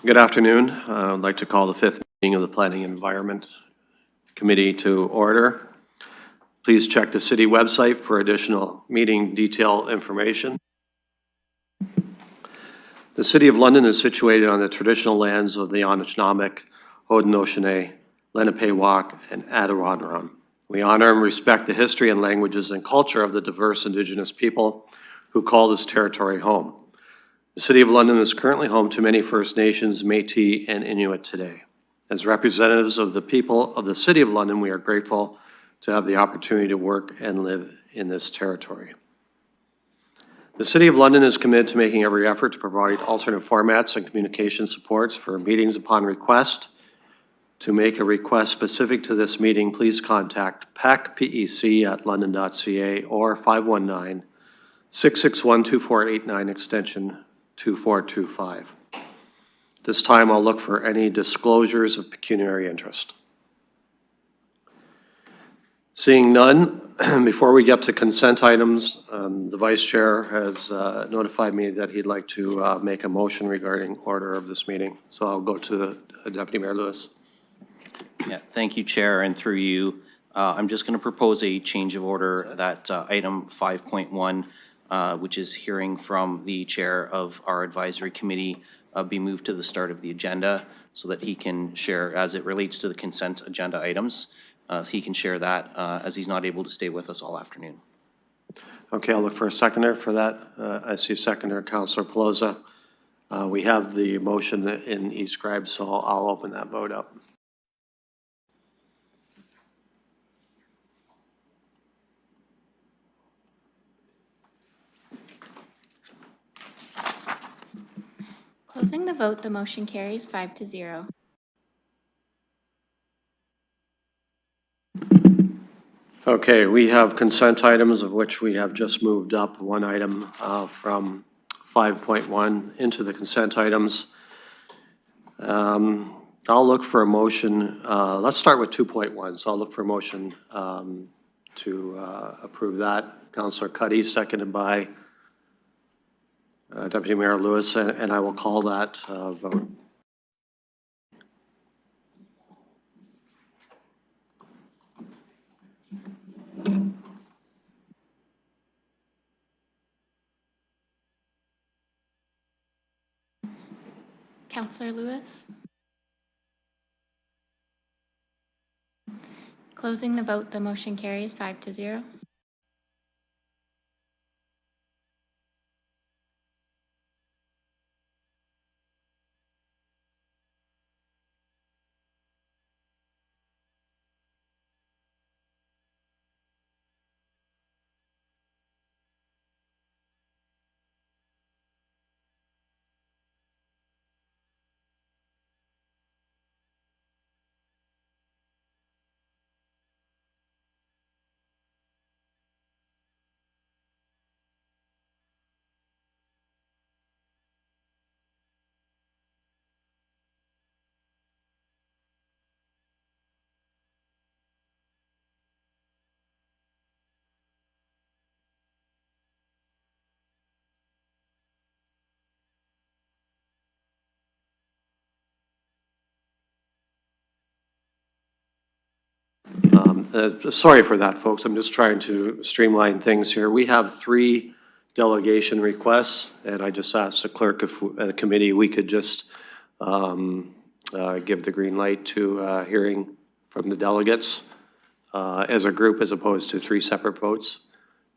Good afternoon. I'd like to call the fifth meeting of the Planning and Environment Committee to order. Please check the city website for additional meeting detail information. The City of London is situated on the traditional lands of the Anishinaabe, Haudenosaunee, Lenape-Wauk, and Adirondack. We honor and respect the history and languages and culture of the diverse Indigenous people who call this territory home. The City of London is currently home to many First Nations, Métis, and Inuit today. As representatives of the people of the City of London, we are grateful to have the opportunity to work and live in this territory. The City of London is committed to making every effort to provide alternate formats and communication supports for meetings upon request. To make a request specific to this meeting, please contact pec@london.ca or 519-661-2489 extension 2425. This time I'll look for any disclosures of pecuniary interest. Seeing none, before we get to consent items, the Vice Chair has notified me that he'd like to make a motion regarding order of this meeting. So I'll go to the Deputy Mayor Lewis. Yeah, thank you, Chair, and through you, I'm just going to propose a change of order that item 5.1, which is hearing from the chair of our advisory committee, be moved to the start of the agenda so that he can share, as it relates to the consent agenda items, he can share that as he's not able to stay with us all afternoon. Okay, I'll look for a seconder for that. I see seconder, Counselor Pelosi. We have the motion in e-scribe, so I'll open that vote up. Closing the vote, the motion carries 5-0. Okay, we have consent items, of which we have just moved up one item from 5.1 into the consent items. I'll look for a motion. Let's start with 2.1. So I'll look for a motion to approve that. Councillor Cuddy, seconded by Deputy Mayor Lewis, and I will call that vote. Counselor Lewis? Closing the vote, the motion carries 5-0. Sorry for that, folks. I'm just trying to streamline things here. We have 3 delegation requests, and I just asked the clerk if the committee, we could just give the green light to hearing from the delegates as a group as opposed to 3 separate votes.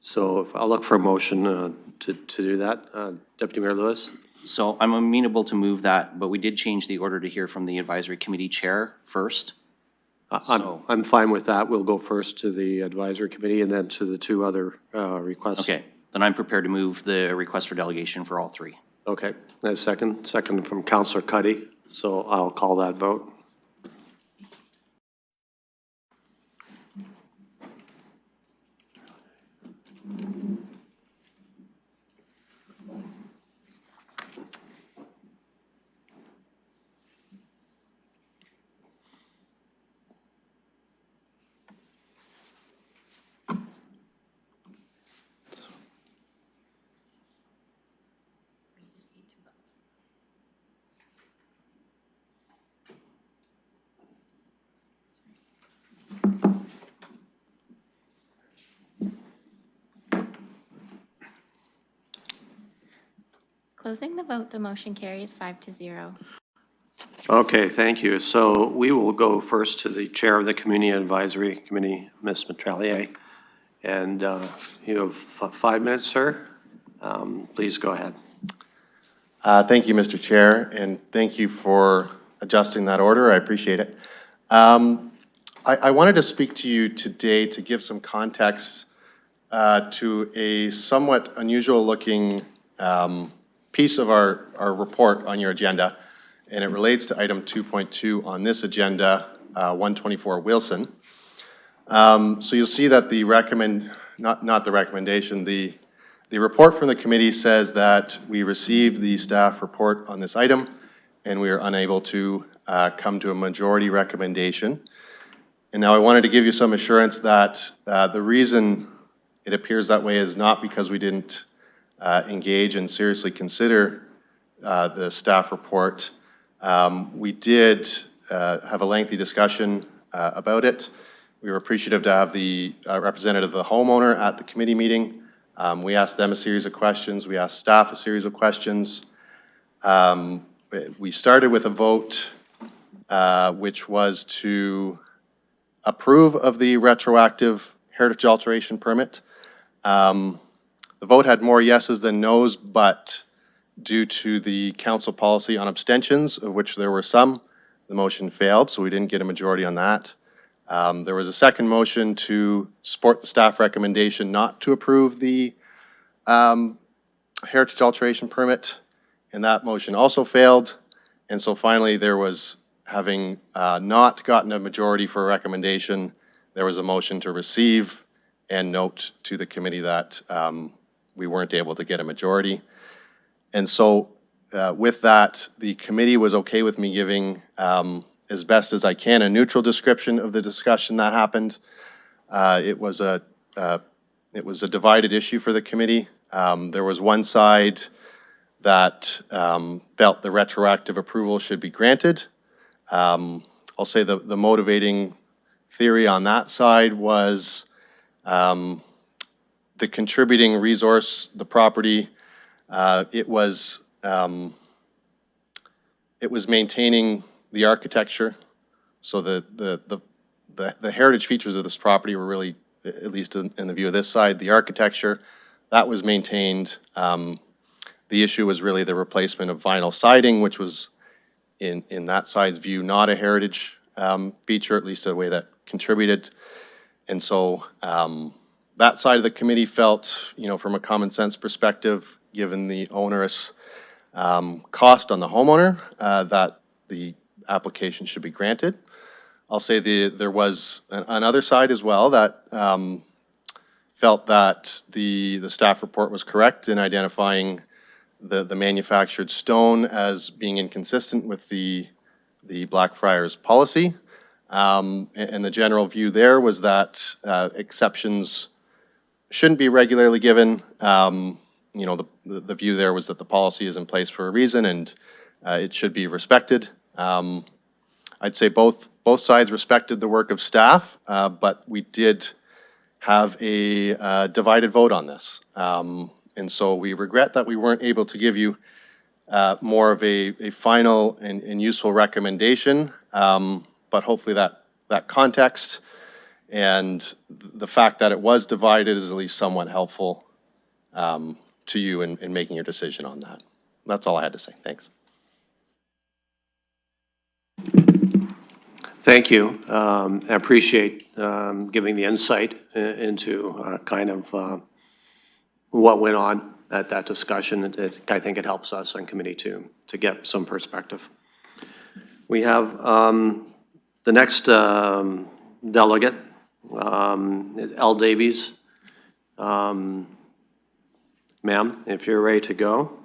So if I'll look for a motion to do that. Deputy Mayor Lewis? So I'm amenable to move that, but we did change the order to hear from the advisory committee chair first. I'm fine with that. We'll go first to the advisory committee and then to the 2 other requests. Okay, then I'm prepared to move the request for delegation for all 3. Okay, that's second from Councillor Cuddy, so I'll call that vote. Closing the vote, the motion carries 5-0. Okay, thank you. So we will go first to the Chair of the Community Advisory Committee, Ms. Metralier. And you have 5 minutes, sir. Please go ahead. Thank you, Mr. Chair, and thank you for adjusting that order. I appreciate it. I wanted to speak to you today to give some context to a somewhat unusual looking piece of our report on your agenda, and it relates to item 2.2 on this agenda, 124 Wilson. So you'll see that the not the recommendation, the report from the committee says that we received the staff report on this item and we are unable to come to a majority recommendation. And now I wanted to give you some assurance that the reason it appears that way is not because we didn't engage and seriously consider the staff report. We did have a lengthy discussion about it. We were appreciative to have the representative of the homeowner at the committee meeting. We asked them a series of questions. We asked staff a series of questions. We started with a vote which was to approve of the retroactive heritage alteration permit. The vote had more yeses than nos, but due to the council policy on abstentions, of which there were some, the motion failed, so we didn't get a majority on that. There was a second motion to support the staff recommendation not to approve the heritage alteration permit, and that motion also failed. And so finally, there was, having not gotten a majority for a recommendation, there was a motion to receive and note to the committee that we weren't able to get a majority. And so with that, the committee was okay with me giving, as best as I can, a neutral description of the discussion that happened. It was a divided issue for the committee. There was one side that felt the retroactive approval should be granted. I'll say the motivating theory on that side was the contributing resource, the property. It was maintaining the architecture. So the heritage features of this property were really, at least in the view of this side, the architecture that was maintained. The issue was really the replacement of vinyl siding, which was in that side's view not a heritage feature, at least a way that contributed. And so that side of the committee felt, from a common sense perspective, given the onerous cost on the homeowner, that the application should be granted. I'll say there was another side as well that felt that the staff report was correct in identifying the manufactured stone as being inconsistent with the Blackfriars policy. And the general view there was that exceptions shouldn't be regularly given. The view there was that the policy is in place for a reason and it should be respected. I'd say both sides respected the work of staff, but we did have a divided vote on this. And so we regret that we weren't able to give you more of a final and useful recommendation, but hopefully that context and the fact that it was divided is at least somewhat helpful to you in making your decision on that. That's all I had to say. Thanks. Thank you. I appreciate giving the insight into kind of what went on at that discussion. I think it helps us on committee to get some perspective. We have the next delegate, L. Davies. Ma'am, if you're ready to go,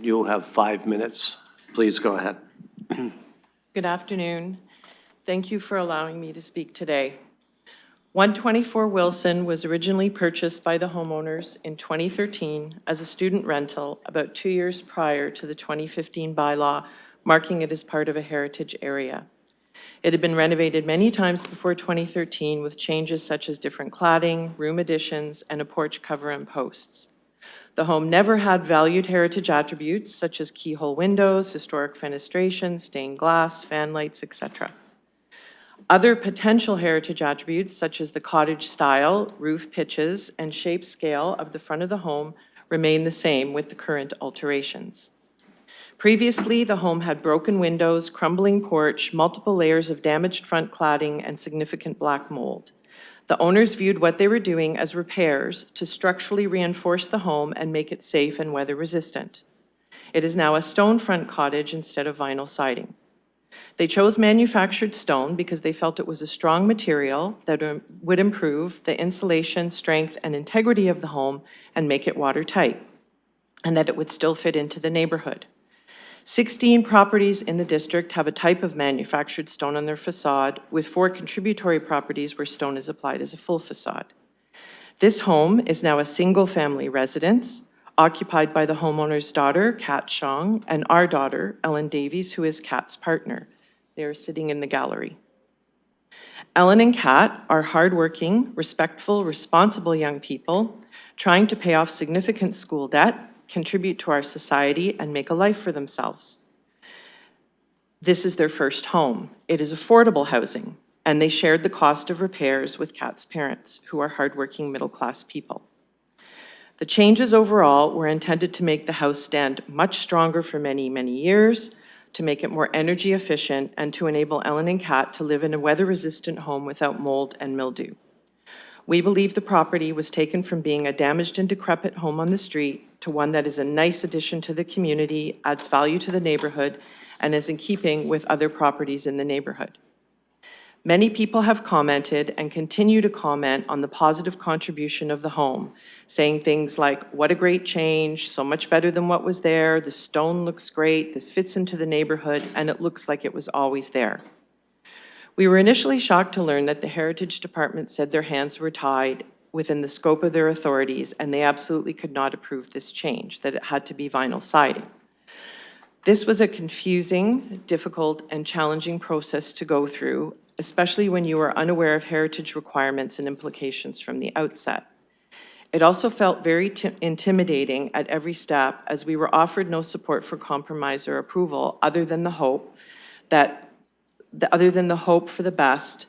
you'll have 5 minutes. Please go ahead. Good afternoon. Thank you for allowing me to speak today. 124 Wilson was originally purchased by the homeowners in 2013 as a student rental about 2 years prior to the 2015 bylaw, marking it as part of a heritage area. It had been renovated many times before 2013 with changes such as different cladding, room additions, and a porch cover and posts. The home never had valued heritage attributes such as keyhole windows, historic fenestration, stained glass, fan lights, etc. Other potential heritage attributes such as the cottage style, roof pitches, and shape scale of the front of the home remain the same with the current alterations. Previously, the home had broken windows, crumbling porch, multiple layers of damaged front cladding, and significant black mold. The owners viewed what they were doing as repairs to structurally reinforce the home and make it safe and weather resistant. It is now a stone front cottage instead of vinyl siding. They chose manufactured stone because they felt it was a strong material that would improve the insulation, strength, and integrity of the home and make it watertight, and that it would still fit into the neighborhood. 16 properties in the district have a type of manufactured stone on their facade, with 4 contributory properties where stone is applied as a full facade. This home is now a single-family residence, occupied by the homeowner's daughter, Kat Shong, and our daughter, Ellen Davies, who is Kat's partner. They are sitting in the gallery. Ellen and Kat are hardworking, respectful, responsible young people trying to pay off significant school debt, contribute to our society, and make a life for themselves. This is their first home. It is affordable housing. and they shared the cost of repairs with Kat's parents, who are hardworking middle-class people. The changes overall were intended to make the house stand much stronger for many, many years, to make it more energy efficient, and to enable Ellen and Kat to live in a weather-resistant home without mold and mildew. We believe the property was taken from being a damaged and decrepit home on the street to one that is a nice addition to the community, adds value to the neighborhood, and is in keeping with other properties in the neighborhood. Many people have commented and continue to comment on the positive contribution of the home, saying things like, "What a great change, so much better than what was there, the stone looks great, this fits into the neighborhood, and it looks like it was always there." We were initially shocked to learn that the Heritage Department said their hands were tied within the scope of their authorities, and they absolutely could not approve this change, that it had to be vinyl siding. This was a confusing, difficult, and challenging process to go through, especially when you are unaware of heritage requirements and implications from the outset. It also felt very intimidating at every step, as we were offered no support for compromise or approval other than the hope for the best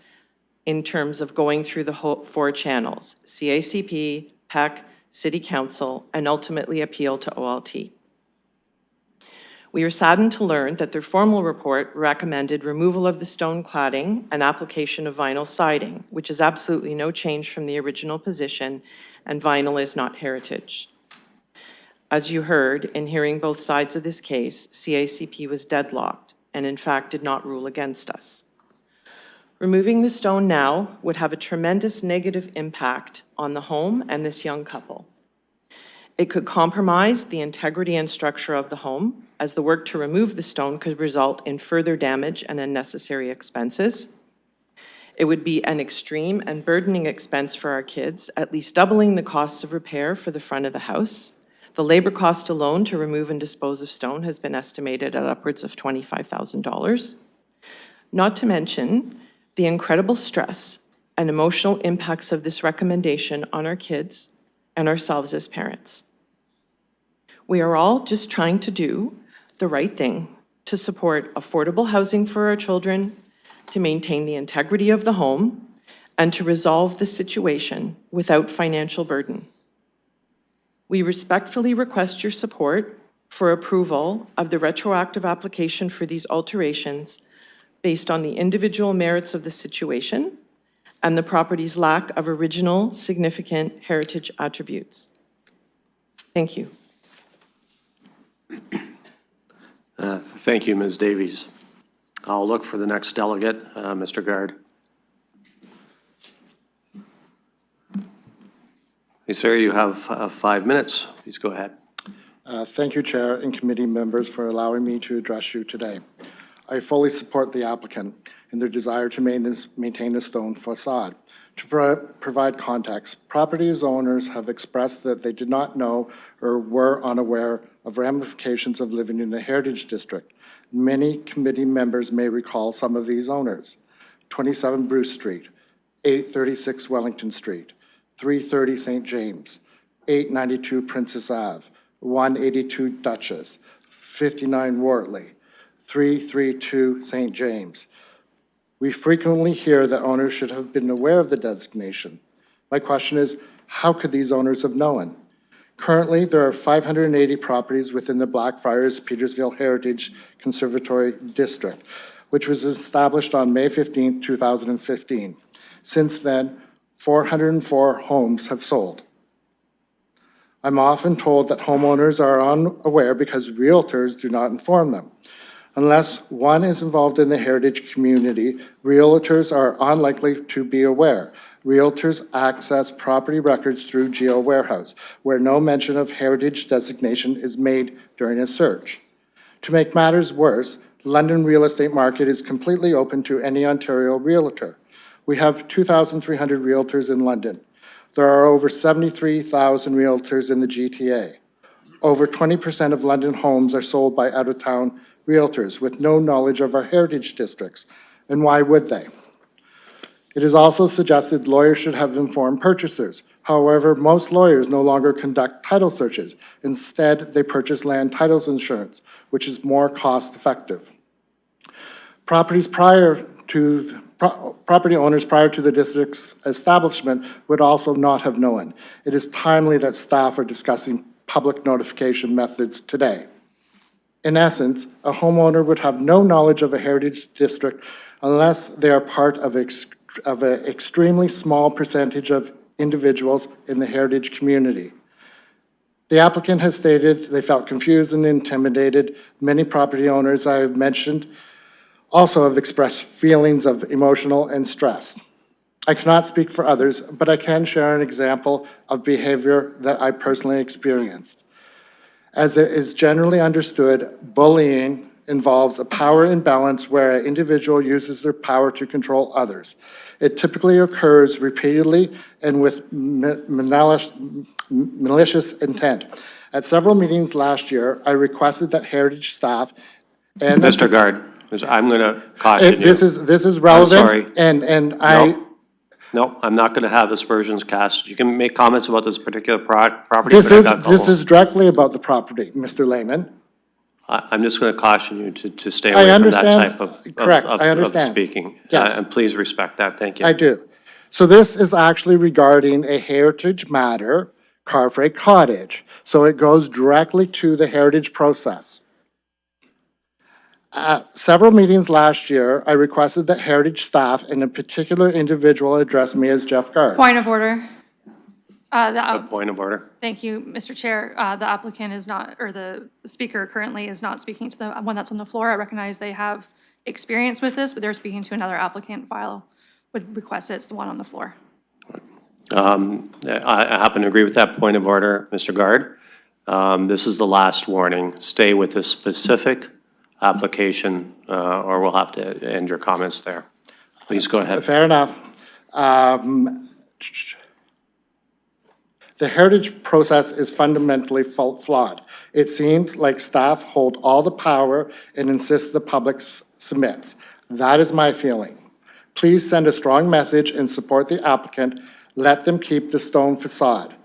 in terms of going through the four channels: CACP, PEC, City Council, and ultimately appeal to OLT. We were saddened to learn that their formal report recommended removal of the stone cladding and application of vinyl siding, which is absolutely no change from the original position, and vinyl is not heritage. As you heard, in hearing both sides of this case, CACP was deadlocked and in fact did not rule against us. Removing the stone now would have a tremendous negative impact on the home and this young couple. It could compromise the integrity and structure of the home, as the work to remove the stone could result in further damage and unnecessary expenses. It would be an extreme and burdening expense for our kids, at least doubling the costs of repair for the front of the house. The labor cost alone to remove and dispose of stone has been estimated at upwards of $25,000. Not to mention the incredible stress and emotional impacts of this recommendation on our kids and ourselves as parents. We are all just trying to do the right thing to support affordable housing for our children, to maintain the integrity of the home, and to resolve the situation without financial burden. We respectfully request your support for approval of the retroactive application for these alterations based on the individual merits of the situation and the property's lack of original significant heritage attributes. Thank you. Thank you, Ms. Davies. I'll look for the next delegate, Mr. Guard. Hey, sir, you have 5 minutes. Please go ahead. Thank you, Chair and committee members, for allowing me to address you today. I fully support the applicant in their desire to maintain the stone facade. To provide context, property owners have expressed that they did not know or were unaware of ramifications of living in the Heritage District. Many committee members may recall some of these owners: 27 Bruce Street, 836 Wellington Street, 330 St. James, 892 Princess Ave, 182 Duchess, 59 Wortley, 332 St. James. We frequently hear that owners should have been aware of the designation. My question is, how could these owners have known? Currently, there are 580 properties within the Blackfriars Petersville Heritage Conservatory District, which was established on May 15, 2015. Since then, 404 homes have sold. I'm often told that homeowners are unaware because realtors do not inform them. Unless one is involved in the heritage community, realtors are unlikely to be aware. Realtors access property records through Geo Warehouse, where no mention of heritage designation is made during a search. To make matters worse, the London real estate market is completely open to any Ontario realtor. We have 2,300 realtors in London. There are over 73,000 realtors in the GTA. Over 20% of London homes are sold by out-of-town realtors with no knowledge of our heritage districts. And why would they? It is also suggested lawyers should have informed purchasers. However, most lawyers no longer conduct title searches. Instead, they purchase land titles insurance, which is more cost-effective. Properties property owners prior to the district's establishment would also not have known. It is timely that staff are discussing public notification methods today. In essence, a homeowner would have no knowledge of a heritage district unless they are part of an extremely small percentage of individuals in the heritage community. The applicant has stated they felt confused and intimidated. Many property owners I have mentioned also have expressed feelings of emotional and stress. I cannot speak for others, but I can share an example of behavior that I personally experienced. As it is generally understood, bullying involves a power imbalance where an individual uses their power to control others. It typically occurs repeatedly and with malicious intent. At several meetings last year, I requested that heritage staff and Mr. Guard, I'm going to caution you. this is relevant. sorry. And I. No, I'm not going to have aspersions cast. You can make comments about this particular property, This but is, I got this is directly about the property, Mr. Lehman. I'm just going to caution you to stay I away from that understand. type of Correct, I of understand. speaking. Yes. And please respect that. Thank you. I do. So this is actually regarding a heritage matter, Carfrey Cottage. So it goes directly to the heritage process. At several meetings last year, I requested that heritage staff and a particular individual address me as Jeff Gard. Point of order. A point of order. Thank you, Mr. Chair. The applicant is not, or the speaker currently is not speaking to the one that's on the floor. I recognize they have experience with this, but they're speaking to another applicant. File would request it's the one on the floor. I happen to agree with that point of order, Mr. Guard. This is the last warning. Stay with this specific application, or we'll have to end your comments there. Please go ahead. Fair enough. The heritage process is fundamentally flawed. It seems like staff hold all the power and insist the public submits. That is my feeling. Please send a strong message and support the applicant. Let them keep the stone facade.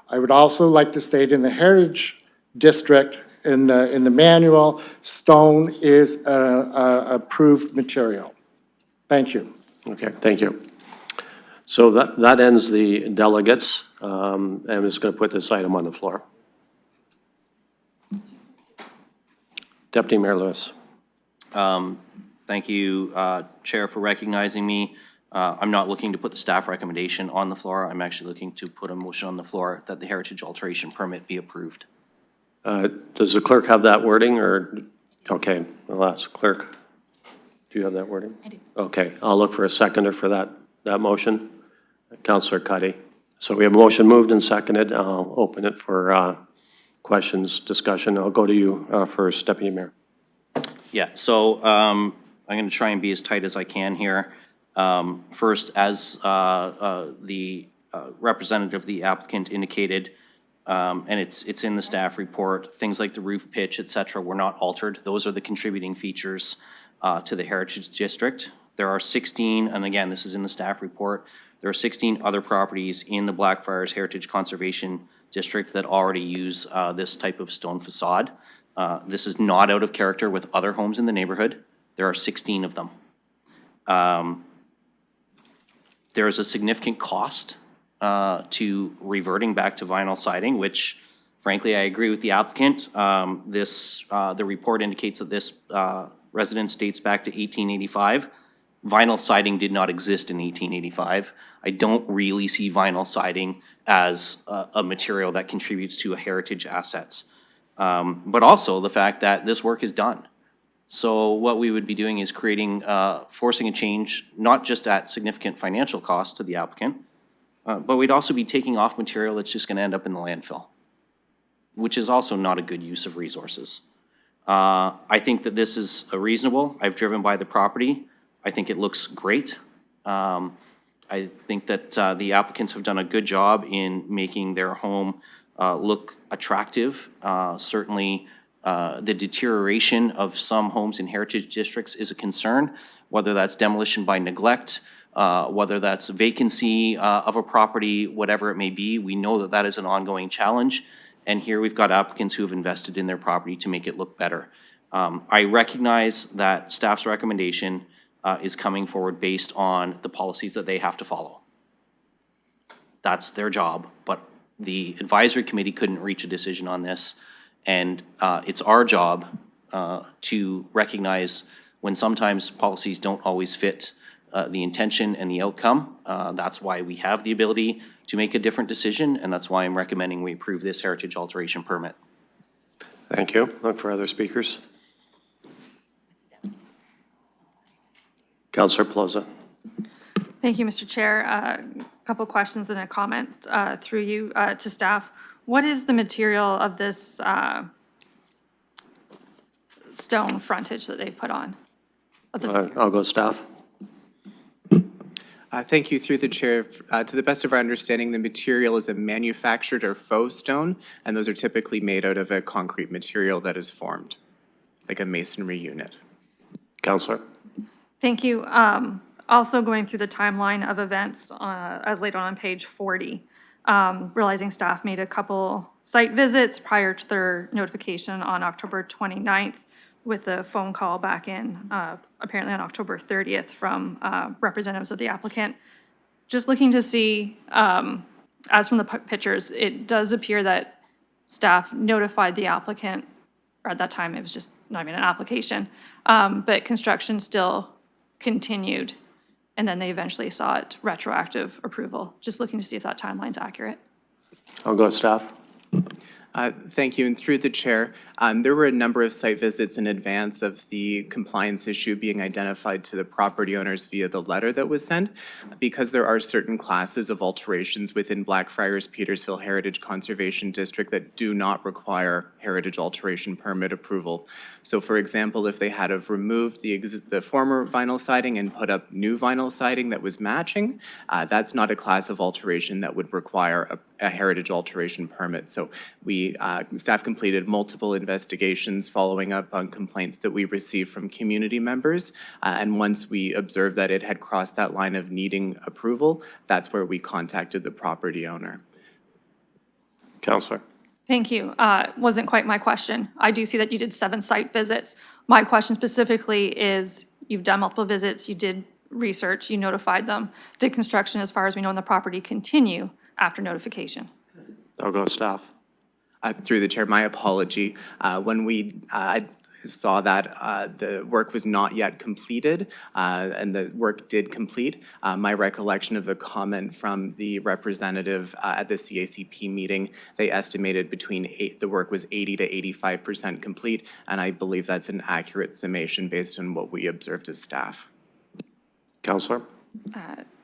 I would also like to state in the heritage district, in the manual, stone is a approved material. Thank you. Okay, thank you. So that ends the delegates. I'm just going to put this item on the floor. Deputy Mayor Lewis. Thank you, Chair, for recognizing me. I'm not looking to put the staff recommendation on the floor. I'm actually looking to put a motion on the floor that the heritage alteration permit be approved. Does the clerk have that wording, or, okay, I'll ask clerk. Do you have that wording? I do. Okay, I'll look for a seconder for that motion. Councillor Cuddy. So we have a motion moved and seconded. I'll open it for questions, discussion. I'll go to you first, Deputy Mayor. Yeah, so I'm going to try and be as tight as I can here. First, as the representative of the applicant indicated, and it's in the staff report, things like the roof pitch, et cetera, were not altered. Those are the contributing features to the Heritage District. There are 16, and again, this is in the staff report, there are 16 other properties in the Blackfriars Heritage Conservation District that already use this type of stone facade. This is not out of character with other homes in the neighborhood. There are 16 of them. There is a significant cost to reverting back to vinyl siding, which frankly, I agree with the applicant. The report indicates that this residence dates back to 1885. Vinyl siding did not exist in 1885. I don't really see vinyl siding as a material that contributes to a heritage assets. But also the fact that this work is done. So what we would be doing is creating, forcing a change, not just at significant financial cost to the applicant, but we'd also be taking off material that's just going to end up in the landfill, which is also not a good use of resources. I think that this is reasonable. I've driven by the property. I think it looks great. I think that the applicants have done a good job in making their home look attractive. Certainly, the deterioration of some homes in heritage districts is a concern, whether that's demolition by neglect, whether that's vacancy of a property, whatever it may be. We know that that is an ongoing challenge. And here we've got applicants who have invested in their property to make it look better. I recognize that staff's recommendation is coming forward based on the policies that they have to follow. That's their job, but the advisory committee couldn't reach a decision on this. And it's our job to recognize when sometimes policies don't always fit the intention and the outcome. That's why we have the ability to make a different decision, and that's why I'm recommending we approve this heritage alteration permit. Thank you. Look for other speakers. Councillor Plaza. Thank you, Mr. Chair. A couple questions and a comment through you to staff. What is the material of this stone frontage that they've put on? I'll go staff. Thank you. Through the chair, to the best of our understanding, the material is a manufactured or faux stone, and those are typically made out of a concrete material that is formed, like a masonry unit. Councillor. Thank you. Also going through the timeline of events as laid on page 40, realizing staff made a couple site visits prior to their notification on October 29th with a phone call back in apparently on October 30th from representatives of the applicant. Just looking to see, as from the pictures, it does appear that staff notified the applicant, or at that time it was just not even an application, but construction still continued, and then they eventually sought retroactive approval. Just looking to see if that timeline's accurate. I'll go staff. Thank you. And through the chair, there were a number of site visits in advance of the compliance issue being identified to the property owners via the letter that was sent, because there are certain classes of alterations within Blackfriars-Petersville Heritage Conservation District that do not require heritage alteration permit approval. So for example, if they had have removed the former vinyl siding and put up new vinyl siding that was matching, that's not a class of alteration that would require a heritage alteration permit. So staff completed multiple investigations following up on complaints that we received from community members. And once we observed that it had crossed that line of needing approval, that's where we contacted the property owner. Councillor. Thank you. Wasn't quite my question. I do see that you did 7 site visits. My question specifically is, you've done multiple visits, you did research, you notified them. Did construction, as far as we know, on the property continue after notification? I'll go staff. Through the chair, my apology. When we saw that the work was not yet completed and the work did complete, my recollection of the comment from the representative at the CACP meeting, they estimated the work was 80 to 85% complete, and I believe that's an accurate summation based on what we observed as staff. Councillor.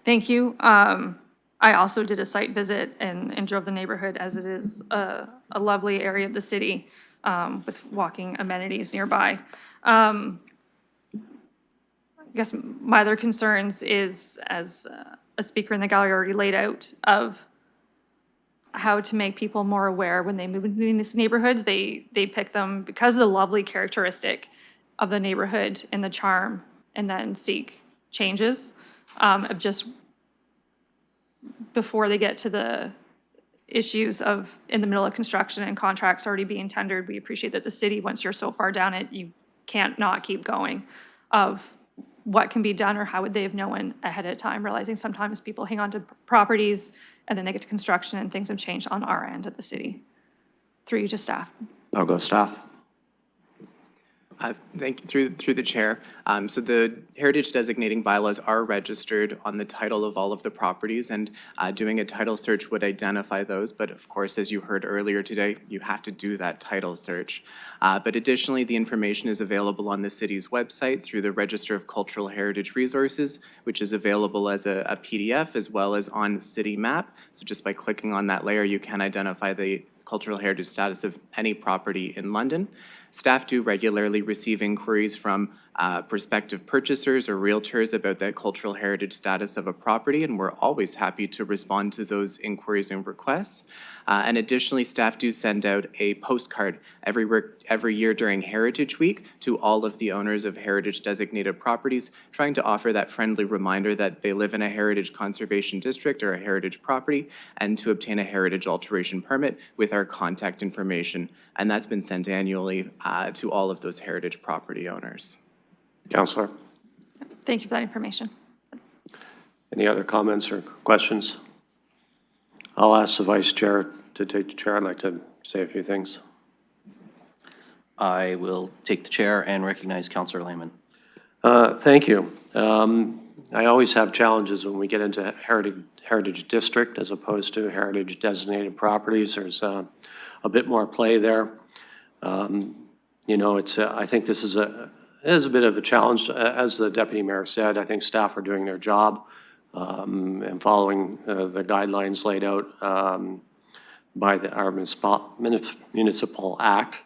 Thank you. I also did a site visit and drove the neighborhood, as it is a lovely area of the city with walking amenities nearby. I guess my other concerns is, as a speaker in the gallery already laid out, of how to make people more aware when they move into these neighborhoods. They pick them because of the lovely characteristic of the neighborhood and the charm, and then seek changes of just before they get to the issues of in the middle of construction and contracts already being tendered. We appreciate that the city, once you're so far down it, you can't not keep going, of what can be done or how would they have known ahead of time, realizing sometimes people hang on to properties and then they get to construction and things have changed on our end of the city. Through you to staff. I'll go staff. Thank you. Through the chair. So the heritage designating bylaws are registered on the title of all of the properties, and doing a title search would identify those. But of course, as you heard earlier today, you have to do that title search. But additionally, the information is available on the city's website through the Register of Cultural Heritage Resources, which is available as a PDF as well as on City Map. So just by clicking on that layer, you can identify the cultural heritage status of any property in London. Staff do regularly receive inquiries from prospective purchasers or realtors about the cultural heritage status of a property, and we're always happy to respond to those inquiries and requests. And additionally, staff do send out a postcard every year during Heritage Week to all of the owners of heritage designated properties, trying to offer that friendly reminder that they live in a heritage conservation district or a heritage property, and to obtain a heritage alteration permit with our contact information. And that's been sent annually to all of those heritage property owners. Councillor. Thank you for that information. Any other comments or questions? I'll ask the vice chair to take the chair. I'd like to say a few things. I will take the chair and recognize Councillor Lehman. Thank you. I always have challenges when we get into heritage district as opposed to heritage designated properties. There's a bit more play there. You know, I think this is a bit of a challenge. As the deputy mayor said, I think staff are doing their job and following the guidelines laid out by our municipal act.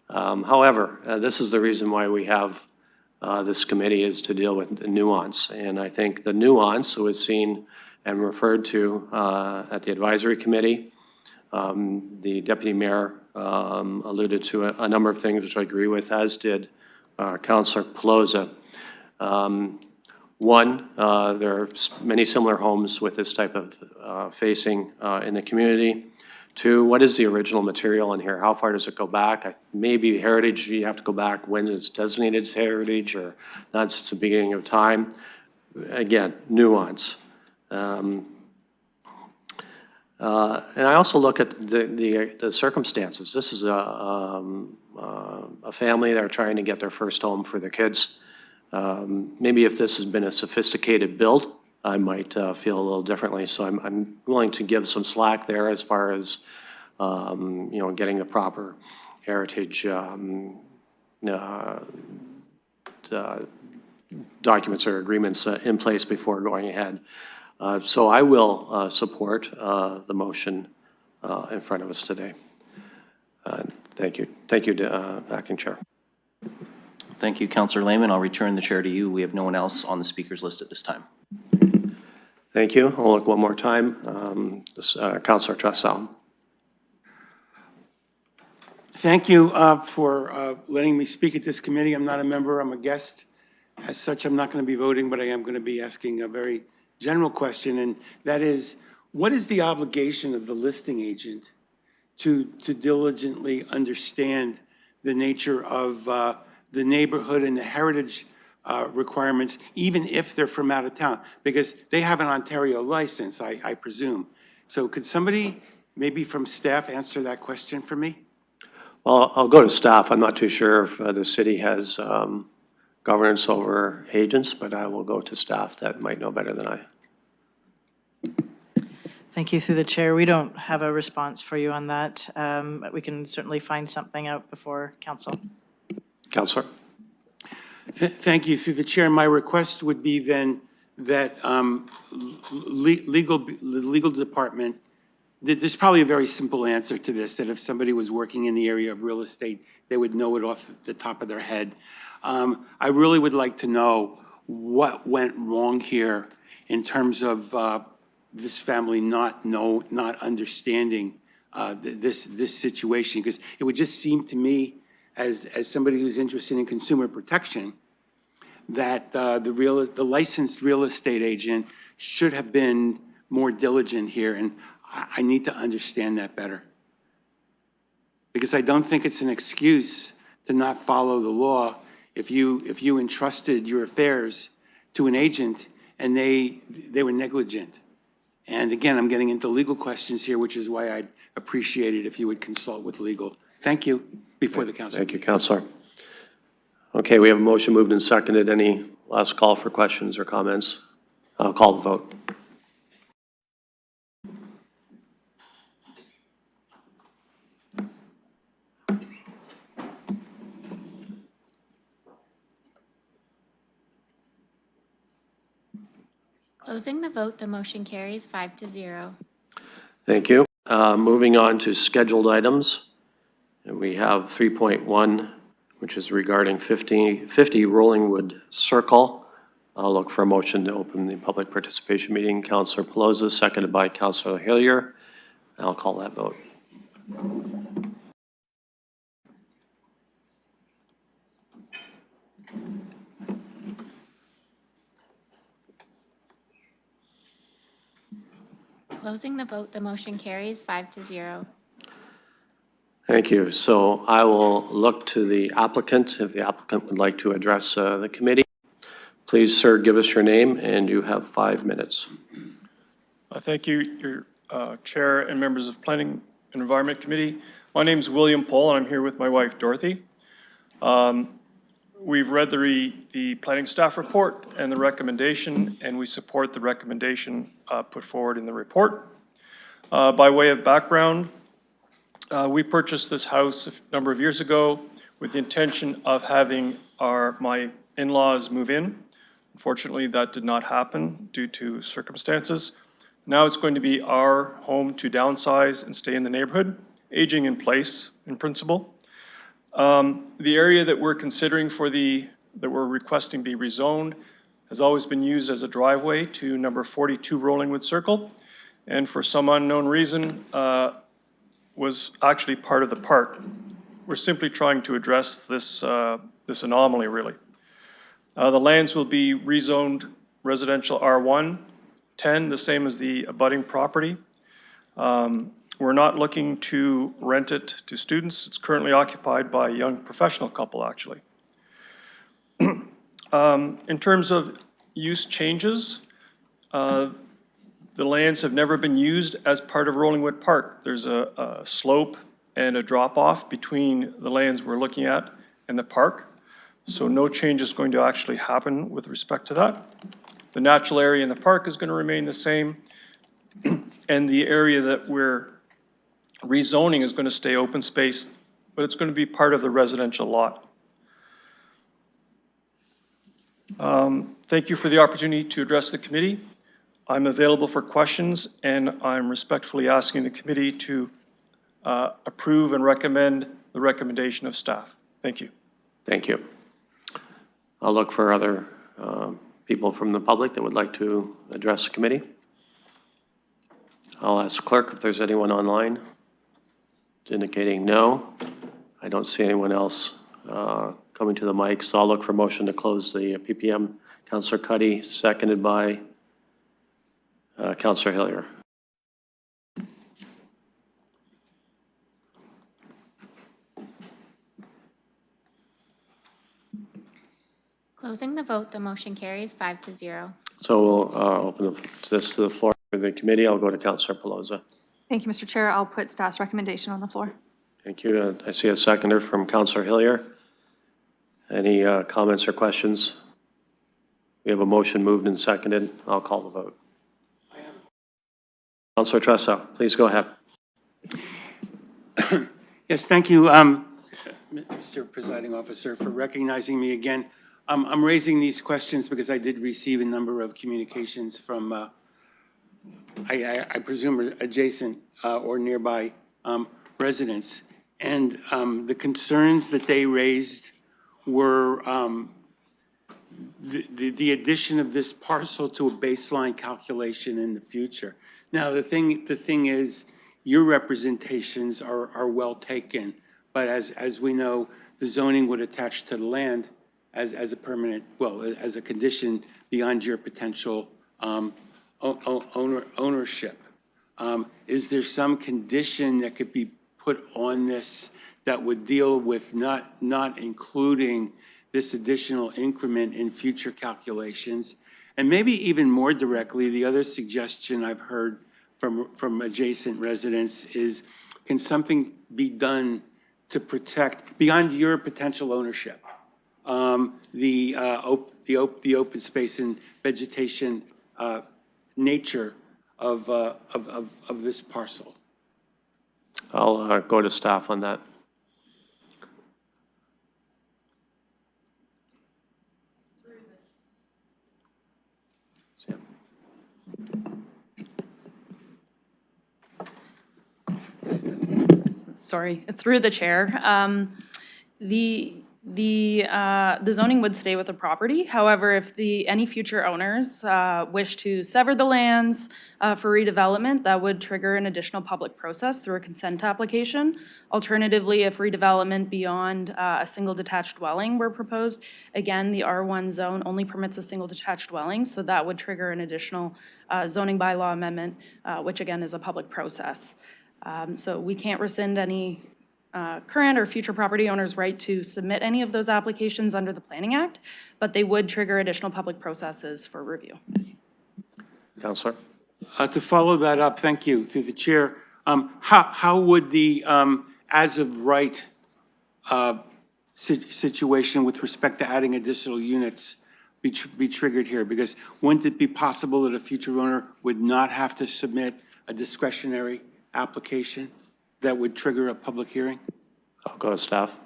However, this is the reason why we have this committee, is to deal with the nuance. And I think the nuance was seen and referred to at the advisory committee. The deputy mayor alluded to a number of things which I agree with, as did Councillor Pelosa. One, there are many similar homes with this type of facing in the community. Two, what is the original material in here? How far does it go back? Maybe heritage, you have to go back when it's designated as heritage, or not since the beginning of time. Again, nuance. And I also look at the circumstances. This is a family that are trying to get their first home for their kids. Maybe if this has been a sophisticated build, I might feel a little differently. So I'm willing to give some slack there as far as you know, getting the proper heritage documents or agreements in place before going ahead. So I will support the motion in front of us today. Thank you. Thank you, Acting Chair. Thank you, Councillor Lehman. I'll return the chair to you. We have no one else on the speakers list at this time. Thank you. I'll look one more time. Councillor Tressel. Thank you for letting me speak at this committee. I'm not a member, I'm a guest. As such, I'm not going to be voting, but I am going to be asking a very general question, and that is, what is the obligation of the listing agent to diligently understand the nature of the neighborhood and the heritage requirements, even if they're from out of town? Because they have an Ontario license, I presume. So could somebody, maybe from staff, answer that question for me? Well, I'll go to staff. I'm not too sure if the city has governance over agents, but I will go to staff that might know better than I. Thank you, through the chair. We don't have a response for you on that. But we can certainly find something out before council. Councillor. Thank you, through the chair. My request would be then that the legal department, there's probably a very simple answer to this, that if somebody was working in the area of real estate, they would know it off the top of their head. I really would like to know what went wrong here in terms of this family not understanding this situation, because it would just seem to me, as somebody who's interested in consumer protection, that the licensed real estate agent should have been more diligent here, and I need to understand that better. Because I don't think it's an excuse to not follow the law if you entrusted your affairs to an agent and they were negligent. And again, I'm getting into legal questions here, which is why I'd appreciate it if you would consult with legal. Thank you. Before the council. Thank you, Councillor. Okay, we have a motion moved and seconded. Any last call for questions or comments? I'll call the vote. Closing the vote, the motion carries 5-0. Thank you. Moving on to scheduled items. And we have 3.1, which is regarding 50 Rollingwood Circle. I'll look for a motion to open the public participation meeting. Councillor Pelosa, seconded by Councillor Hillier. I'll call that vote. Closing the vote, the motion carries 5-0. Thank you. So I will look to the applicant, if the applicant would like to address the committee. Please, sir, give us your name, and you have 5 minutes. Thank you, your Chair and members of Planning and Environment Committee. My name is William Pohl, and I'm here with my wife, Dorothy. We've read the planning staff report and the recommendation, and we support the recommendation put forward in the report. By way of background, we purchased this house a number of years ago with the intention of having my in-laws move in. Unfortunately, that did not happen due to circumstances. Now it's going to be our home to downsize and stay in the neighborhood, aging in place in principle. The area that we're considering that we're requesting be rezoned has always been used as a driveway to number 42 Rollingwood Circle, and for some unknown reason was actually part of the park. We're simply trying to address this anomaly, really. The lands will be rezoned residential R1, 10, the same as the abutting property. We're not looking to rent it to students. It's currently occupied by a young professional couple, actually. In terms of use changes, the lands have never been used as part of Rollingwood Park. There's a slope and a drop-off between the lands we're looking at and the park. So no change is going to actually happen with respect to that. The natural area in the park is going to remain the same. And the area that we're rezoning is going to stay open space, but it's going to be part of the residential lot. Thank you for the opportunity to address the committee. I'm available for questions, and I'm respectfully asking the committee to approve and recommend the recommendation of staff. Thank you. Thank you. I'll look for other people from the public that would like to address the committee. I'll ask clerk if there's anyone online. It's indicating no. I don't see anyone else coming to the mic, so I'll look for motion to close the PPM. Councillor Cuddy, seconded by Councillor Hillier. Closing the vote, the motion carries 5-0. So we'll open this to the floor for the committee. I'll go to Councillor Pelosa. Thank you, Mr. Chair. I'll put staff's recommendation on the floor. Thank you. I see a seconder from Councillor Hillier. Any comments or questions? We have a motion moved and seconded. I'll call the vote. Councillor Tressa, please go ahead. Yes, thank you, Mr. Presiding Officer, for recognizing me again. I'm raising these questions because I did receive a number of communications from, I presume, adjacent or nearby residents. And the concerns that they raised were the addition of this parcel to a baseline calculation in the future. Now, the thing is, your representations are well taken, but as we know, the zoning would attach to the land as a permanent, well, as a condition beyond your potential ownership. Is there some condition that could be put on this that would deal with not including this additional increment in future calculations? And maybe even more directly, the other suggestion I've heard from adjacent residents is, can something be done to protect, beyond your potential ownership, the open space and vegetation nature of this parcel? I'll go to staff on that. Sorry, through the chair. The zoning would stay with the property. However, if any future owners wish to sever the lands for redevelopment, that would trigger an additional public process through a consent application. Alternatively, if redevelopment beyond a single detached dwelling were proposed, again, the R1 zone only permits a single detached dwelling, so that would trigger an additional zoning bylaw amendment, which again is a public process. So we can't rescind any current or future property owners' right to submit any of those applications under the Planning Act, but they would trigger additional public processes for review. Counselor? To follow that up, thank you, through the chair, how would the as-of-right situation with respect to adding additional units be triggered here? Because wouldn't it be possible that a future owner would not have to submit a discretionary application that would trigger a public hearing? I'll go to staff.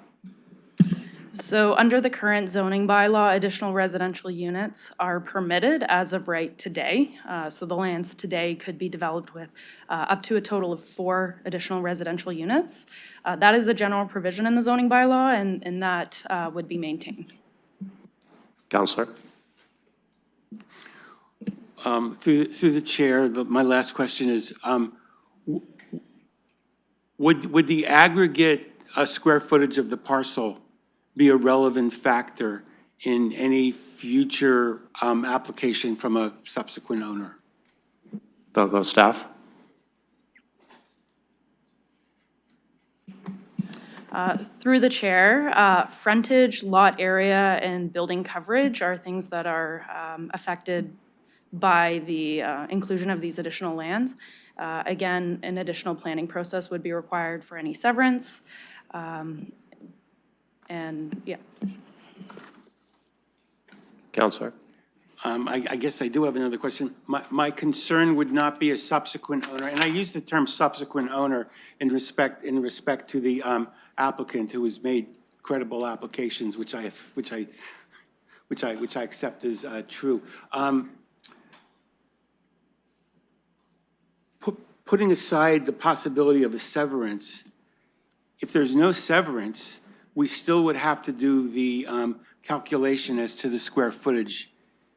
So under the current zoning bylaw, additional residential units are permitted as of right today. So the lands today could be developed with up to a total of 4 additional residential units. That is a general provision in the zoning bylaw, and that would would Counselor? Through the chair, my last question is, would the aggregate square footage of the parcel be a relevant factor in any future application from a subsequent owner? I'll go staff. Through the chair, frontage, lot area, and building coverage are things that are affected by the inclusion of these additional lands. Again, an additional planning process would be required for any severance. And yeah. Counselor? I guess I do have another question. My concern would not be a subsequent owner, and I use the term subsequent owner in respect to the applicant who has made credible applications, which I accept as true. Putting aside the possibility of a severance, if there's no severance, we still would have to do the calculation as to the square footage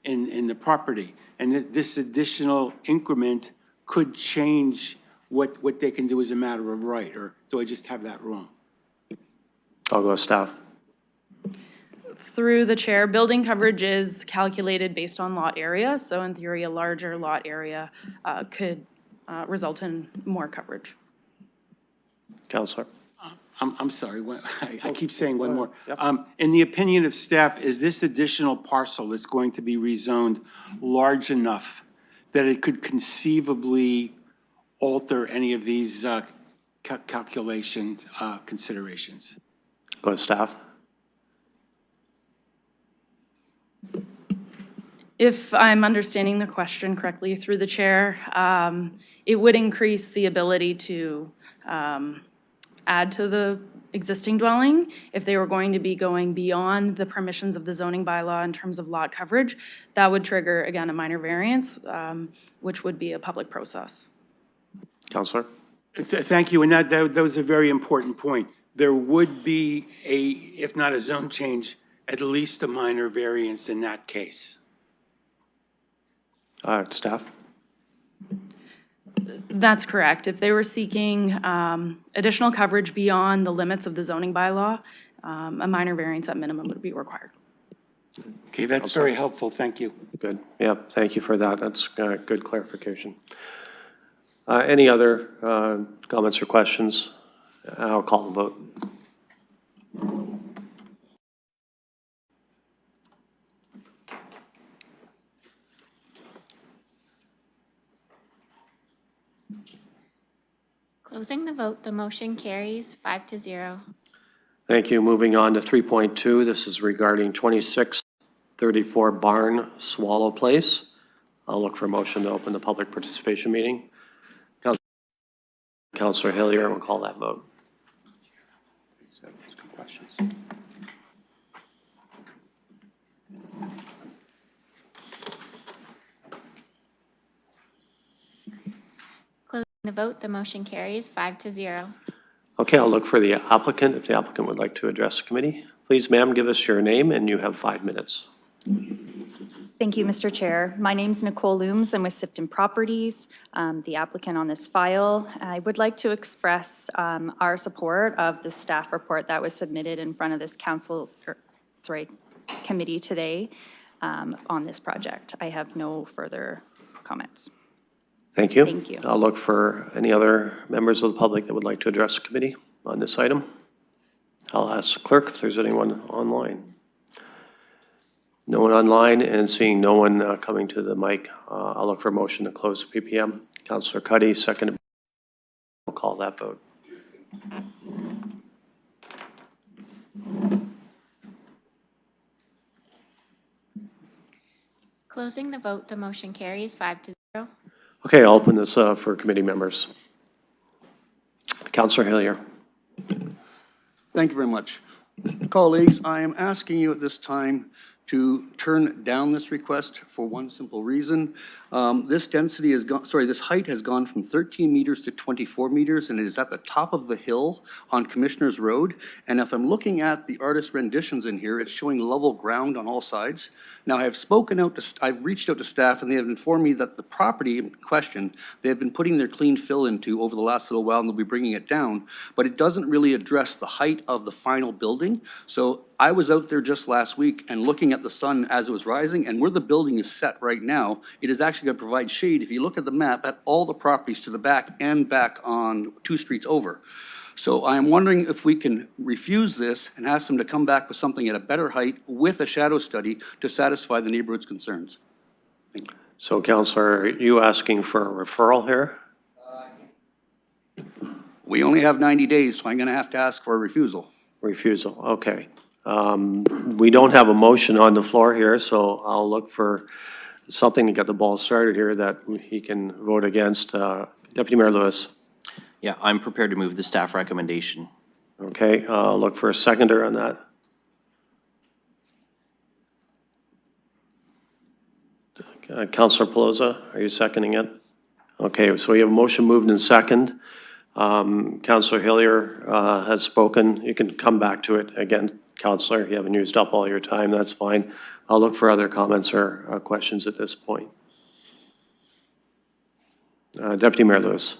in the property. And this additional increment could change what they can do as a matter of right, or do I just have that wrong? I'll go staff. Through the chair, building coverage is calculated based on lot area. So in theory, a larger lot area could result in more coverage. Counselor? I'm sorry, I keep saying one more. In the opinion of staff, is this additional parcel that's going to be rezoned large enough that it could conceivably alter any of these calculation considerations? Go to staff. If I'm understanding the question correctly through the chair, it would increase the ability to add to the existing dwelling if they were going to be going beyond the permissions of the zoning bylaw in terms of lot coverage. That would trigger, again, a minor variance, which would be a public process. Counselor? Thank you, and that was a very important point. There would be if not a zone change, at least a minor variance in that case. Staff? That's correct. If they were seeking additional coverage beyond the limits of the zoning bylaw, a minor variance at minimum would be required. Okay, that's very helpful. Thank you. Good. Yeah, thank you for that. That's good clarification. Any other comments or questions? I'll call the vote. Closing the vote, the motion carries 5-0. Thank you. Moving on to 3.2. This is regarding 2634 Barn Swallow Place. I'll look for a motion to open the public participation meeting. Councillor Hillier will call that vote. Questions. Closing the vote, the motion carries 5-0. Okay, I'll look for the applicant. If the applicant would like to address the committee, please, ma'am, give us your name and you have 5 minutes. Thank you, Mr. Chair. My name's Nicole Looms. I'm with Sifton Properties, the applicant on this file. I would like to express our support of the staff report that was submitted in front of this committee today on this project. I have no further comments. Thank you. Thank you. I'll look for any other members of the public that would like to address the committee on this item. I'll ask the clerk if there's anyone online. No one online, and seeing no one coming to the mic, I'll look for a motion to close the PPM. Councillor Cuddy, second. I'll call that vote. Closing the vote, the motion carries 5-0. Okay, I'll open this for committee members. Councillor Hillier. Thank you very much. Colleagues, I am asking you at this time to turn down this request for one simple reason. This density has gone, this height has gone from 13 meters to 24 meters, and it is at the top of the hill on Commissioners Road. And if I'm looking at the artist renditions in here, it's showing level ground on all sides. Now, I've reached out to staff, and they have informed me that the property in question, they have been putting their clean fill into over the last little while, and they'll be bringing it down, but it doesn't really address the height of the final building. So I was out there just last week and looking at the sun as it was rising, and where the building is set right now, it is actually going to provide shade. If you look at the map, at all the properties to the back and back on 2 streets over. So I am wondering if we can refuse this and ask them to come back with something at a better height with a shadow study to satisfy the neighborhood's concerns. Thank you. So, Councillor, are you asking for a referral here? We only have 90 days, so I'm going to have to ask for a refusal. Refusal, okay. We don't have a motion on the floor here, so I'll look for something to get the ball started here that he can vote against. Deputy Mayor Lewis. Yeah, I'm prepared to move the staff recommendation. Okay, look for a seconder on that. Councillor Pelosa, are you seconding it? Okay, so we have a motion moved in second. Councillor Hillier has spoken. You can come back to it again, Councillor. You haven't used up all your time, that's fine. I'll look for other comments or questions at this point. Deputy Mayor Lewis.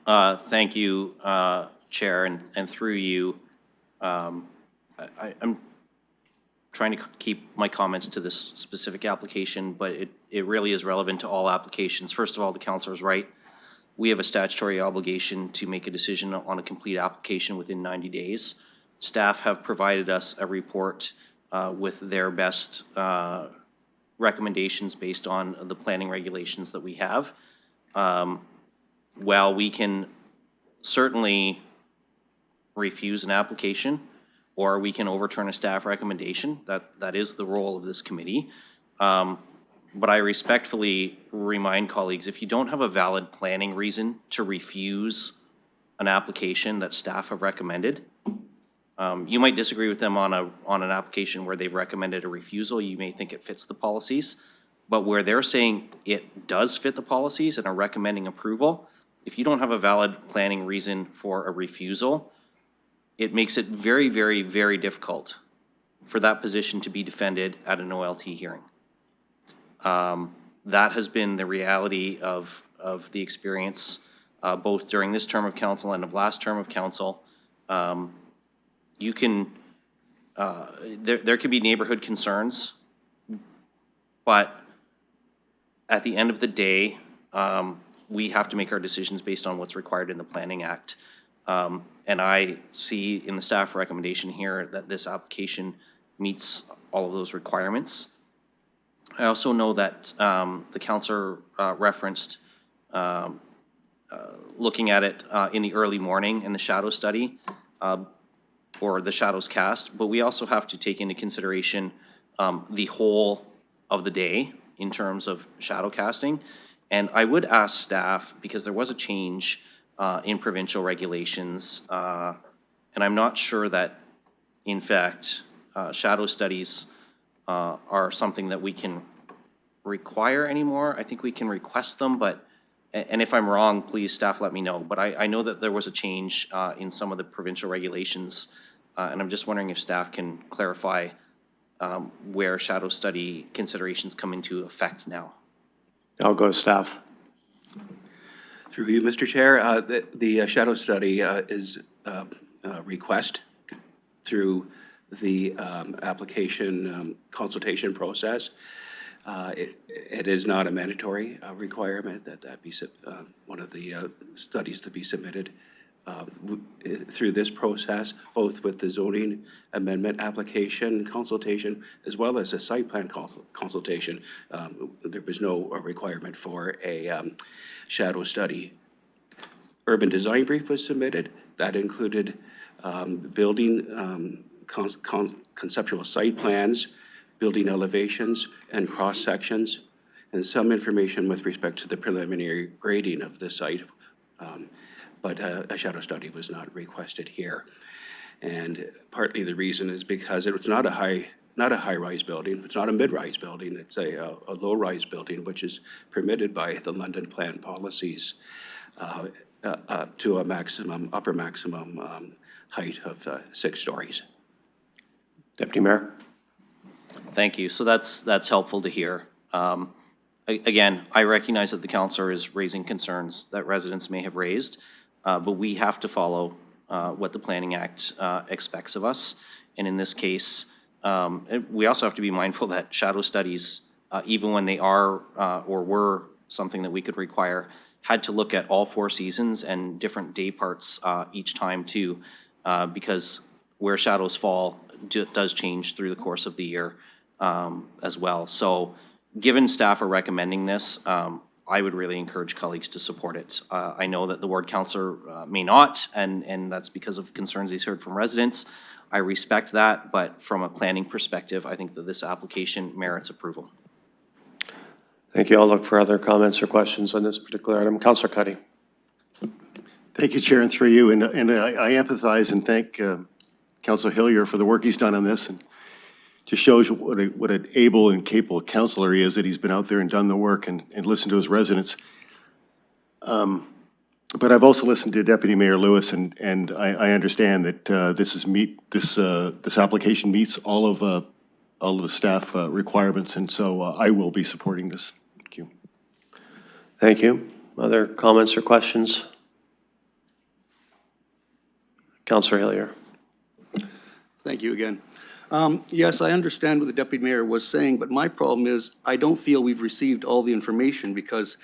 Thank you, Chair, and through you, I'm trying to keep my comments to this specific application, but it really is relevant to all applications. First of all, the councillor is right. We have a statutory obligation to make a decision on a complete application within 90 days. Staff have provided us a report with their best recommendations based on the planning regulations that we have. While we can certainly refuse an application or we can overturn a staff recommendation, that is the role of this committee. But I respectfully remind colleagues, if you don't have a valid planning reason to refuse an application that staff have recommended, you might disagree with them on an application where they've recommended a refusal. You may think it fits the policies, but where they're saying it does fit the policies and are recommending approval, if you don't have a valid planning reason for a refusal, it makes it very, very, very difficult for that position to be defended at an OLT hearing. That has been the reality of the experience, both during this term of council and of last term of council. You can, there could be neighborhood concerns, but at the end of the day, we have to make our decisions based on what's required in the Planning Act. And I see in the staff recommendation here that this application meets all of those requirements. I also know that the councillor referenced looking at it in the early morning in the shadow study or the shadows cast, but we also have to take into consideration the whole of the day in terms of shadow casting. And I would ask staff, because there was a change in provincial regulations, and I'm not sure that, in fact, shadow studies are something that we can require anymore. I think we can request them, but, and if I'm wrong, please staff let me know. But I know that there was a change in some of the provincial regulations, and I'm just wondering if staff can clarify where shadow study considerations come into effect now. I'll go to staff. Through you, Mr. Chair, the shadow study is a request through the application consultation process. It is not a mandatory requirement that be one of the studies to be submitted through this process, both with the zoning amendment application consultation, as well as a site plan consultation. There was no requirement for a shadow study. Urban design brief was submitted. That included building conceptual site plans, building elevations and cross sections, and some information with respect to the preliminary grading of the site. But a shadow study was not requested here. And partly the reason is because it was not a high-rise building. It's not a mid-rise building. It's a low-rise building, which is permitted by the London Plan policies to a upper maximum height of 6 stories. Deputy Mayor. Thank you. So that's helpful to hear. Again, I recognize that the councillor is raising concerns that residents may have raised, but we have to follow what the Planning Act expects of us. And in this case, we also have to be mindful that shadow studies, even when they are or were something that we could require, had to look at all 4 seasons and different day parts each time too, because where shadows fall does change through the course of the year as well. So given staff are recommending this, I would really encourage colleagues to support it. I know that the ward councillor may not, and that's because of concerns he's heard from residents. I respect that, but from a planning perspective, I think that this application merits approval. Thank you. I'll look for other comments or questions on this particular item. Councillor Cuddy. Thank you, Chair, and through you. And I empathize and thank Councillor Hillier for the work he's done on this, and just shows what an able and capable councillor he is, that he's been out there and done the work and listened to his residents. But I've also listened to Deputy Mayor Lewis, and I understand that this application meets all of the staff requirements, and so I will be supporting this. Thank you. Thank you. Other comments or questions? Councillor Hillier. Thank you again. Yes, I understand what the Deputy Mayor was saying, but my problem is I don't feel we've received all the information because,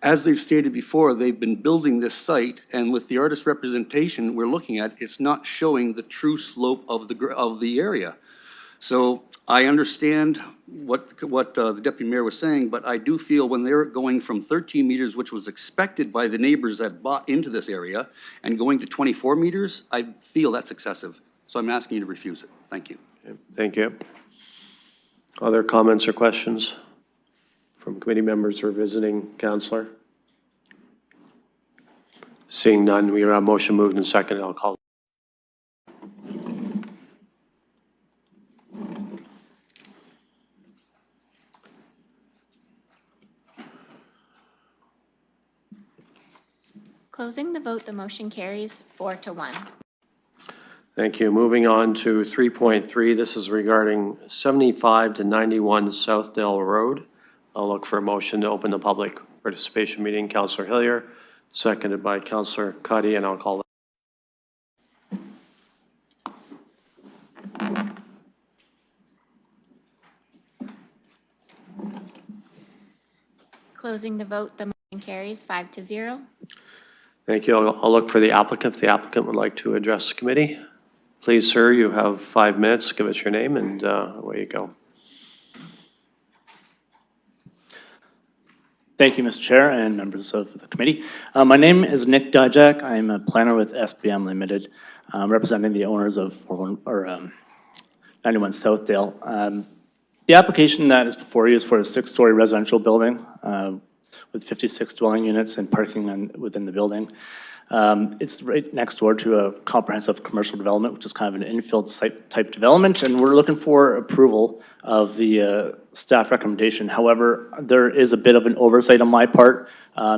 as they've stated before, they've been building this site, and with the artist representation we're looking at, it's not showing the true slope of the area. So I understand what the Deputy Mayor was saying, but I do feel when they're going from 13 meters, which was expected by the neighbors that bought into this area, and going to 24 meters, I feel that's excessive. So I'm asking you to refuse it. Thank you. Thank you. Other comments or questions from committee members or visiting councillor? Seeing none, we have a motion moved and seconded. I'll call. Closing the vote, the motion carries 4-1. Thank you. Moving on to 3.3, this is regarding 75 to 91 Southdale Road. I'll look for a motion to open the public participation meeting. Councillor Hillier, seconded by Councillor Cuddy, and I'll call it. Closing the vote, the motion carries 5-0. Thank you. I'll look for the applicant. If the applicant would like to address the committee. Please, sir, you have 5 minutes. Give us your name and away you go. Thank you, Mr. Chair and members of the committee. My name is Nick Dijak. I'm a planner with SBM Limited, representing the owners of 91 Southdale. The application that is before you is for a 6-story residential building with 56 dwelling units and parking within the building. It's right next door to a comprehensive commercial development, which is kind of an infill type development, and we're looking for approval of the staff recommendation. However, there is a bit of an oversight on my part,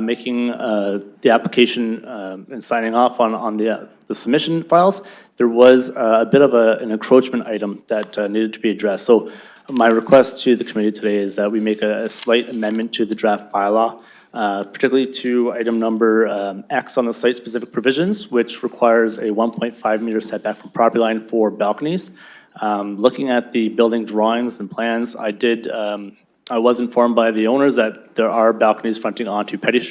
making the application and signing off on the submission files. There was a bit of an encroachment item that needed to be addressed. So my request to the committee today is that we make a slight amendment to the draft bylaw, particularly to item number X on the site-specific provisions, which requires a 1.5 meter setback from property line for balconies. Looking at the building drawings and plans, I was informed by the owners that there are balconies fronting onto Petty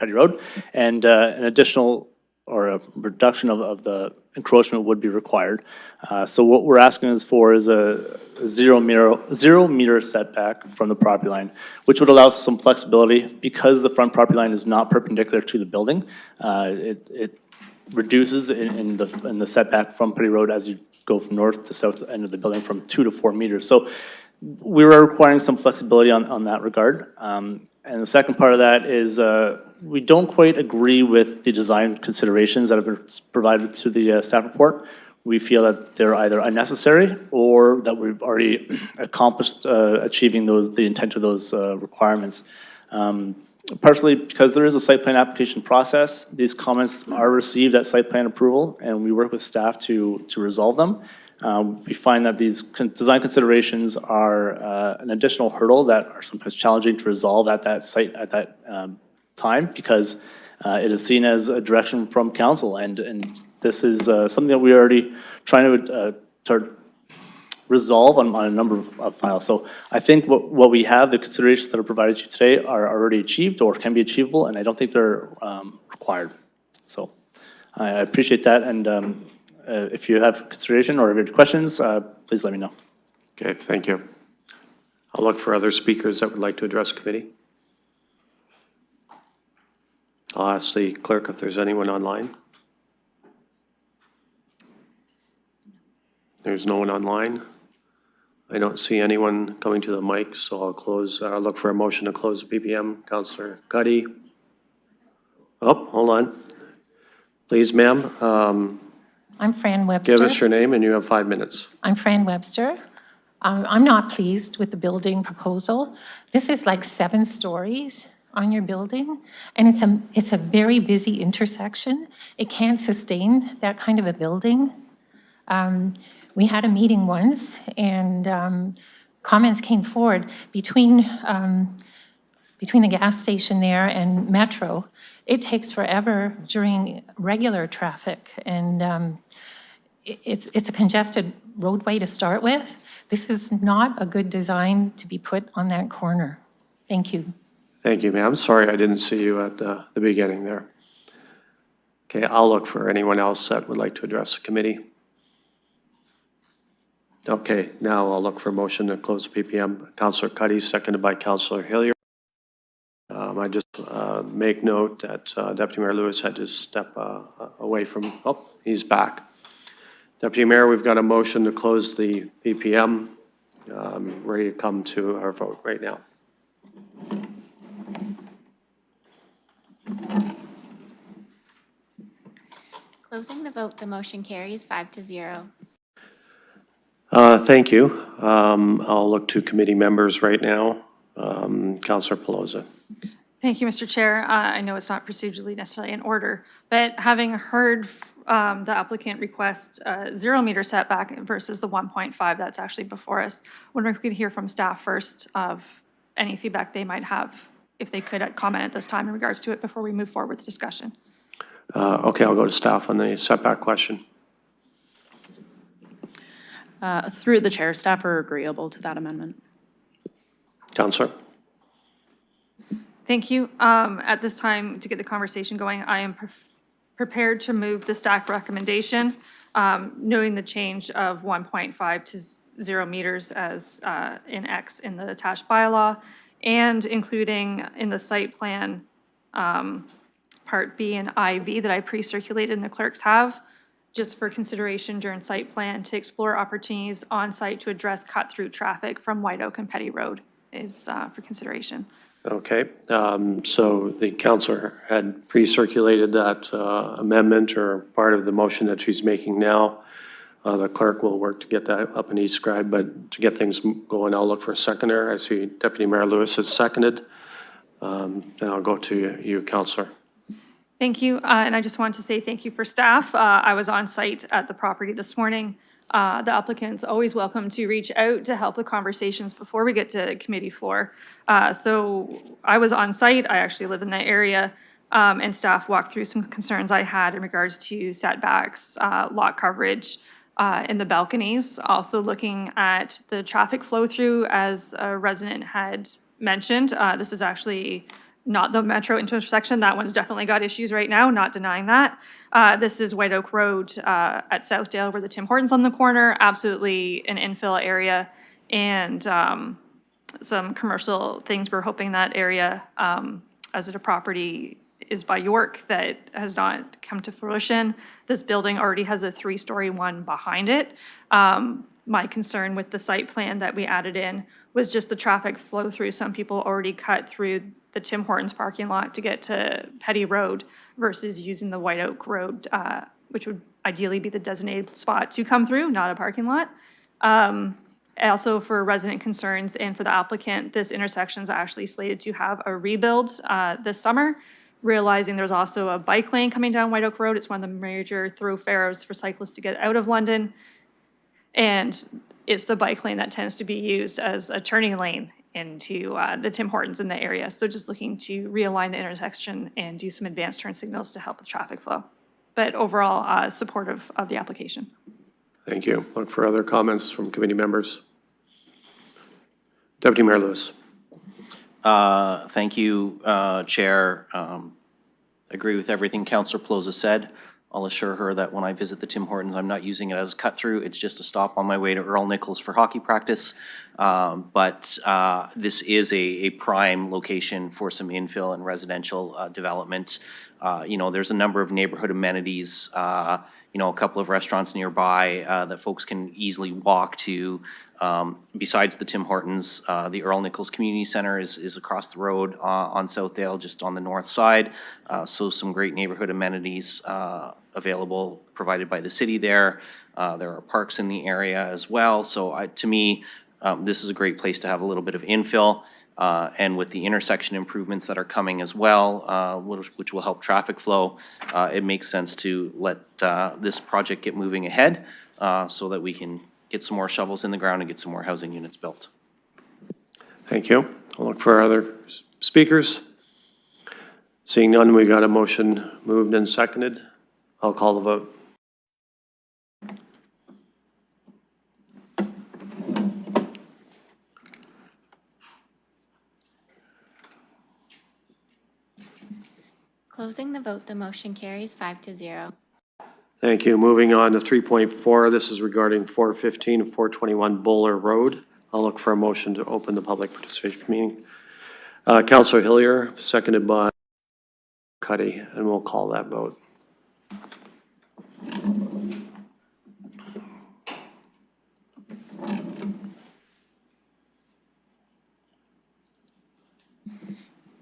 Road, and an additional or a reduction of the encroachment would be required. So what we're asking is a 0 meter setback from the property line, which would allow some flexibility because the front property line is not perpendicular to the building. It reduces in the setback from Petty Road as you go from north to south end of the building from 2 to 4 meters. So we were requiring some flexibility on that regard. And the second part of that is we don't quite agree with the design considerations that have been provided to the staff report. We feel that they're either unnecessary or that we've already accomplished achieving the intent of those requirements. Partially because there is a site plan application process. These comments are received at site plan approval, and we work with staff to resolve them. We find that these design considerations are an additional hurdle that are sometimes challenging to resolve at that site at that time because it is seen as a direction from council, and this is something that we're already trying to resolve on a number of files. So I think what we have, the considerations that are provided to you today are already achieved or can be achievable, and I don't think they're required. So I appreciate that, and if you have consideration or if you have questions, please let me know. Okay, thank you. I'll look for other speakers that would like to address committee. I'll ask the clerk if there's anyone online. There's no one online. I don't see anyone coming to the mic, so I'll look for a motion to close the PPM. Councillor Cuddy. Oh, hold on. Please, ma'am. I'm Fran Webster. Give us your name and you have 5 minutes. I'm Fran Webster. I'm not pleased with the building proposal. This is like 7 stories on your building, and it's a very busy intersection. It can't sustain that kind of a building. We had a meeting once, and comments came forward between the gas station there and Metro. It takes forever during regular traffic, and it's a congested roadway to start with. This is not a good design to be put on that corner. Thank you. Thank you, ma'am. Sorry I didn't see you at the beginning there. Okay, I'll look for anyone else that would like to address the committee. Okay, now I'll look for a motion to close the PPM. Councillor Cuddy, seconded by Councillor Hillier. I just make note that Deputy Mayor Lewis had to step away from, oh, he's back. Deputy Mayor, we've got a motion to close the PPM. Ready to come to our vote right now. Closing the vote, the motion carries 5-0. Thank you. I'll look to committee members right now. Councillor Pelosi. Thank you, Mr. Chair. I know it's not procedurally necessarily in order, but having heard the applicant request 0 meter setback versus the 1.5 that's actually before us, wondering if we could hear from staff first of any feedback they might have, if they could comment at this time in regards to it before we move forward with the discussion. Okay, I'll go to staff on the setback question. Through the chair, staff are agreeable to that amendment. Councillor. Thank you. At this time, to get the conversation going, I am prepared to move the staff recommendation, knowing the change of 1.5 to 0 meters as in X in the attached bylaw, and including in the site plan Part B and IV that I pre-circulated and the clerks have, just for consideration during site plan to explore opportunities on site to address cut-through traffic from White Oak and Petty Road is for consideration. Okay, so the councillor had pre-circulated that amendment or part of the motion that she's making now. The clerk will work to get that up and e-scribe, but to get things going, I'll look for a seconder. I see Deputy Mayor Lewis has seconded. Then I'll go to you, councillor. Thank you, and I just want to say thank you for staff. I was on site at the property this morning. The applicant's always welcome to reach out to help the conversations before we get to committee floor. So I was on site, I actually live in the area, and staff walked through some concerns I had in regards to setbacks, lot coverage in the balconies. Also looking at the traffic flow through, as a resident had mentioned. This is actually not the metro intersection. That one's definitely got issues right now, not denying that. This is White Oak Road at Southdale where the Tim Hortons on the corner, absolutely an infill area. And some commercial things. We're hoping that area, as it a property is by York, that has not come to fruition. This building already has a 3-story one behind it. My concern with the site plan that we added in was just the traffic flow through. Some people already cut through the Tim Hortons parking lot to get to Petty Road versus using the White Oak Road, which would ideally be the designated spot to come through, not a parking lot. Also for resident concerns and for the applicant, this intersection is actually slated to have a rebuild this summer, realizing there's also a bike lane coming down White Oak Road. It's one of the major thoroughfares for cyclists to get out of London. And it's the bike lane that tends to be used as a turning lane into the Tim Hortons in the area. So just looking to realign the intersection and do some advanced turn signals to help with traffic flow. But overall, supportive of the application. Thank you. Look for other comments from committee members. Deputy Mayor Lewis. Thank you, Chair. Agree with everything Councillor Pelosi said. I'll assure her that when I visit the Tim Hortons, I'm not using it as a cut through. It's just a stop on my way to Earl Nichols for hockey practice. But this is a prime location for some infill and residential development. You know, there's a number of neighborhood amenities, you know, a couple of restaurants nearby that folks can easily walk to. Besides the Tim Hortons, the Earl Nichols Community Center is across the road on Southdale, just on the north side. So some great neighborhood amenities available, provided by the city there. There are parks in the area as well. So to me, this is a great place to have a little bit of infill. And with the intersection improvements that are coming as well, which will help traffic flow, it makes sense to let this project get moving ahead so that we can get some more shovels in the ground and get some more housing units built. Thank you. I'll look for other speakers. Seeing none, we got a motion moved and seconded. I'll call the vote. Closing the vote, the motion carries 5-0. Thank you. Moving on to 3.4, this is regarding 415 and 421 Bowler Road. I'll look for a motion to open the public participation meeting. Councillor Hillier, seconded by Cuddy, and we'll call that vote.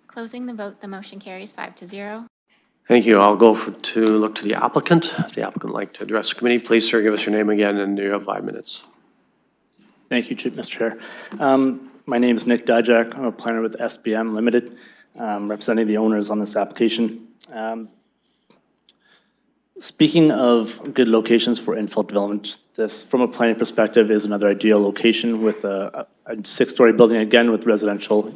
Closing the vote, the motion carries 5-0. Thank you. I'll go to look to the applicant. If the applicant would like to address the committee, please, sir, give us your name again, and you have 5 minutes. Thank you, Mr. Chair. My name is Nick Dijak. I'm a planner with SBM Limited, representing the owners on this application. Speaking of good locations for infill development, this, from a planning perspective, is another ideal location with a 6-story building, again, with residential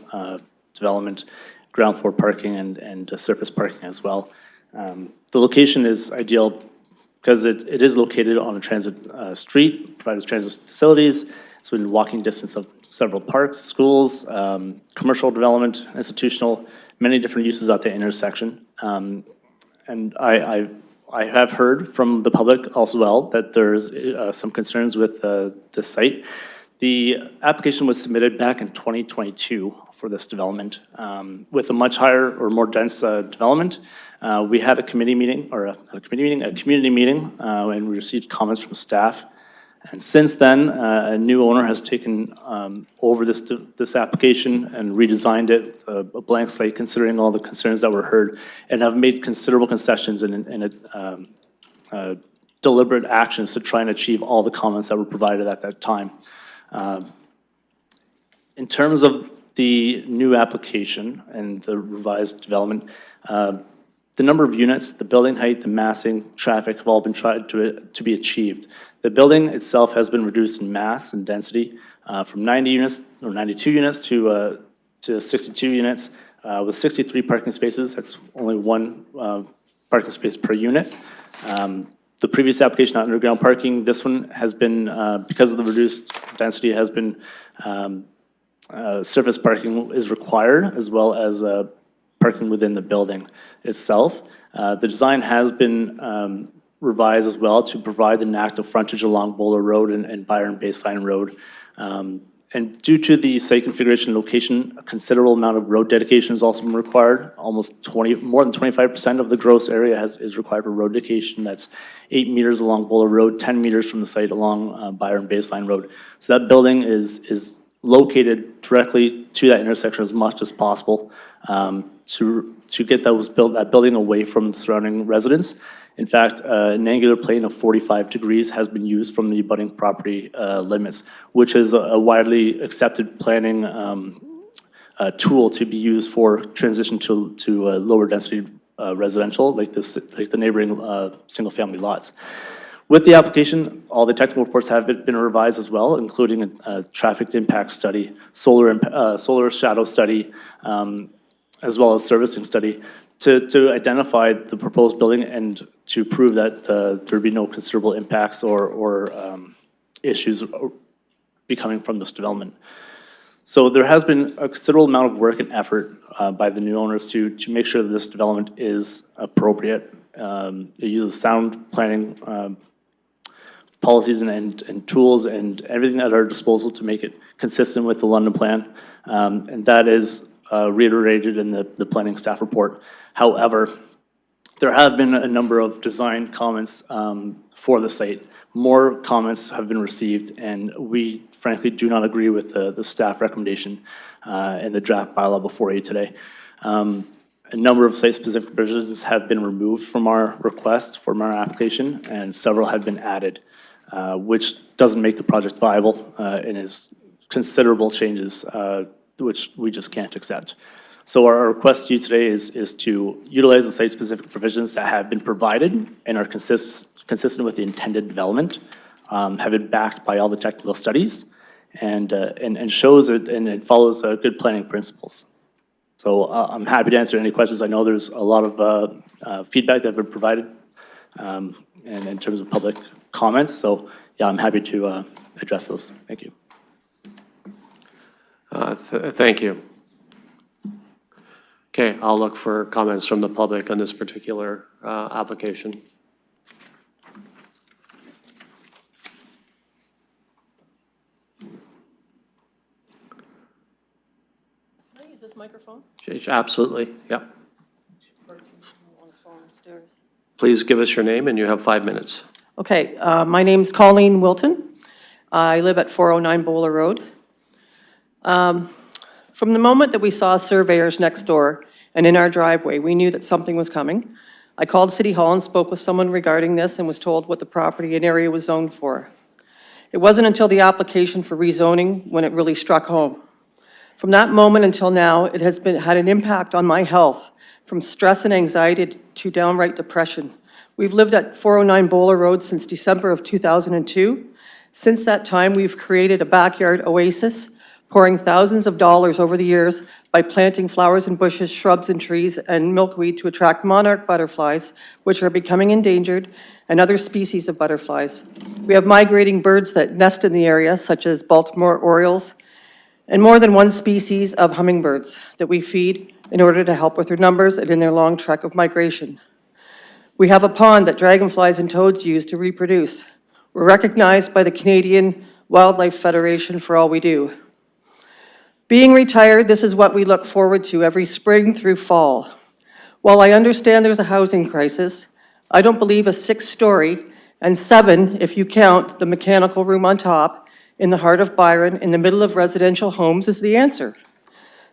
development, ground floor parking, and surface parking as well. The location is ideal because it is located on a transit street, provides transit facilities. It's within walking distance of several parks, schools, commercial development, institutional, many different uses at the intersection. And I have heard from the public as well that there's some concerns with this site. The application was submitted back in 2022 for this development. With a much higher or more dense development, we had a committee meeting, or a community meeting, and we received comments from staff. And since then, a new owner has taken over this application and redesigned it, a blank slate, considering all the concerns that were heard, and have made considerable concessions in deliberate actions to try and achieve all the comments that were provided at that time. In terms of the new application and the revised development, the number of units, the building height, the massing, traffic have all been tried to be achieved. The building itself has been reduced in mass and density from 90 units or 92 units to 62 units with 63 parking spaces. That's only one parking space per unit. The previous application on underground parking, this one has been, because of the reduced density, has been surface parking is required, as well as parking within the building itself. The design has been revised as well to provide an active frontage along Bowler Road and Byron Baseline Road. And due to the site configuration location, a considerable amount of road dedication has also been required. More than 25% of the gross area is required for road dedication. That's 8 meters along Bowler Road, 10 meters from the site along Byron Baseline Road. So that building is located directly to that intersection as much as possible to get that building away from the surrounding residents. In fact, an angular plane of 45 degrees has been used from the abutting property limits, which is a widely accepted planning tool to be used for transition to lower density residential, like the neighboring single-family lots. With the application, all the technical reports have been revised as well, including a traffic impact study, solar shadow study, as well as servicing study, to identify the proposed building and to prove that there'd be no considerable impacts or issues becoming from this development. So there has been a considerable amount of work and effort by the new owners to make sure that this development is appropriate. It uses sound planning policies and tools and everything at our disposal to make it consistent with the London plan. And that is reiterated in the planning staff report. However, there have been a number of design comments for the site. More comments have been received, and we frankly do not agree with the staff recommendation and the draft bylaw before you today. A number of site-specific provisions have been removed from our request, from our application, and several have been added, which doesn't make the project viable and is considerable changes which we just can't accept. So our request to you today is to utilize the site-specific provisions that have been provided and are consistent with the intended development, have been backed by all the technical studies, and shows it and it follows good planning principles. So I'm happy to answer any questions. I know there's a lot of feedback that have been provided and in terms of public comments. So yeah, I'm happy to address those. Thank you. Thank you. Okay, I'll look for comments from the public on this particular application. Can I use this microphone? Absolutely, yeah. Please give us your name, and you have 5 minutes. Okay, my name's Colleen Wilton. I live at 409 Bowler Road. From the moment that we saw surveyors next door and in our driveway, we knew that something was coming. I called City Hall and spoke with someone regarding this and was told what the property and area was zoned for. It wasn't until the application for rezoning when it really struck home. From that moment until now, it has had an impact on my health, from stress and anxiety to downright depression. We've lived at 409 Bowler Road since December of 2002. Since that time, we've created a backyard oasis, pouring thousands of dollars over the years by planting flowers and bushes, shrubs and trees, and milkweed to attract monarch butterflies, which are becoming endangered, and other species of butterflies. We have migrating birds that nest in the area, such as Baltimore orioles, and more than one species of hummingbirds that we feed in order to help with their numbers and in their long trek of migration. We have a pond that dragonflies and toads use to reproduce. We're recognized by the Canadian Wildlife Federation for all we do. Being retired, this is what we look forward to every spring through fall. While I understand there's a housing crisis, I don't believe a 6-story, and 7 if you count the mechanical room on top, in the heart of Byron, in the middle of residential homes, is the answer.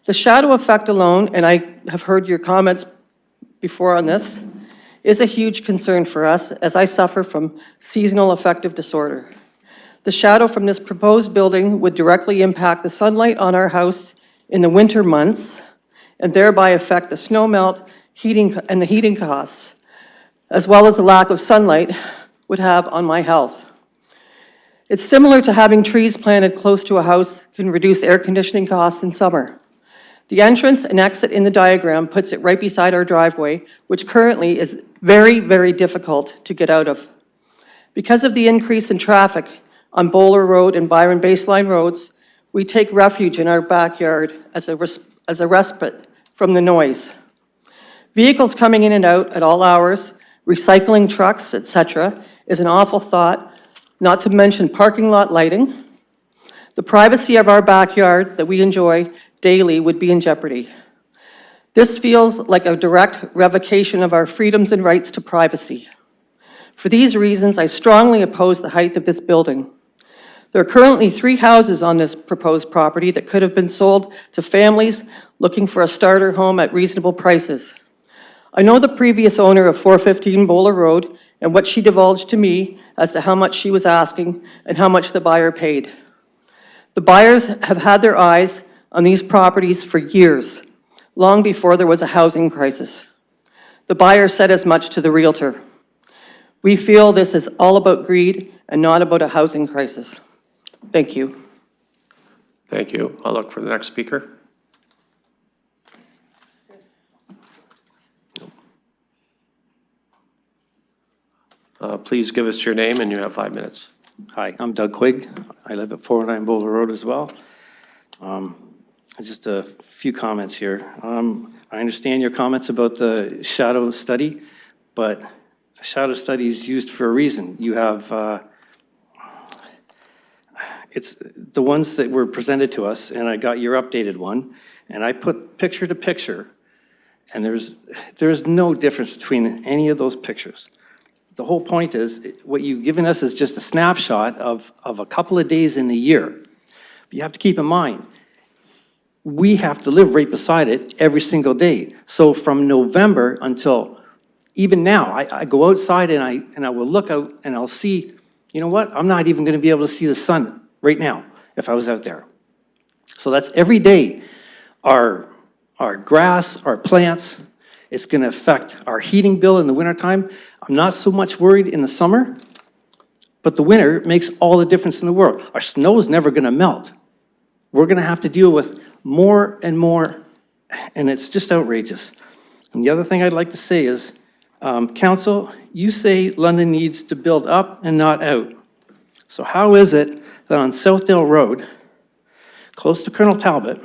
The shadow effect alone, and I have heard your comments before on this, is a huge concern for us as I suffer from seasonal affective disorder. The shadow from this proposed building would directly impact the sunlight on our house in the winter months and thereby affect the snow melt and the heating costs, as well as the lack of sunlight would have on my health. It's similar to having trees planted close to a house can reduce air conditioning costs in summer. The entrance and exit in the diagram puts it right beside our driveway, which currently is very, very difficult to get out of. Because of the increase in traffic on Bowler Road and Byron Baseline Roads, we take refuge in our backyard as a respite from the noise. Vehicles coming in and out at all hours, recycling trucks, etc., is an awful thought, not to mention parking lot lighting. The privacy of our backyard that we enjoy daily would be in jeopardy. This feels like a direct revocation of our freedoms and rights to privacy. For these reasons, I strongly oppose the height of this building. There are currently 3 houses on this proposed property that could have been sold to families looking for a starter home at reasonable prices. I know the previous owner of 415 Bowler Road and what she divulged to me as to how much she was asking and how much the buyer paid. The buyers have had their eyes on these properties for years, long before there was a housing crisis. The buyer said as much to the realtor. We feel this is all about greed and not about a housing crisis. Thank you. Thank you. I'll look for the next speaker. Please give us your name, and you have 5 minutes. Hi, I'm Doug Quigg. I live at 409 Boulder Road as well. Just a few comments here. I understand your comments about the shadow study, but a shadow study is used for a reason. You have, it's the ones that were presented to us, and I got your updated one, and I put picture to picture, and there's no difference between any of those pictures. The whole point is, what you've given us is just a snapshot of a couple of days in the year. But you have to keep in mind, we have to live right beside it every single day. So from November until even now, I go outside and I will look out and I'll see, you know what? I'm not even gonna be able to see the sun right now if I was out there. So that's every day. Our grass, our plants, it's going to affect our heating bill in the wintertime. I'm not so much worried in the summer, but the winter makes all the difference in the world. Our snow is never going to melt. We're going to have to deal with more and more, and it's just outrageous. And the other thing I'd like to say is, Council, you say London needs to build up and not out. So how is it that on Southdale Road, close to Colonel Talbot,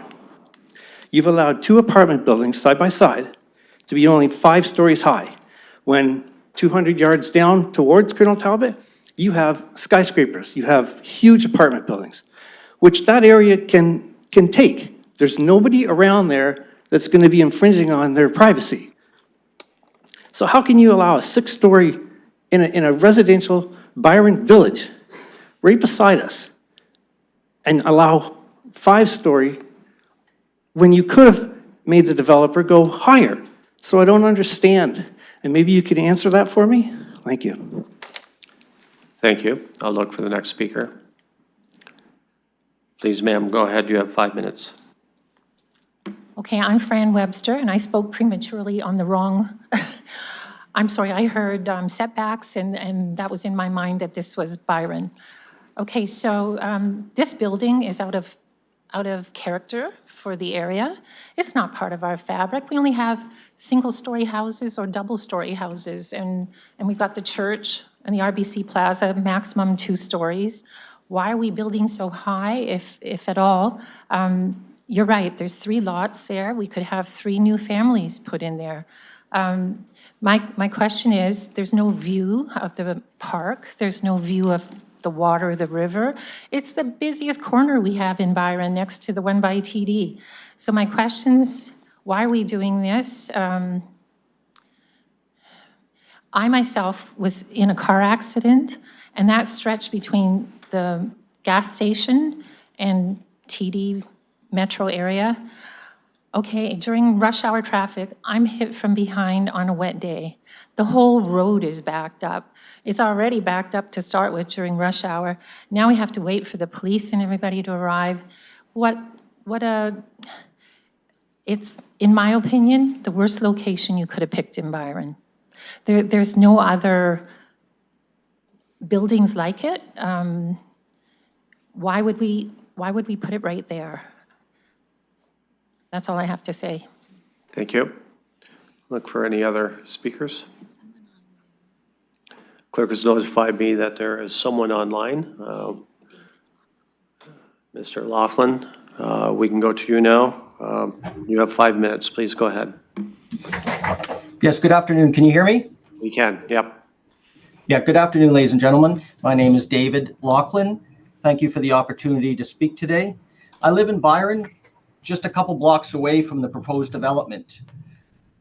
you've allowed 2 apartment buildings side by side to be only 5 stories high, when 200 yards down towards Colonel Talbot, you have skyscrapers, you have huge apartment buildings, which that area can take. There's nobody around there that's going to be infringing on their privacy. So how can you allow a 6-story in a residential Byron Village right beside us and allow 5-story when you could have made the developer go higher? So I don't understand, and maybe you can answer that for me? Thank you. Thank you. I'll look for the next speaker. Please, ma'am, go ahead. You have 5 minutes. Okay, I'm Fran Webster, and I spoke prematurely on the wrong, I'm sorry, I heard setbacks, and that was in my mind that this was Byron. Okay, so this building is out of character for the area. It's not part of our fabric. We only have single-story houses or double-story houses, and we've got the church and the RBC Plaza, maximum 2 stories. Why are we building so high, if at all? You're right, there's 3 lots there. We could have 3 new families put in there. My question is, there's no view of the park. There's no view of the water, the river. It's the busiest corner we have in Byron, next to the one by TD. So my question's, why are we doing this? I myself was in a car accident, and that stretched between the gas station and TD metro area. Okay, during rush hour traffic, I'm hit from behind on a wet day. The whole road is backed up. It's already backed up to start with during rush hour. Now we have to wait for the police and everybody to arrive. It's, in my opinion, the worst location you could have picked in Byron. There's no other buildings like it. Why would we put it right there? That's all I have to say. Thank you. Look for any other speakers. Clerk has notified me that there is someone online. Mr. Laughlin, we can go to you now. You have 5 minutes. Please go ahead. Yes, good afternoon. Can you hear me? We can, yep. Yeah, good afternoon, ladies and gentlemen. My name is David Laughlin. Thank you for the opportunity to speak today. I live in Byron, just a couple blocks away from the proposed development.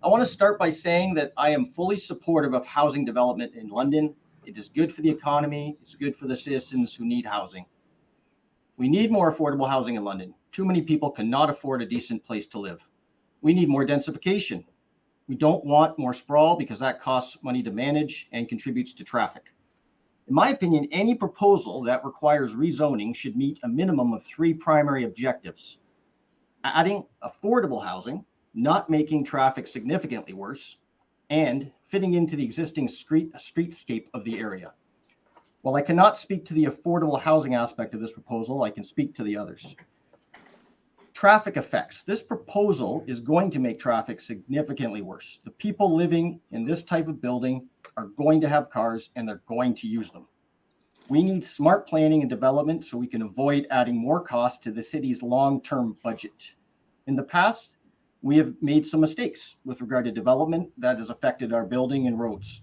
I want to start by saying that I am fully supportive of housing development in London. It is good for the economy. It's good for the citizens who need housing. We need more affordable housing in London. Too many people cannot afford a decent place to live. We need more densification. We don't want more sprawl because that costs money to manage and contributes to traffic. In my opinion, any proposal that requires rezoning should meet a minimum of 3 primary objectives: adding affordable housing, not making traffic significantly worse, and fitting into the existing streetscape of the area. While I cannot speak to the affordable housing aspect of this proposal, I can speak to the others. Traffic effects. This proposal is going to make traffic significantly worse. The people living in this type of building are going to have cars and they're going to use them. We need smart planning and development so we can avoid adding more cost to the city's long-term budget. In the past, we have made some mistakes with regard to development that has affected our building and roads.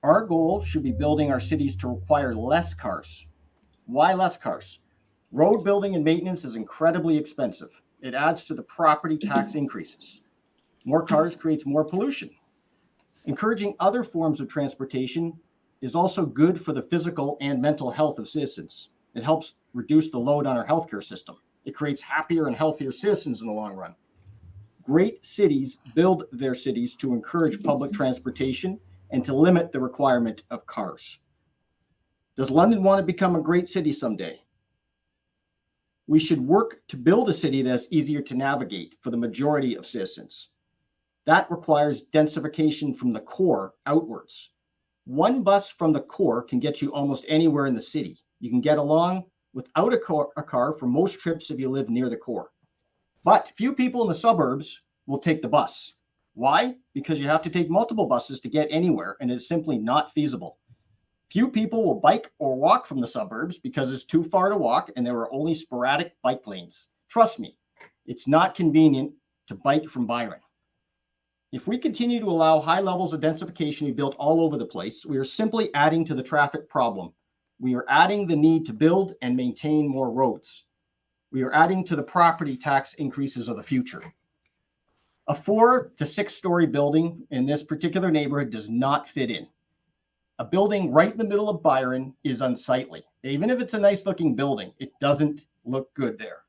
Our goal should be building our cities to require less cars. Why less cars? Road building and maintenance is incredibly expensive. It adds to the property tax increases. More cars creates more pollution. Encouraging other forms of transportation is also good for the physical and mental health of citizens. It helps reduce the load on our healthcare system. It creates happier and healthier citizens in the long run. Great cities build their cities to encourage public transportation and to limit the requirement of cars. Does London want to become a great city someday? We should work to build a city that's easier to navigate for the majority of citizens. That requires densification from the core outwards. One bus from the core can get you almost anywhere in the city. You can get along without a car for most trips if you live near the core. But few people in the suburbs will take the bus. Why? Because you have to take multiple buses to get anywhere, and it's simply not feasible. Few people will bike or walk from the suburbs because it's too far to walk and there are only sporadic bike lanes. Trust me, it's not convenient to bike from Byron. If we continue to allow high levels of densification to be built all over the place, we are simply adding to the traffic problem. We are adding the need to build and maintain more roads. We are adding to the property tax increases of the future. A 4 to 6 story building in this particular neighborhood does not fit in. A building right in the middle of Byron is unsightly. Even if it's a nice looking building, it doesn't look good there.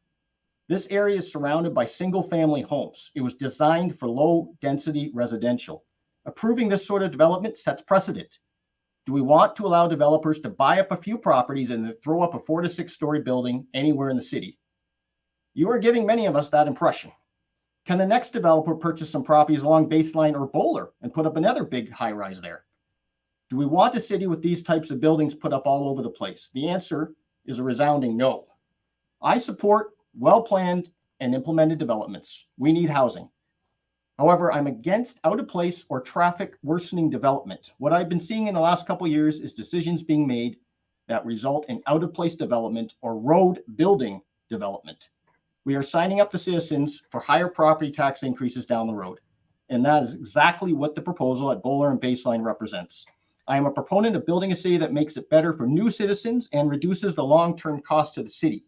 This area is surrounded by single family homes. It was designed for low density residential. Approving this sort of development sets precedent. Do we want to allow developers to buy up a few properties and then throw up a 4 to 6 story building anywhere in the city? You are giving many of us that impression. Can the next developer purchase some properties along Baseline or Bowler and put up another big high rise there? Do we want a city with these types of buildings put up all over the place? The answer is a resounding no. I support well-planned and implemented developments. We need housing. However, I'm against out-of-place or traffic worsening development. What I've been seeing in the last couple of years is decisions being made that result in out-of-place development or road building development. We are signing up the citizens for higher property tax increases down the road. And that is exactly what the proposal at Bowler and Baseline represents. I am a proponent of building a city that makes it better for new citizens and reduces the long-term cost to the city.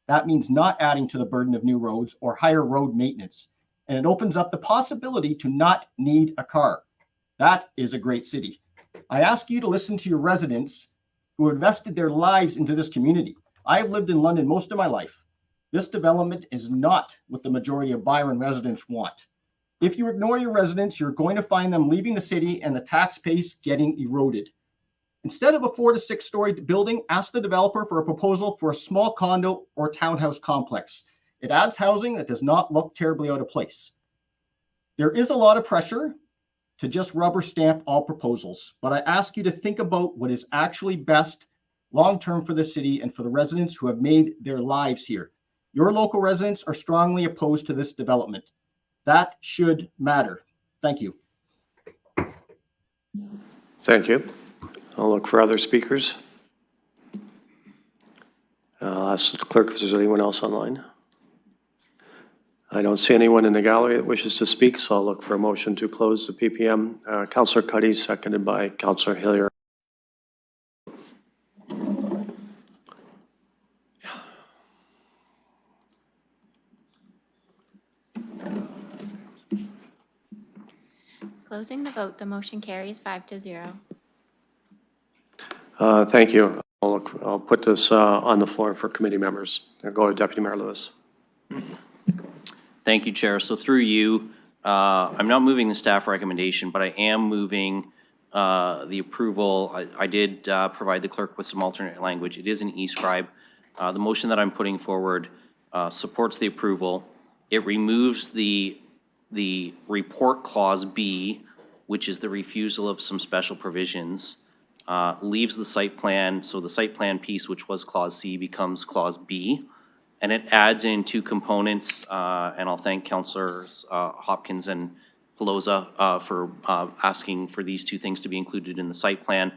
That means not adding to the burden of new roads or higher road maintenance. And it opens up the possibility to not need a car. That is a great city. I ask you to listen to your residents who invested their lives into this community. I have lived in London most of my life. This development is not what the majority of Byron residents want. If you ignore your residents, you're going to find them leaving the city and the tax base getting eroded. Instead of a 4 to 6 story building, ask the developer for a proposal for a small condo or townhouse complex. It adds housing that does not look terribly out of place. There is a lot of pressure to just rubber stamp all proposals, but I ask you to think about what is actually best long-term for the city and for the residents who have made their lives here. Your local residents are strongly opposed to this development. That should matter. Thank you. Thank you. I'll look for other speakers. I'll ask the clerk if there's anyone else online. I don't see anyone in the gallery that wishes to speak, so I'll look for a motion to close the PPM. Councillor Cuddy, seconded by Councillor Hillier. Closing the vote, the motion carries 5-0. Thank you. I'll put this on the floor for committee members. I'll go to Deputy Mayor Lewis. Thank you, Chair. So through you, I'm not moving the staff recommendation, but I am moving the approval. I did provide the clerk with some alternate language. It is an e-scribe. The motion that I'm putting forward supports the approval. It removes the report clause B, which is the refusal of some special provisions, leaves the site plan. So the site plan piece, which was clause C, becomes clause B. And it adds in two components, and I'll thank Councillors Hopkins and Pelosa for asking for these two things to be included in the site plan.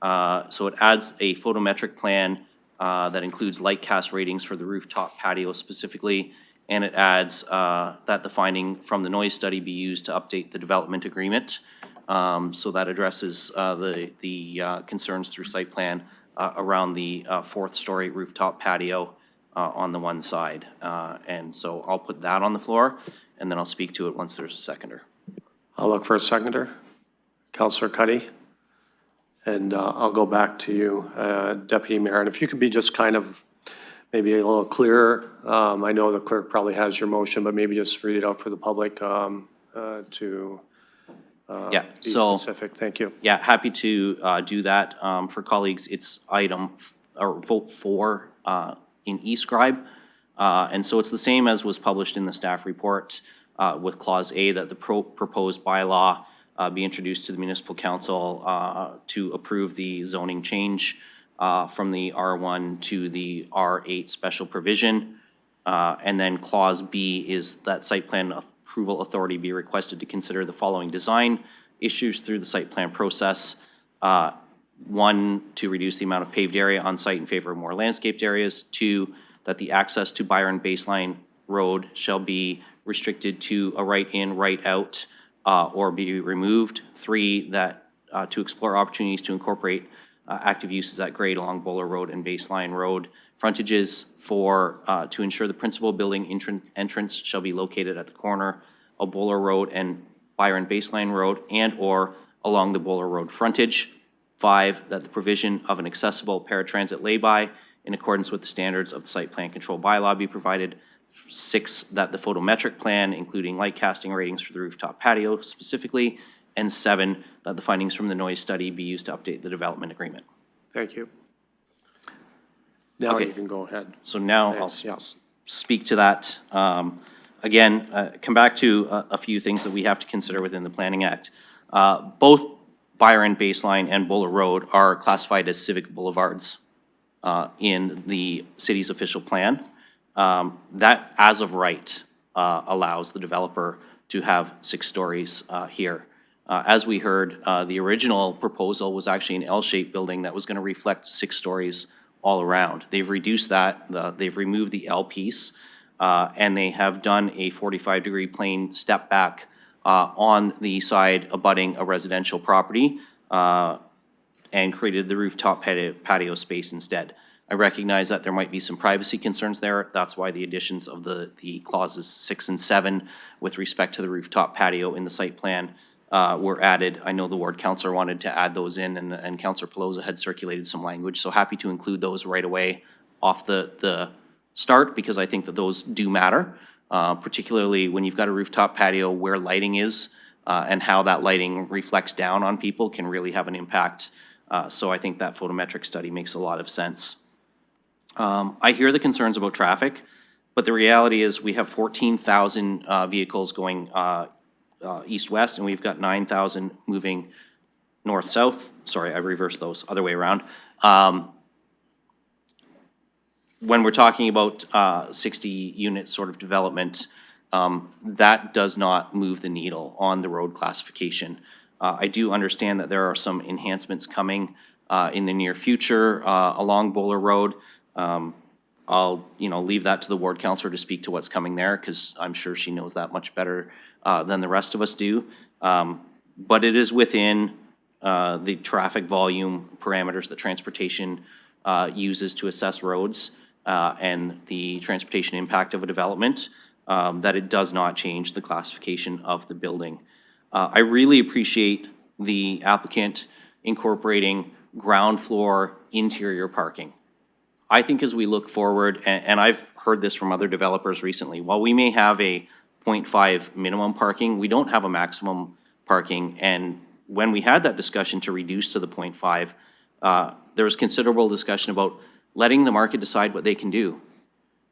So it adds a photometric plan that includes light cast ratings for the rooftop patio specifically, and it adds that the finding from the noise study be used to update the development agreement. So that addresses the concerns through site plan around the fourth-story rooftop patio on the one side. And so I'll put that on the floor, and then I'll speak to it once there's a seconder. I'll look for a seconder. Councillor Cuddy. And I'll go back to you, Deputy Mayor. And if you could be just kind of maybe a little clearer. I know the clerk probably has your motion, but maybe just read it out for the public to Yeah, be so specific. Thank you. yeah, happy to do that. For colleagues, it's item or vote 4 in eScribe. And so it's the same as was published in the staff report with clause A, that the proposed bylaw be introduced to the municipal council to approve the zoning change from the R1 to the R8 special provision. And then clause B is that site plan approval authority be requested to consider the following design issues through the site plan process. 1, to reduce the amount of paved area on site in favor of more landscaped areas. 2, that the access to Byron Baseline Road shall be restricted to a right in, right out, or be removed. 3, that to explore opportunities to incorporate active uses at grade along Bowler Road and Baseline Road frontages. 4, to ensure the principal building entrance shall be located at the corner of Bowler Road and Byron Baseline Road and or along the Bowler Road frontage. 5, that the provision of an accessible paratransit lay-by in accordance with the standards of the site plan control bylaw be provided. 6, that the photometric plan, including light casting ratings for the rooftop patio specifically. And 7, that the findings from the noise study be used to update the development agreement. Thank you. Now Okay. you can go ahead. So now Thanks, I'll speak to that. Again, come back to a few things that we have to consider within the Planning Act. Both Byron Baseline and Bowler Road are classified as civic boulevards in the city's official plan. That, as of right, allows the developer to have 6 stories here. As we heard, the original proposal was actually an L-shaped building that was going to reflect 6 stories all around. They've reduced that, they've removed the L piece, and they have done a 45-degree plane step back on the side abutting a residential property and created the rooftop patio space instead. I recognize that there might be some privacy concerns there. That's why the additions of the clauses 6 and 7 with respect to the rooftop patio in the site plan were added. I know the ward councillor wanted to add those in, and Councillor Pelosa had circulated some language, so happy to include those right away off the start, because I think that those do matter, particularly when you've got a rooftop patio where lighting is and how that lighting reflects down on people can really have an impact. So I think that photometric study makes a lot of sense. I hear the concerns about traffic, but the reality is we have 14,000 vehicles going east-west, and we've got 9,000 moving north-south. Sorry, I reversed those, other way around. When we're talking about 60-unit sort of development, that does not move the needle on the road classification. I do understand that there are some enhancements coming in the near future along Bowler Road. I'll, leave that to the ward councillor to speak to what's coming there, because I'm sure she knows that much better than the rest of us do. But it is within the traffic volume parameters that transportation uses to assess roads and the transportation impact of a development, that it does not change the classification of the building. I really appreciate the applicant incorporating ground floor interior parking. I think as we look forward, and I've heard this from other developers recently, while we may have a 0.5 minimum parking, we don't have a maximum parking. And when we had that discussion to reduce to the 0.5, there was considerable discussion about letting the market decide what they can do,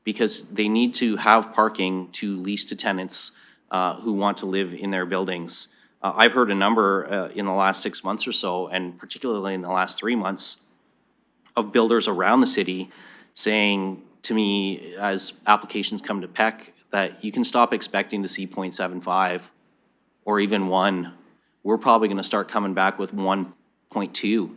because they need to have parking to lease to tenants who want to live in their buildings. I've heard a number in the last 6 months or so, and particularly in the last 3 months, of builders around the city saying to me, as applications come to PEC, that you can stop expecting to see 0.75 or even 1. We're probably going to start coming back with 1.2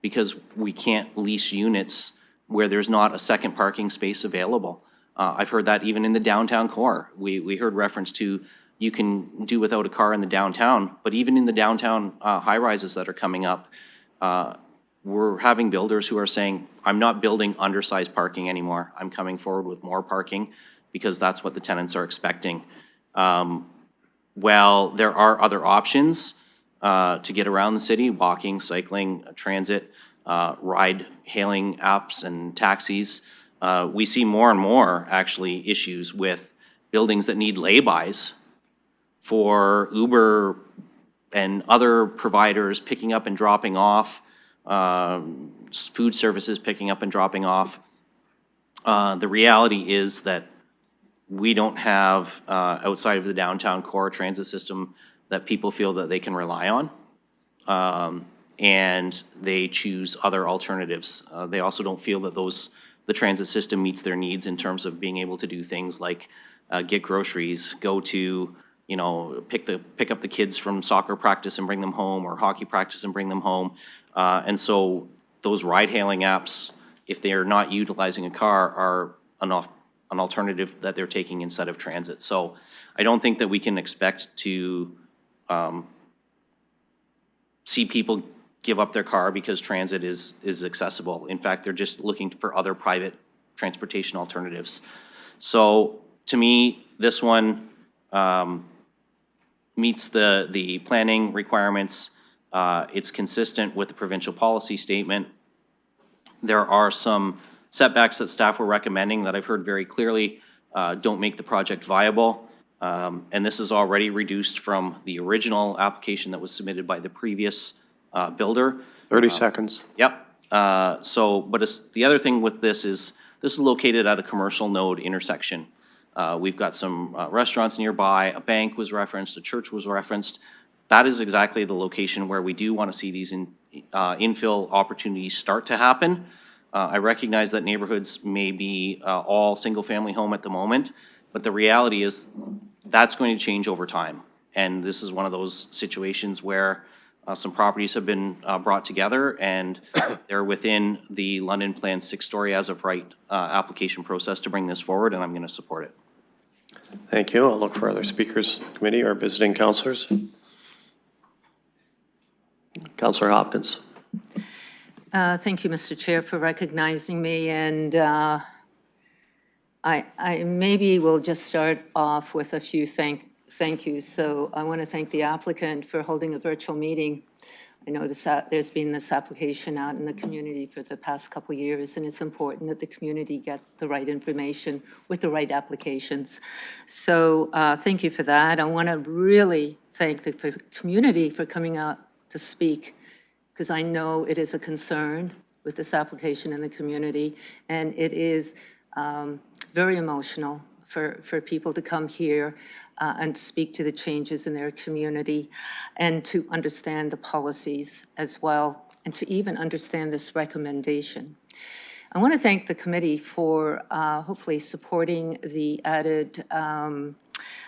because we can't lease units where there's not a second parking space available. I've heard that even in the downtown core. We heard reference to you can do without a car in the downtown, but even in the downtown high-rises that are coming up, we're having builders who are saying, I'm not building undersized parking anymore. I'm coming forward with more parking because that's what the tenants are expecting. Well, there are other options to get around the city: walking, cycling, transit, ride-hailing apps and taxis. We see more and more, actually, issues with buildings that need laybys for Uber and other providers picking up and dropping off, food services picking up and dropping off. The reality is that we don't have, outside of the downtown core, transit system that people feel that they can rely on, and they choose other alternatives. They also don't feel that the transit system meets their needs in terms of being able to do things like get groceries, go to, pick up the kids from soccer practice and bring them home, or hockey practice and bring them home. And so those ride-hailing apps, if they are not utilizing a car, are an alternative that they're taking instead of transit. So I don't think that we can expect to see people give up their car because transit is accessible. In fact, they're just looking for other private transportation alternatives. So to me, this one meets the planning requirements. It's consistent with the provincial policy statement. There are some setbacks that staff were recommending that I've heard very clearly don't make the project viable. And this is already reduced from the original application that was submitted by the previous builder. 30 seconds. Yep. But the other thing with this is located at a commercial node intersection. We've got some restaurants nearby, a bank was referenced, a church was referenced. That is exactly the location where we do want to see these infill opportunities start to happen. I recognize that neighborhoods may be all single-family home at the moment, but the reality is that's going to change over time. And this is one of those situations where some properties have been brought together, and they're within the London Plan 6-story as of right application process to bring this forward, and I'm going to support it. Thank you. I'll look for other speakers, committee, or visiting councilors. Councillor Hopkins. Thank you, Mr. Chair, for recognizing me. And I maybe will just start off with a few thank yous. So I want to thank the applicant for holding a virtual meeting. I know there's been this application out in the community for the past couple of years, and it's important that the community get the right information with the right applications. So thank you for that. I want to really thank the community for coming out to speak, because I know it is a concern with this application in the community, and it is very emotional for people to come here and speak to the changes in their community, and to understand the policies as well, and to even understand this recommendation. I want to thank the committee for hopefully supporting the added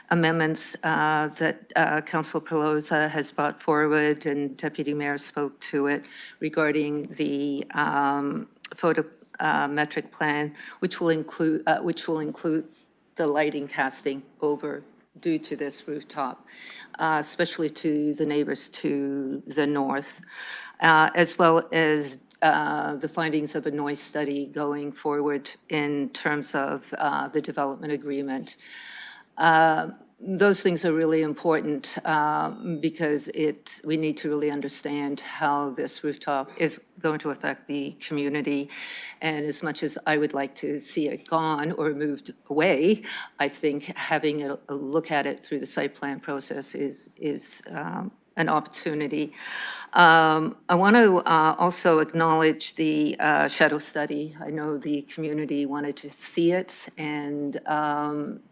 amendments that Council Pelosa has brought forward, and Deputy Mayor spoke to it, regarding the metric plan, which will include the lighting casting over due to this rooftop, especially to the neighbors to the north, as well as the findings of a noise study going forward in terms of the development agreement. Those things are really important because we need to really understand how this rooftop is going to affect the community. And as much as I would like to see it gone or moved away, I think having a look at it through the site plan process is an opportunity. I want to also acknowledge the shadow study. I know the community wanted to see it, and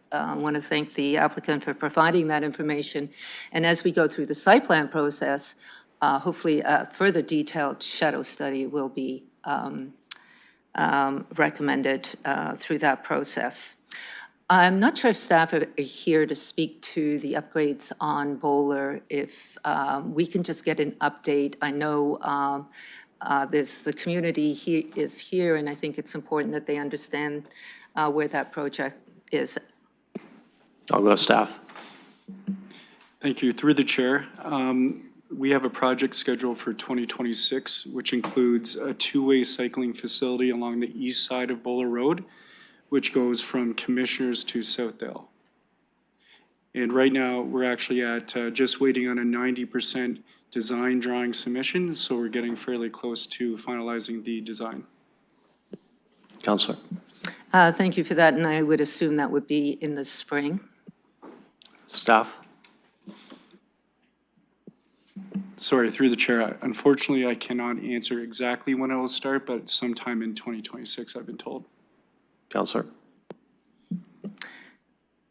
I want to thank the applicant for providing that information. And as we go through the site plan process, hopefully a further detailed shadow study will be recommended through that process. I'm not sure if staff are here to speak to the upgrades on Bowler. If we can just get an update. I know the community is here, and I think it's important that they understand where that project is. I'll go staff. Thank you. Through the chair, we have a project scheduled for 2026, which includes a two-way cycling facility along the east side of Bowler Road, which goes from Commissioners to Southdale. And right now, we're actually at just waiting on a 90% design drawing submission, so we're getting fairly close to finalizing the design. Councillor. Thank you for that, and I would assume that would be in the spring. Staff. Sorry, through the chair, unfortunately, I cannot answer exactly when it will start, but sometime in 2026, I've been told. Councillor.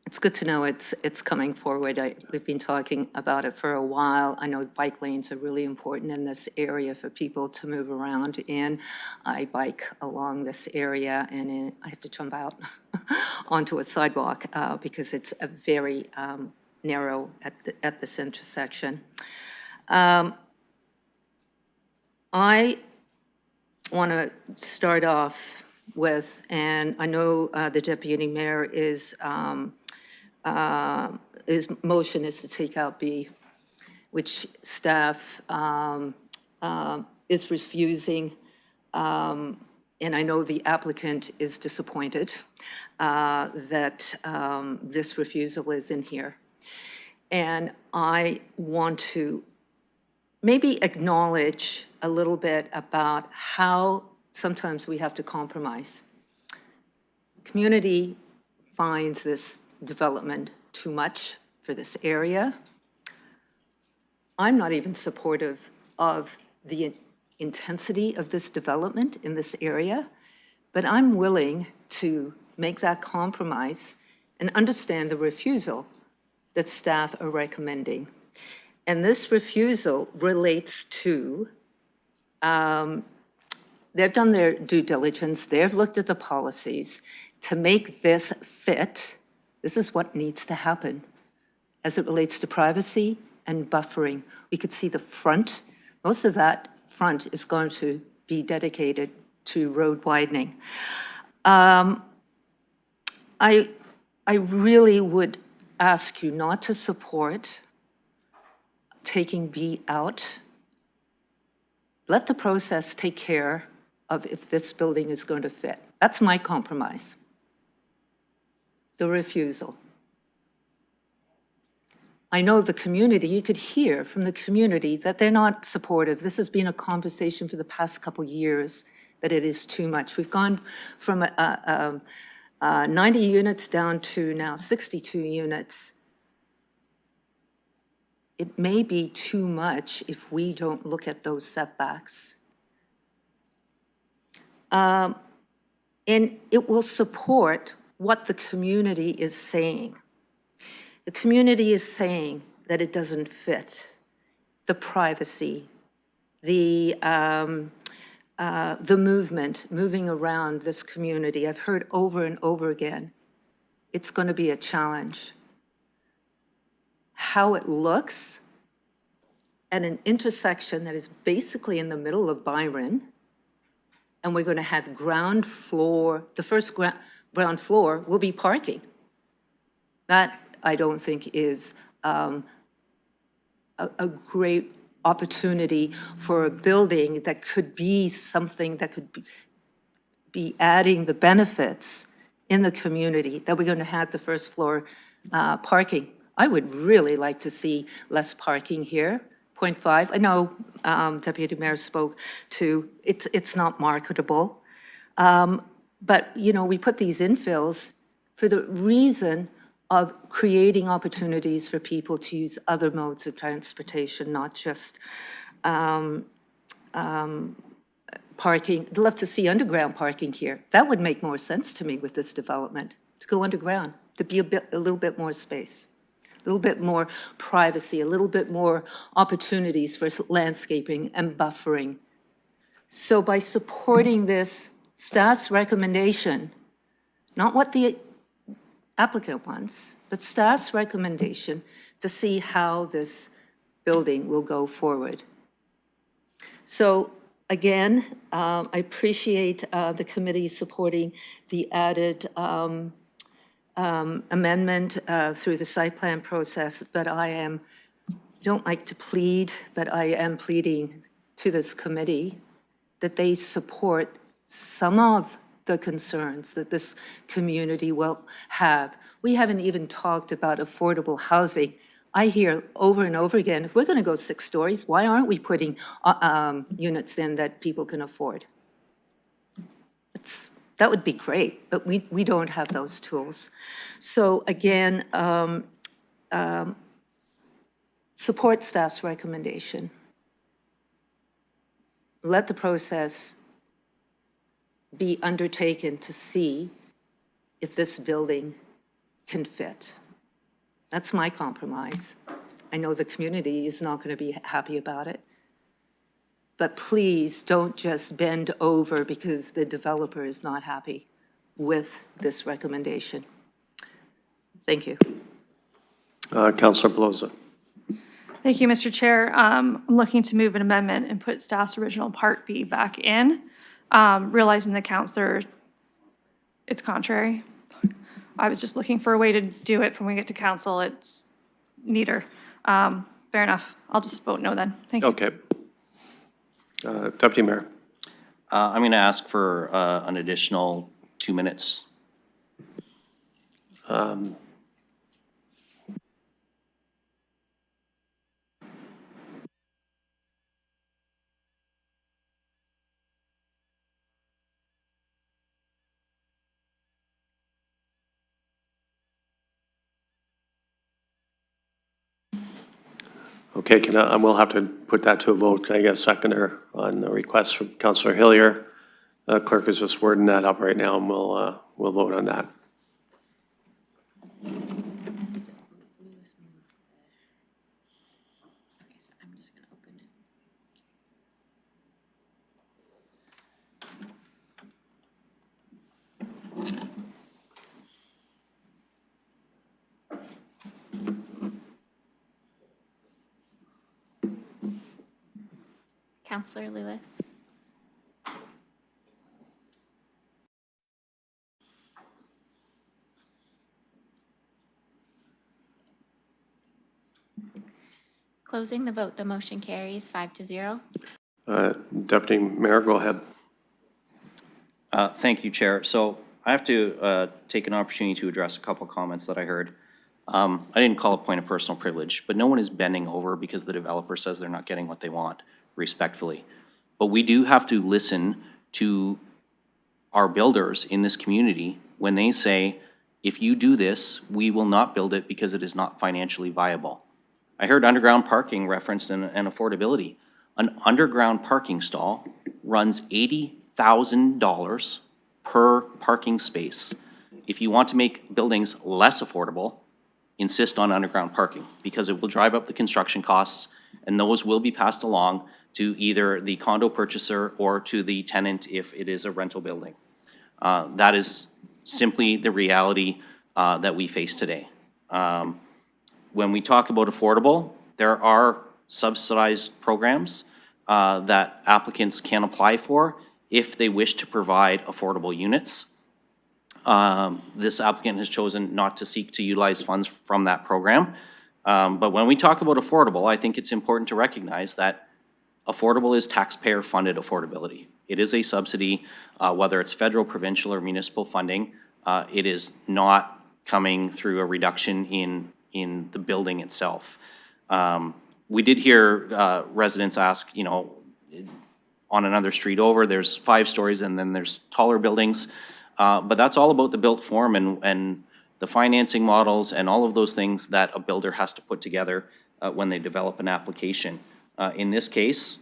It's good to know it's coming forward. We've been talking about it for a while. I know bike lanes are really important in this area for people to move around in. I bike along this area, and I have to jump out onto a sidewalk because it's a very narrow at this intersection. I want to start off with, and I know the deputy mayor his motion is to take out B, which staff is refusing, and I know the applicant is disappointed that this refusal is in here. And I want to maybe acknowledge a little bit about how sometimes we have to compromise. Community finds this development too much for this area. I'm not even supportive of the intensity of this development in this area, but I'm willing to make that compromise and understand the refusal that staff are recommending. And this refusal relates to, they've done their due diligence, they've looked at the policies to make this fit. This is what needs to happen as it relates to privacy and buffering. We could see the front. Most of that front is going to be dedicated to road widening. I really would ask you not to support taking B out. Let the process take care of if this building is going to fit. That's my compromise. The refusal. I know the community, you could hear from the community that they're not supportive. This has been a conversation for the past couple years that it is too much. We've gone from 90 units down to now 62 units. It may be too much if we don't look at those setbacks. And it will support what the community is saying. The community is saying that it doesn't fit. The privacy, the movement, moving around this community. I've heard over and over again, it's going to be a challenge. How it looks at an intersection that is basically in the middle of Byron, and we're going to have ground floor, the first ground floor will be parking. That, I don't think, is a great opportunity for a building that could be something that could be adding the benefits in the community, that we're going to have the first floor parking. I would really like to see less parking here, 0.5. I know Deputy Mayor spoke to, it's not marketable. But, you know, we put these infills for the reason of creating opportunities for people to use other modes of transportation, not just parking. I'd love to see underground parking here. That would make more sense to me with this development, to go underground, to be a little bit more space, a little bit more privacy, a little bit more opportunities for landscaping and buffering. So by supporting this staff's recommendation, not what the applicant wants, but staff's recommendation to see how this building will go forward. So again, I appreciate the committee supporting the added amendment through the site plan process, but don't like to plead, but I am pleading to this committee that they support some of the concerns that this community will have. We haven't even talked about affordable housing. I hear over and over again, if we're going to go 6 stories, why aren't we putting units in that people can afford? That would be great, but we don't have those tools. So again, support staff's recommendation. Let the process be undertaken to see if this building can fit. That's my compromise. I know the community is not going to be happy about it. But please don't just bend over because the developer is not happy with this recommendation. Thank you. Councilor Pelosi. Thank you, Mr. Chair. I'm looking to move an amendment and put staff's original Part B back in, realizing the counselor, it's contrary. I was just looking for a way to do it when we get to council. It's neater. Fair enough. I'll just vote no then. Thank you. Okay. Deputy Mayor. I'm going to ask for an additional 2 minutes. Okay, we'll have to put that to a vote. Can I get a seconder on the request from Councilor Hillier? Clerk is just wording that up right now, and we'll vote on that. Councillor Lewis. Closing the vote, the motion carries 5-0. Deputy Mayor, go ahead. Thank you, Chair. So I have to take an opportunity to address a couple comments that I heard. I didn't call a point of personal privilege, but no one is bending over because the developer says they're not getting what they want, respectfully. But we do have to listen to our builders in this community when they say, if you do this, we will not build it because it is not financially viable. I heard underground parking referenced and affordability. An underground parking stall runs $80,000 per parking space. If you want to make buildings less affordable, insist on underground parking because it will drive up the construction costs, and those will be passed along to either the condo purchaser or to the tenant if it is a rental building. That is simply the reality that we face today. When we talk about affordable, there are subsidized programs that applicants can apply for if they wish to provide affordable units. This applicant has chosen not to seek to utilize funds from that program. But when we talk about affordable, I think it's important to recognize that affordable is taxpayer-funded affordability. It is a subsidy, whether it's federal, provincial, or municipal funding. It is not coming through a reduction in the building itself. We did hear residents ask, you know, on another street over, there's 5 stories and then there's taller buildings. But that's all about the built form and the financing models and all of those things that a builder has to put together when they develop an application. In this case,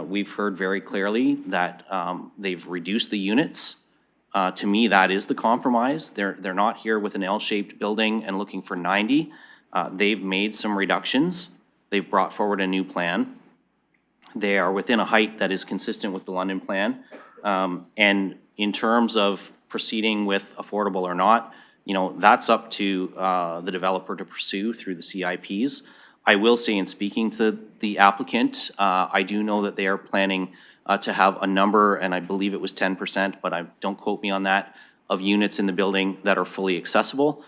we've heard very clearly that they've reduced the units. To me, that is the compromise. They're not here with an L-shaped building and looking for 90. They've made some reductions. They've brought forward a new plan. They are within a height that is consistent with the London plan. And in terms of proceeding with affordable or not, you know, that's up to the developer to pursue through the CIPs. I will say, in speaking to the applicant, I do know that they are planning to have a number, and I believe it was 10%, but don't quote me on that, of units in the building that are fully accessible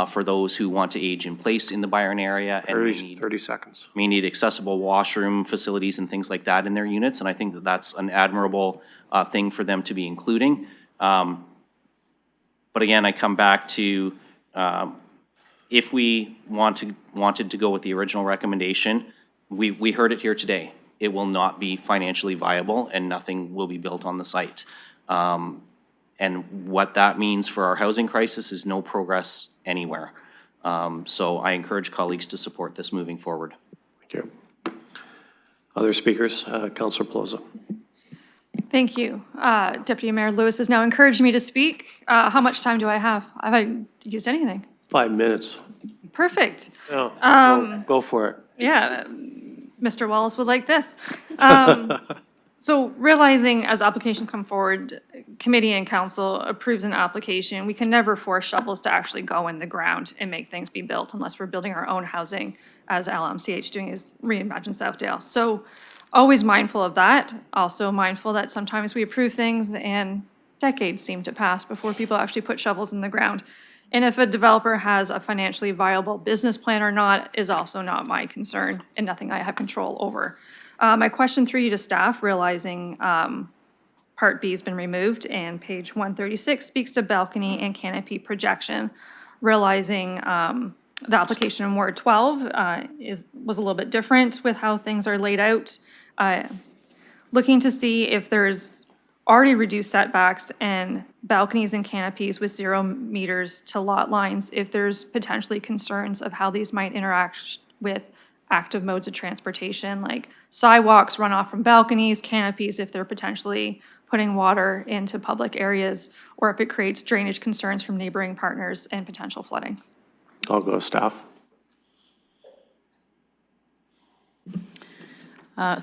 for those who want to age in place in the Byron area and 30 seconds. may need accessible washroom facilities and things like that in their units. And I think that that's an admirable thing for them to be including. But again, I come back to if we wanted to go with the original recommendation, we heard it here today. It will not be financially viable and nothing will be built on the site. And what that means for our housing crisis is no progress anywhere. So I encourage colleagues to support this moving forward. Thank you. Other speakers? Councillor Pelosi. Thank you. Deputy Mayor Lewis has now encouraged me to speak. How much time do I have? Have I used anything? 5 minutes. Perfect. Oh, go for it. Yeah, Mr. Wallace would like this. So realizing as applications come forward, committee and council approves an application, we can never force shovels to actually go in the ground and make things be built unless we're building our own housing, as LMCH doing is Reimagine Southdale. So always mindful of that. Also mindful that sometimes we approve things and decades seem to pass before people actually put shovels in the ground. And if a developer has a financially viable business plan or not is also not my concern and nothing I have control over. My question through you to staff, realizing Part B has been removed and page 136 speaks to balcony and canopy projection. Realizing the application in Ward 12 was a little bit different with how things are laid out. Looking to see if there's already reduced setbacks and balconies and canopies with 0 meters to lot lines, if there's potentially concerns of how these might interact with active modes of transportation, like sidewalks, runoff from balconies, canopies, if they're potentially putting water into public areas, or if it creates drainage concerns from neighboring partners and potential flooding. I'll go to staff.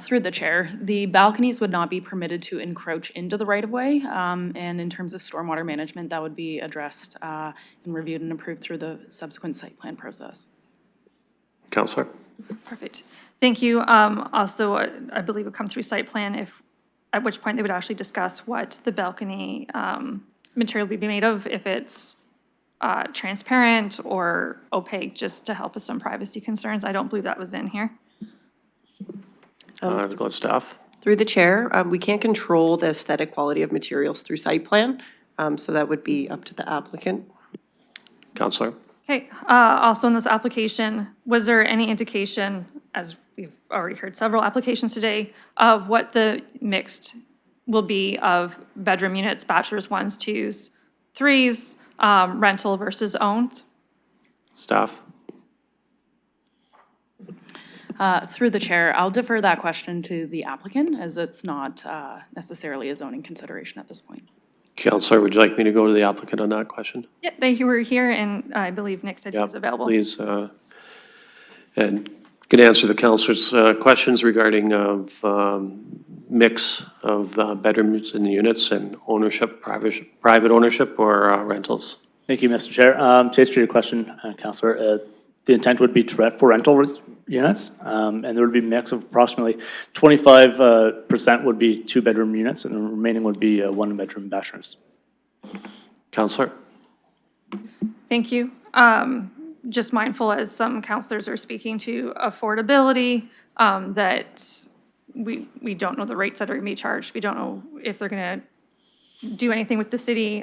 Through the chair, the balconies would not be permitted to encroach into the right-of-way, and in terms of stormwater management, that would be addressed and reviewed and approved through the subsequent site plan process. Councillor. Perfect. Thank you. Also, I believe it would come through site plan, at which point they would actually discuss what the balcony material would be made of, if it's transparent or opaque, just to help with some privacy concerns. I don't believe that was in here. Go to staff. Through the chair, we can't control the aesthetic quality of materials through site plan, so that would be up to the applicant. Councillor. Okay, also in this application, was there any indication, as we've already heard several applications today, of what the mixed will be of bedroom units, bachelor's 1s, 2s, 3s, rental versus owned? Staff. Through the chair, I'll defer that question to the applicant, as it's not necessarily a zoning consideration at this point. Councillor, would you like me to go to the applicant on that question? Yeah, they were here, and I believe Nick said he was available. Please, and can answer the councillor's questions regarding mix of bedrooms in the units and ownership, private ownership or rentals. Thank you, Mr. Chair. To answer your question, Councillor, the intent would be for rental units, and there would be a mix of approximately 25% would be two-bedroom units, and the remaining would be one-bedroom bathrooms. Counselor? Thank you. Just mindful as some counselors are speaking to affordability, that we don't know the rates that are going to be charged. We don't know if they're going to do anything with the city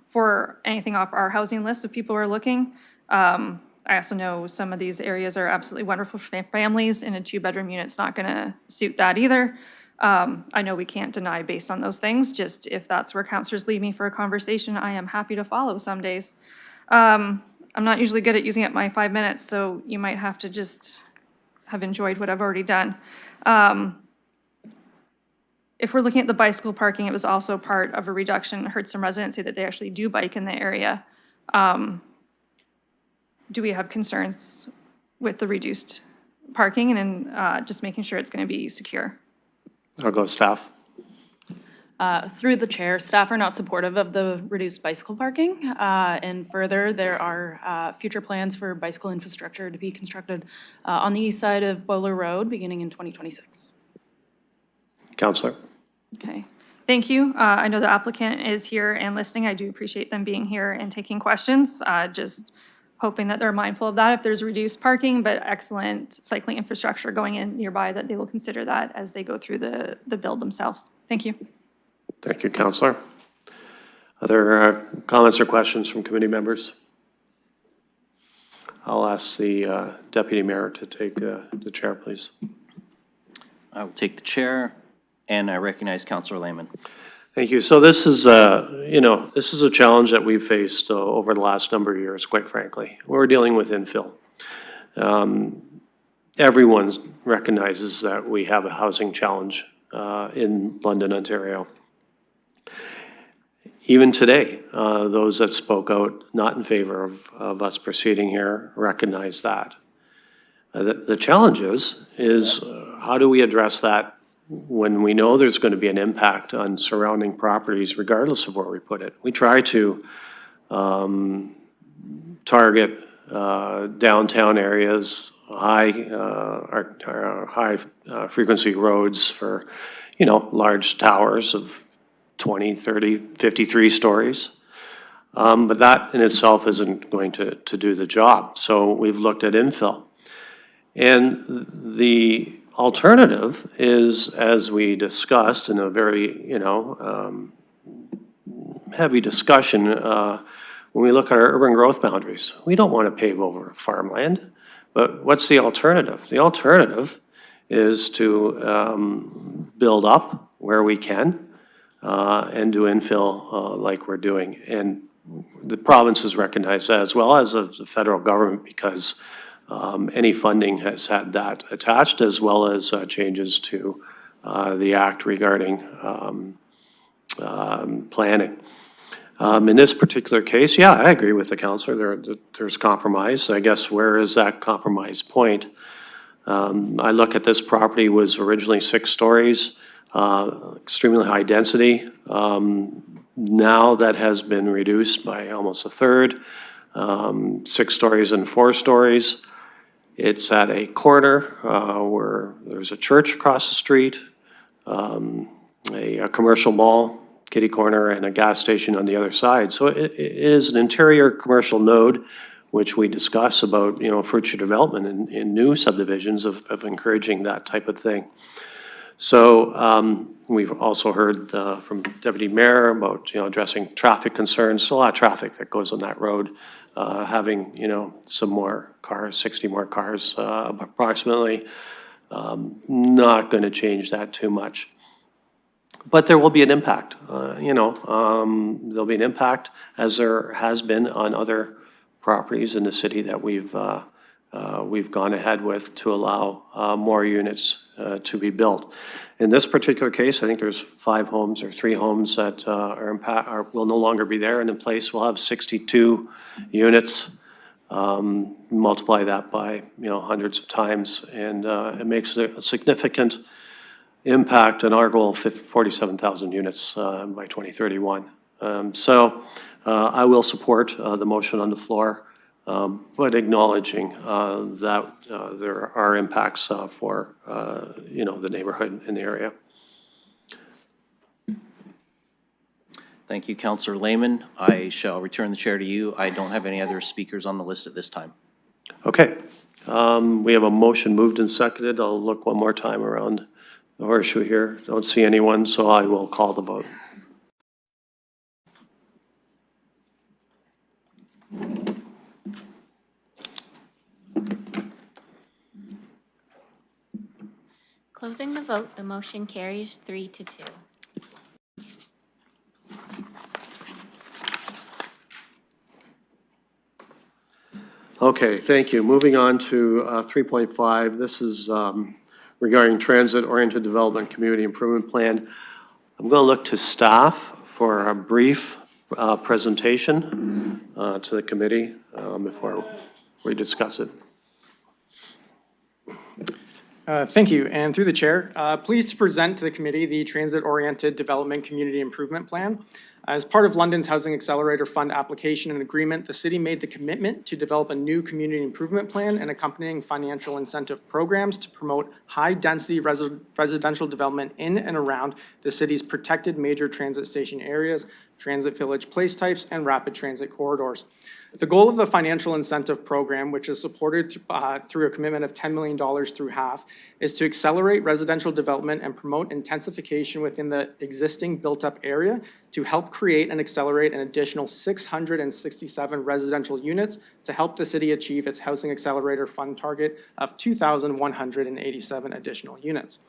for anything off our housing list if people are looking. I also know some of these areas are absolutely wonderful for families, and a two-bedroom unit's not going to suit that either. I know we can't deny based on those things. Just if that's where counselors lead me for a conversation, I am happy to follow some days. I'm not usually good at using up my 5 minutes, so you might have to just have enjoyed what I've already done. If we're looking at the bicycle parking, it was also part of a reduction. I heard some residents say that they actually do bike in the area. Do we have concerns with the reduced parking and just making sure it's going to be secure? I'll go staff. Through the chair, staff are not supportive of the reduced bicycle parking. And further, there are future plans for bicycle infrastructure to be constructed on the east side of Boiler Road beginning in 2026. Counselor? Okay, thank you. I know the applicant is here and listening. I do appreciate them being here and taking questions. Just hoping that they're mindful of that if there's reduced parking, but excellent cycling infrastructure going in nearby, that they will consider that as they go through the build themselves. Thank you. Thank you, Counselor. Other comments or questions from committee members? I'll ask the Deputy Mayor to take the chair, please. I will take the chair, and I recognize Councillor Lehman. Thank you. So this is, this is a challenge that we've faced over the last number of years, quite frankly. We're dealing with infill. Everyone recognizes that we have a housing challenge in London, Ontario. Even today, those that spoke out not in favor of us proceeding here recognize that. The challenge is how do we address that when we know there's going to be an impact on surrounding properties regardless of where we put it? We try to target downtown areas, high frequency roads for, large towers of 20, 30, 53 stories. But that in itself isn't going to do the job. So we've looked at infill. And the alternative is, as we discussed in a very, heavy discussion, when we look at our urban growth boundaries, we don't want to pave over farmland. But what's the alternative? The alternative is to build up where we can and do infill like we're doing. And the provinces recognize that, as well as the federal government, because any funding has had that attached, as well as changes to the act regarding planning. In this particular case, yeah, I agree with the councillor. There's compromise. I guess where is that compromise point? I look at this property was originally 6 stories, extremely high density. Now that has been reduced by almost a third, 6 stories and 4 stories. It's at a corner where there's a church across the street, a commercial mall, kitty corner, and a gas station on the other side. So it is an interior commercial node, which we discuss about, future development in new subdivisions of encouraging that type of thing. So we've also heard from Deputy Mayor about, addressing traffic concerns. So a lot of traffic that goes on that road, having, some more cars, 60 more cars approximately, not going to change that too much. But there will be an impact, there'll be an impact, as there has been on other properties in the city that we've gone ahead with to allow more units to be built. In this particular case, I think there's 5 homes or 3 homes that will no longer be there, and in place we'll have 62 units. Multiply that by hundreds of times, and it makes a significant impact on our goal of 47,000 units by 2031. So I will support the motion on the floor but acknowledging that there are impacts for, the neighborhood in the area. Thank you, Councillor Lehman. I shall return the chair to you. I don't have any other speakers on the list at this time. Okay. We have a motion moved and seconded. I'll look one more time around the horseshoe here. Don't see anyone, so I will call the vote. Closing the vote, the motion carries 3-2. Okay, thank you. Moving on to 3.5. This is regarding transit-oriented development community improvement plan. I'm going to look to staff for a brief presentation to the committee before we discuss it. Thank you, and through the chair, pleased to present to the committee the Transit-Oriented Development Community Improvement Plan. As part of London's Housing Accelerator Fund application and agreement, the city made the commitment to develop a new community improvement plan and accompanying financial incentive programs to promote high-density residential development in and around the city's protected major transit station areas, transit village place types, and rapid transit corridors. The goal of the financial incentive program, which is supported through a commitment of $10 million through HAF, is to accelerate residential development and promote intensification within the existing built-up area to help create and accelerate an additional 667 residential units to help the city achieve its Housing Accelerator Fund target of 2,187 additional units.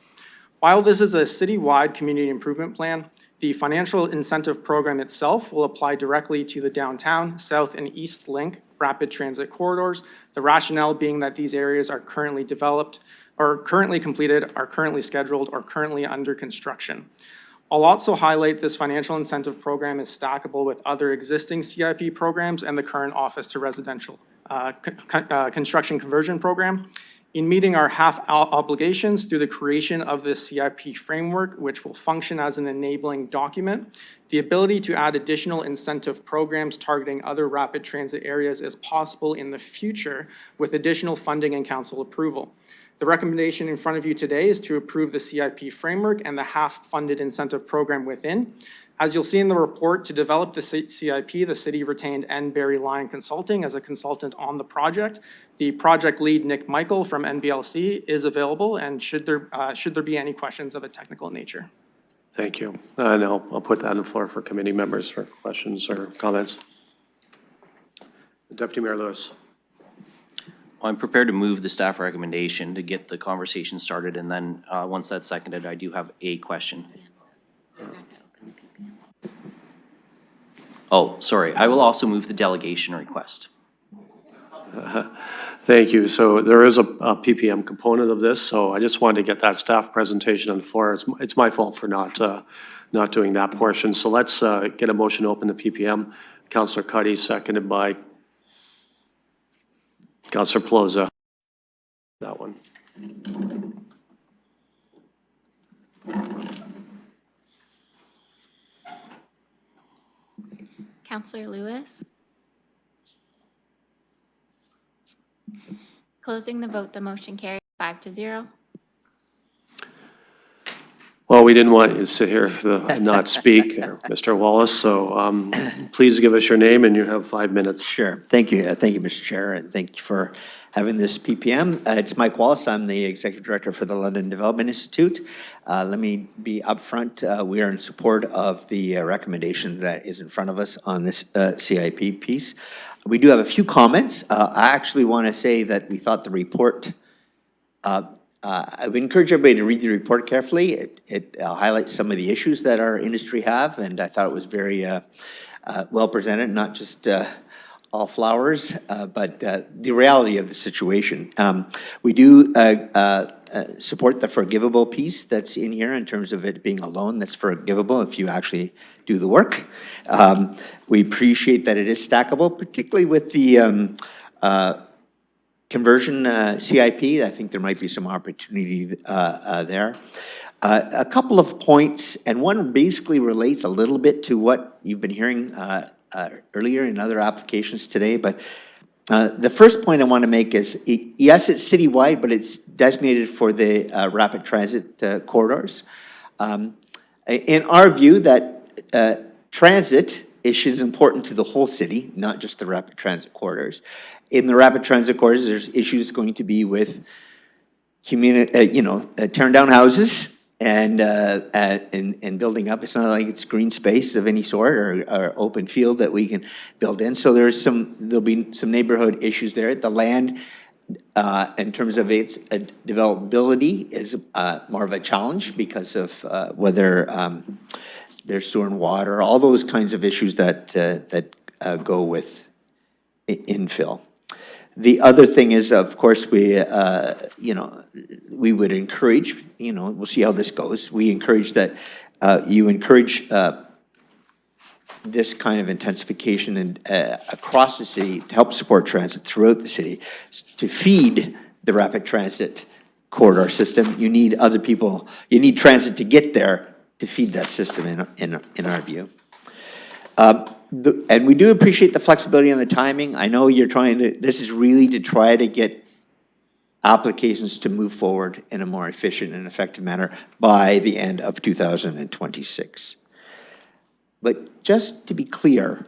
While this is a citywide community improvement plan, the financial incentive program itself will apply directly to the downtown, south, and east link rapid transit corridors, the rationale being that these areas are currently developed, or currently completed, are currently scheduled, or currently under construction. I'll also highlight this financial incentive program is stackable with other existing CIP programs and the current Office to Residential Construction Conversion Program. In meeting our HAF obligations through the creation of this CIP framework, which will function as an enabling document, the ability to add additional incentive programs targeting other rapid transit areas is possible in the future with additional funding and council approval. The recommendation in front of you today is to approve the CIP framework and the HAF-funded incentive program within. As you'll see in the report, to develop the CIP, the city retained N. Barry Lyon Consulting as a consultant on the project. The project lead, Nick Michael from NBLC, is available, and should there be any questions of a technical nature. Thank you. And I'll put that on the floor for committee members for questions or comments. Deputy Mayor Lewis. Well, I'm prepared to move the staff recommendation to get the conversation started, and then once that's seconded, I do have a question. Oh, sorry. I will also move the delegation request. Thank you. So there is a PPM component of this, so I just wanted to get that staff presentation on the floor. It's my fault for not doing that portion. So let's get a motion to open the PPM. Councillor Cuddy, seconded by Councillor Pelosa. That one. Councillor Lewis. Closing the vote, the motion carries 5-0. Well, we didn't want you to sit here and not speak, Mr. Wallace, so please give us your name and you have 5 minutes. Sure. Thank you. Thank you, Mr. Chair, and thank you for having this PPM. It's Mike Wallace. I'm the Executive Director for the London Development Institute. Let me be upfront. We are in support of the recommendation that is in front of us on this CIP piece. We do have a few comments. I actually want to say that we thought the report, I would encourage everybody to read the report carefully. It highlights some of the issues that our industry have, and I thought it was very well presented, not just all flowers, but the reality of the situation. We do support the forgivable piece that's in here in terms of it being a loan that's forgivable if you actually do the work. We appreciate that it is stackable, particularly with the conversion CIP. I think there might be some opportunity there. A couple of points, and one basically relates a little bit to what you've been hearing earlier in other applications today, but The first point I want to make is, yes, it's citywide, but it's designated for the rapid transit corridors. In our view, that transit issue is important to the whole city, not just the rapid transit corridors. In the rapid transit corridors, there's issues going to be with tearing down houses and building up. It's not like it's green space of any sort or open field that we can build in. So there'll be some neighborhood issues there. The land, in terms of its developability, is more of a challenge because of whether there's sewer and water, all those kinds of issues that go with infill. The other thing is, of course, we would encourage, we'll see how this goes. We encourage that you encourage this kind of intensification and across the city to help support transit throughout the city. To feed the rapid transit corridor system, you need other people, you need transit to get there to feed that system in our view. And we do appreciate the flexibility on the timing. I know you're trying to, this is really to try to get applications to move forward in a more efficient and effective manner by the end of 2026. But just to be clear,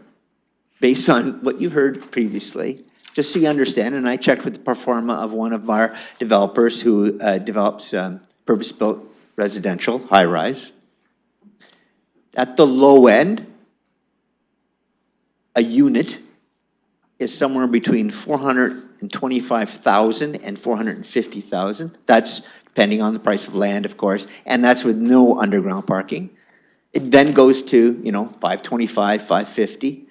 based on what you heard previously, just so you understand, and I checked with the pro forma of one of our developers who develops purpose-built residential high-rise. At the low end, a unit is somewhere between $425,000 and $450,000. That's depending on the price of land, of course, and that's with no underground parking. It then goes to, $525,000, $550,000.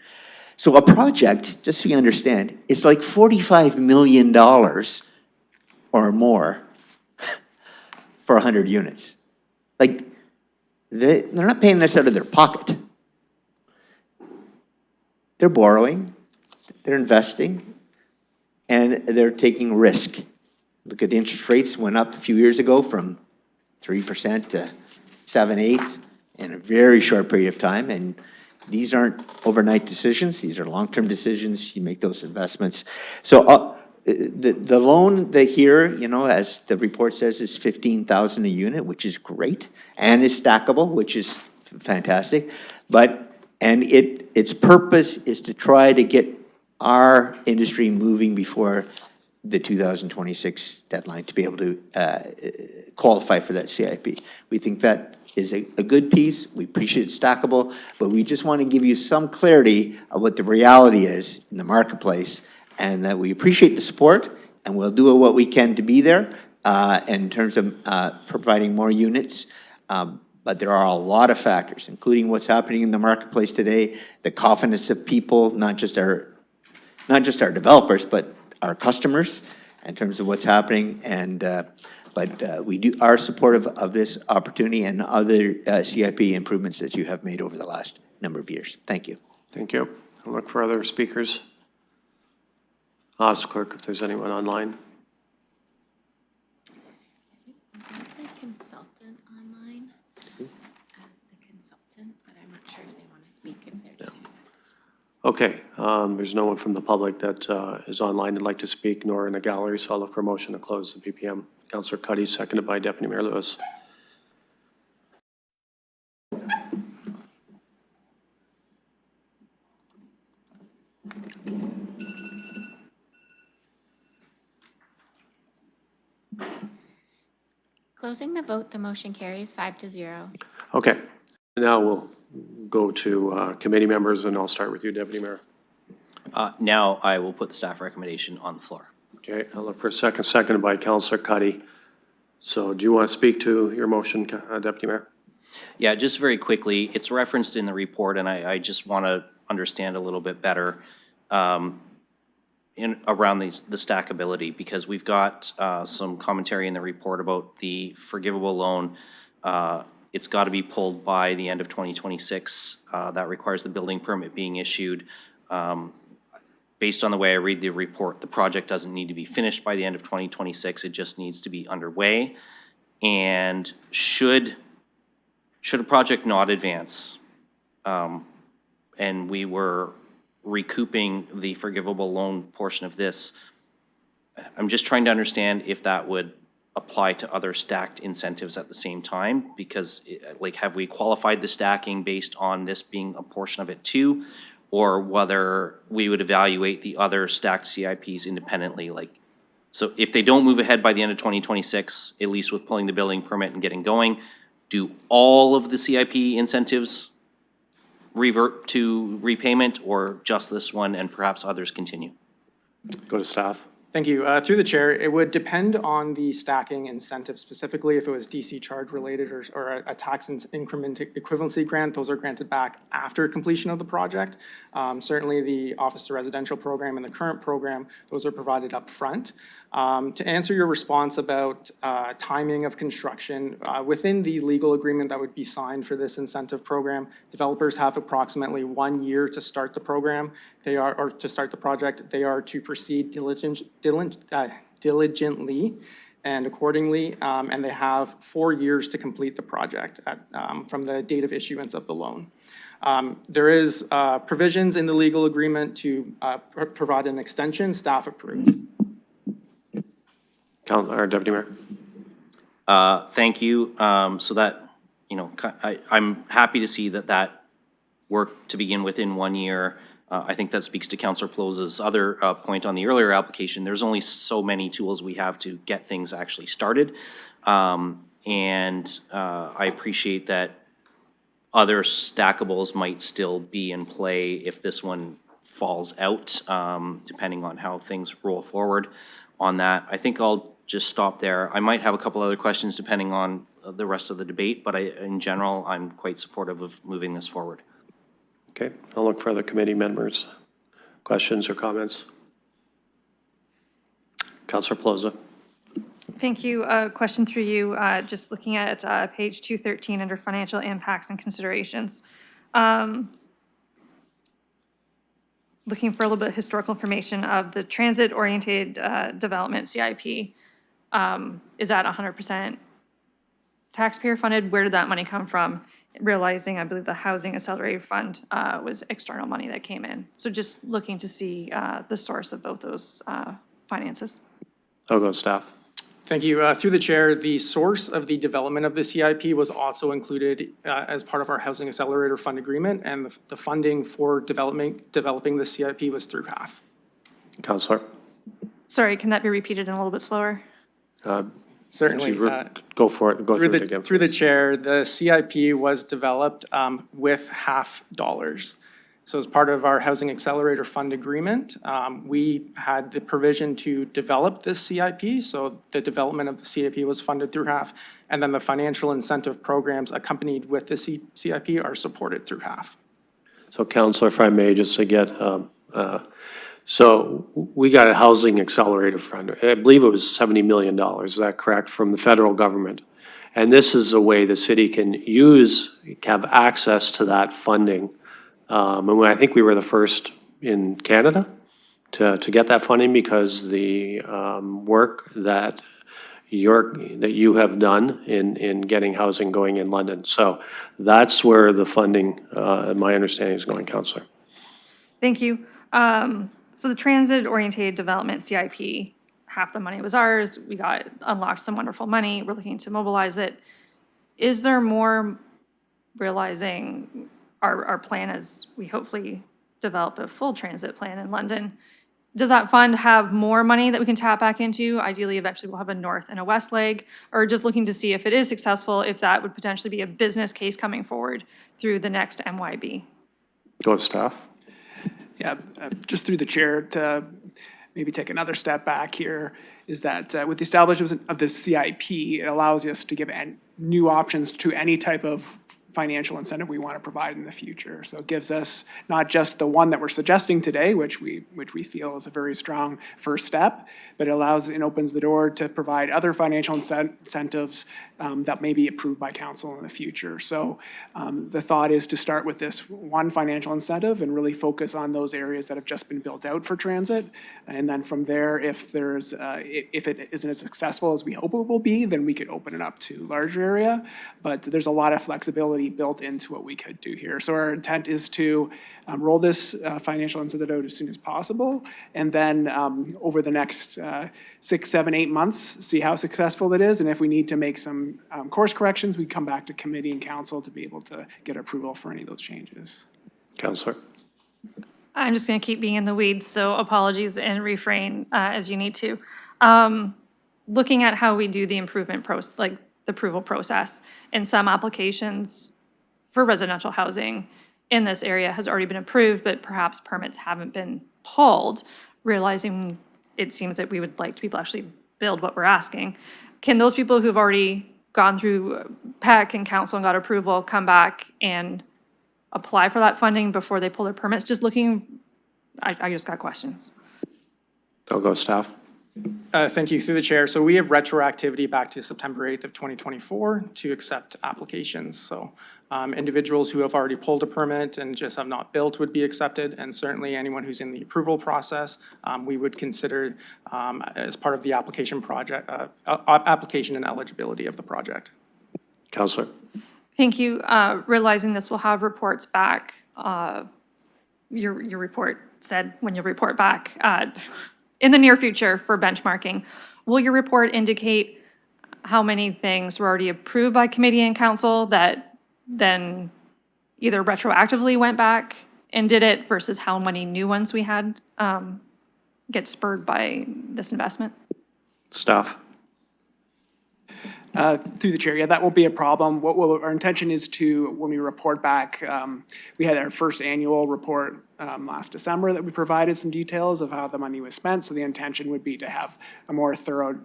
So a project, just so you understand, is like $45 million or more for 100 units. Like, they're not paying this out of their pocket. They're borrowing, they're investing, and they're taking risk. Look at the interest rates, went up a few years ago from 3% to 7-8 in a very short period of time. And these aren't overnight decisions. These are long-term decisions. You make those investments. So the loan here, as the report says, is $15,000 a unit, which is great, and is stackable, which is fantastic. And its purpose is to try to get our industry moving before the 2026 deadline to be able to qualify for that CIP. We think that is a good piece. We appreciate it's stackable, but we just want to give you some clarity of what the reality is in the marketplace, and that we appreciate the support, and we'll do what we can to be there in terms of providing more units. But there are a lot of factors, including what's happening in the marketplace today, the confidence of people, not just our developers, but our customers, in terms of what's happening. And but we are supportive of this opportunity and other CIP improvements that you have made over the last number of years. Thank you. Thank you. I'll look for other speakers. Ask clerk if there's anyone online. Consultant online. The consultant, but I'm not sure if they want to speak if they're just. Okay, there's no one from the public that is online that'd like to speak, nor in the gallery, so I'll look for a motion to close the PPM. Councillor Cuddy, seconded by Deputy Mayor Lewis. Closing the vote, the motion carries 5-0. Okay, now we'll go to committee members, and I'll start with you, Deputy Mayor. Now I will put the staff recommendation on the floor. Okay, I'll look for a second, seconded by Councillor Cuddy. So do you want to speak to your motion, Deputy Mayor? Yeah, just very quickly, it's referenced in the report, and I just want to understand a little bit better around the stackability, because we've got some commentary in the report about the forgivable loan. It's got to be pulled by the end of 2026. That requires the building permit being issued. Based on the way I read the report, the project doesn't need to be finished by the end of 2026. It just needs to be underway. And should a project not advance, and we were recouping the forgivable loan portion of this. I'm just trying to understand if that would apply to other stacked incentives at the same time, because like, have we qualified the stacking based on this being a portion of it too? Or whether we would evaluate the other stacked CIPs independently, like, so if they don't move ahead by the end of 2026, at least with pulling the building permit and getting going, do all of the CIP incentives revert to repayment, or just this one and perhaps others continue? Go to staff. Thank you. Through the chair, it would depend on the stacking incentive, specifically if it was DC charge related or a tax increment equivalency grant. Those are granted back after completion of the project. Certainly the office to residential program and the current program, those are provided up front. To answer your response about timing of construction, within the legal agreement that would be signed for this incentive program, developers have approximately 1 year to start the program. Or to start the project. They are to proceed diligently and accordingly, and they have 4 years to complete the project from the date of issuance of the loan. There is provisions in the legal agreement to provide an extension, staff approved. Deputy Mayor. Thank you. So that, you know, I'm happy to see that work to begin within 1 year. I think that speaks to Councillor Ploz's other point on the earlier application. There's only so many tools we have to get things actually started. And I appreciate that other stackables might still be in play if this one falls out, depending on how things roll forward on that. I think I'll just stop there. I might have a couple other questions depending on the rest of the debate, but in general, I'm quite supportive of moving this forward. Okay, I'll look for other committee members. Questions or comments? Councillor Plaza. Thank you. Question through you, just looking at page 213 under financial impacts and considerations. Looking for a little bit of historical information of the transit-oriented development CIP. Is that 100% taxpayer funded? Where did that money come from? Realizing, I believe the Housing Accelerator Fund was external money that came in. So just looking to see the source of both those finances. I'll go staff. Thank you. Through the chair, the source of the development of the CIP was also included as part of our Housing Accelerator Fund agreement, and the funding for developing the CIP was through HAF. Councillor. Sorry, can that be repeated in a little bit slower? Certainly. Go for it. Go through it again. Through the chair, the CIP was developed with HAF dollars. So as part of our Housing Accelerator Fund agreement, we had the provision to develop this CIP. So the development of the CIP was funded through HAF, and then the financial incentive programs accompanied with the CIP are supported through HAF. So Councillor, if I may, just to get, so we got a Housing Accelerator Fund. I believe it was $70 million, is that correct, from the federal government? And this is a way the city can have access to that funding. And I think we were the first in Canada to get that funding because the work that you have done in getting housing going in London. So that's where the funding, my understanding, is going, Councillor. Thank you. So the transit-oriented development CIP, half the money was ours. We unlocked some wonderful money. We're looking to mobilize it. Is there more, realizing our plan as we hopefully develop a full transit plan in London? Does that fund have more money that we can tap back into? Ideally, eventually we'll have a north and a west leg, or just looking to see if it is successful, if that would potentially be a business case coming forward through the next MYB. Go with staff. Yeah, just through the chair to maybe take another step back here, is that with the establishment of this CIP, it allows us to give new options to any type of financial incentive we want to provide in the future. So it gives us not just the one that we're suggesting today, which we feel is a very strong first step, but it allows and opens the door to provide other financial incentives that may be approved by council in the future. So the thought is to start with this one financial incentive and really focus on those areas that have just been built out for transit. And then from there, if it isn't as successful as we hope it will be, then we could open it up to larger area. But there's a lot of flexibility fully built into what we could do here. So our intent is to roll this financial incentive out as soon as possible, and then over the next 6, 7, 8 months, see how successful it is, and if we need to make some course corrections, we come back to committee and council to be able to get approval for any of those changes. Counselor. I'm just going to keep being in the weeds, so apologies and refrain as you need to. Looking at how we do the improvement process, like the approval process, in some applications for residential housing in this area has already been approved, but perhaps permits haven't been pulled, realizing it seems that we would like to people actually build what we're asking. Can those people who've already gone through PEC and council and got approval come back and apply for that funding before they pull their permits? Just looking, I just got questions. I'll go staff. Thank you, through the chair. So we have retroactivity back to September 8th of 2024 to accept applications. So individuals who have already pulled a permit and just have not built would be accepted, and certainly anyone who's in the approval process, we would consider as part of the application project, application and eligibility of the project. Counselor. Thank you. Realizing this will have reports back, your report said when you report back in the near future for benchmarking. Will your report indicate how many things were already approved by committee and council that then either retroactively went back and did it versus how many new ones we had get spurred by this investment? Staff. Through the chair, yeah, that won't be a problem. What our intention is to, when we report back, we had our first annual report last December that we provided some details of how the money was spent. So the intention would be to have a more thorough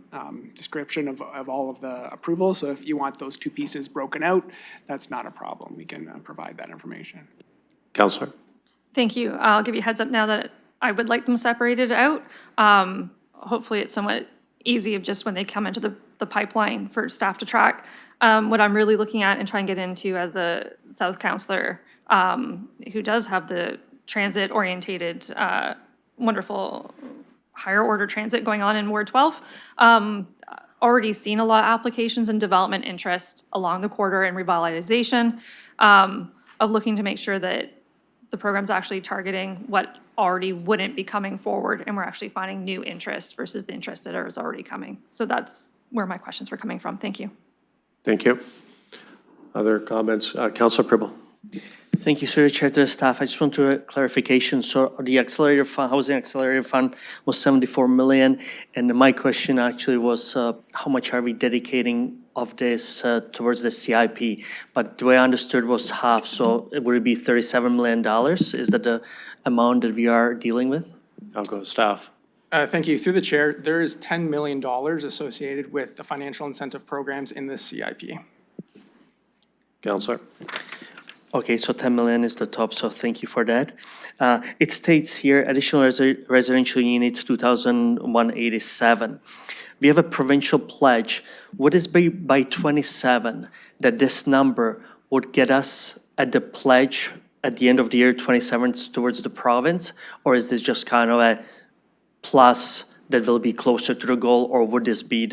description of all of the approvals. So if you want those two pieces broken out, that's not a problem. We can provide that information. Counselor. Thank you. I'll give you a heads up now that I would like them separated out. Hopefully it's somewhat easy of just when they come into the pipeline for staff to track. What I'm really looking at and trying to get into as a South councillor who does have the transit orientated, wonderful higher order transit going on in Ward 12, already seen a lot of applications and development interest along the corridor and revitalization of looking to make sure that the program's actually targeting what already wouldn't be coming forward, and we're actually finding new interest versus the interest that is already coming. So that's where my questions were coming from. Thank you. Thank you. Other comments? Councilor Pribble. Thank you, Sir Chair, to the staff. I just want to clarification. So the accelerator fund, housing accelerator fund was 74 million. And my question actually was, how much are we dedicating of this towards the CIP? But the way I understood was half. So would it be $37 million? Is that the amount that we are dealing with? I'll go staff. Thank you. Through the chair, there is $10 million associated with the financial incentive programs in this CIP. Counselor. Okay, so 10 million is the top, so thank you for that. It states here, additional residential unit 2,187. We have a provincial pledge. Would this be by 27 that this number would get us at the pledge at the end of the year 27 towards the province? Or is this just kind of a plus that will be closer to the goal? Or would this be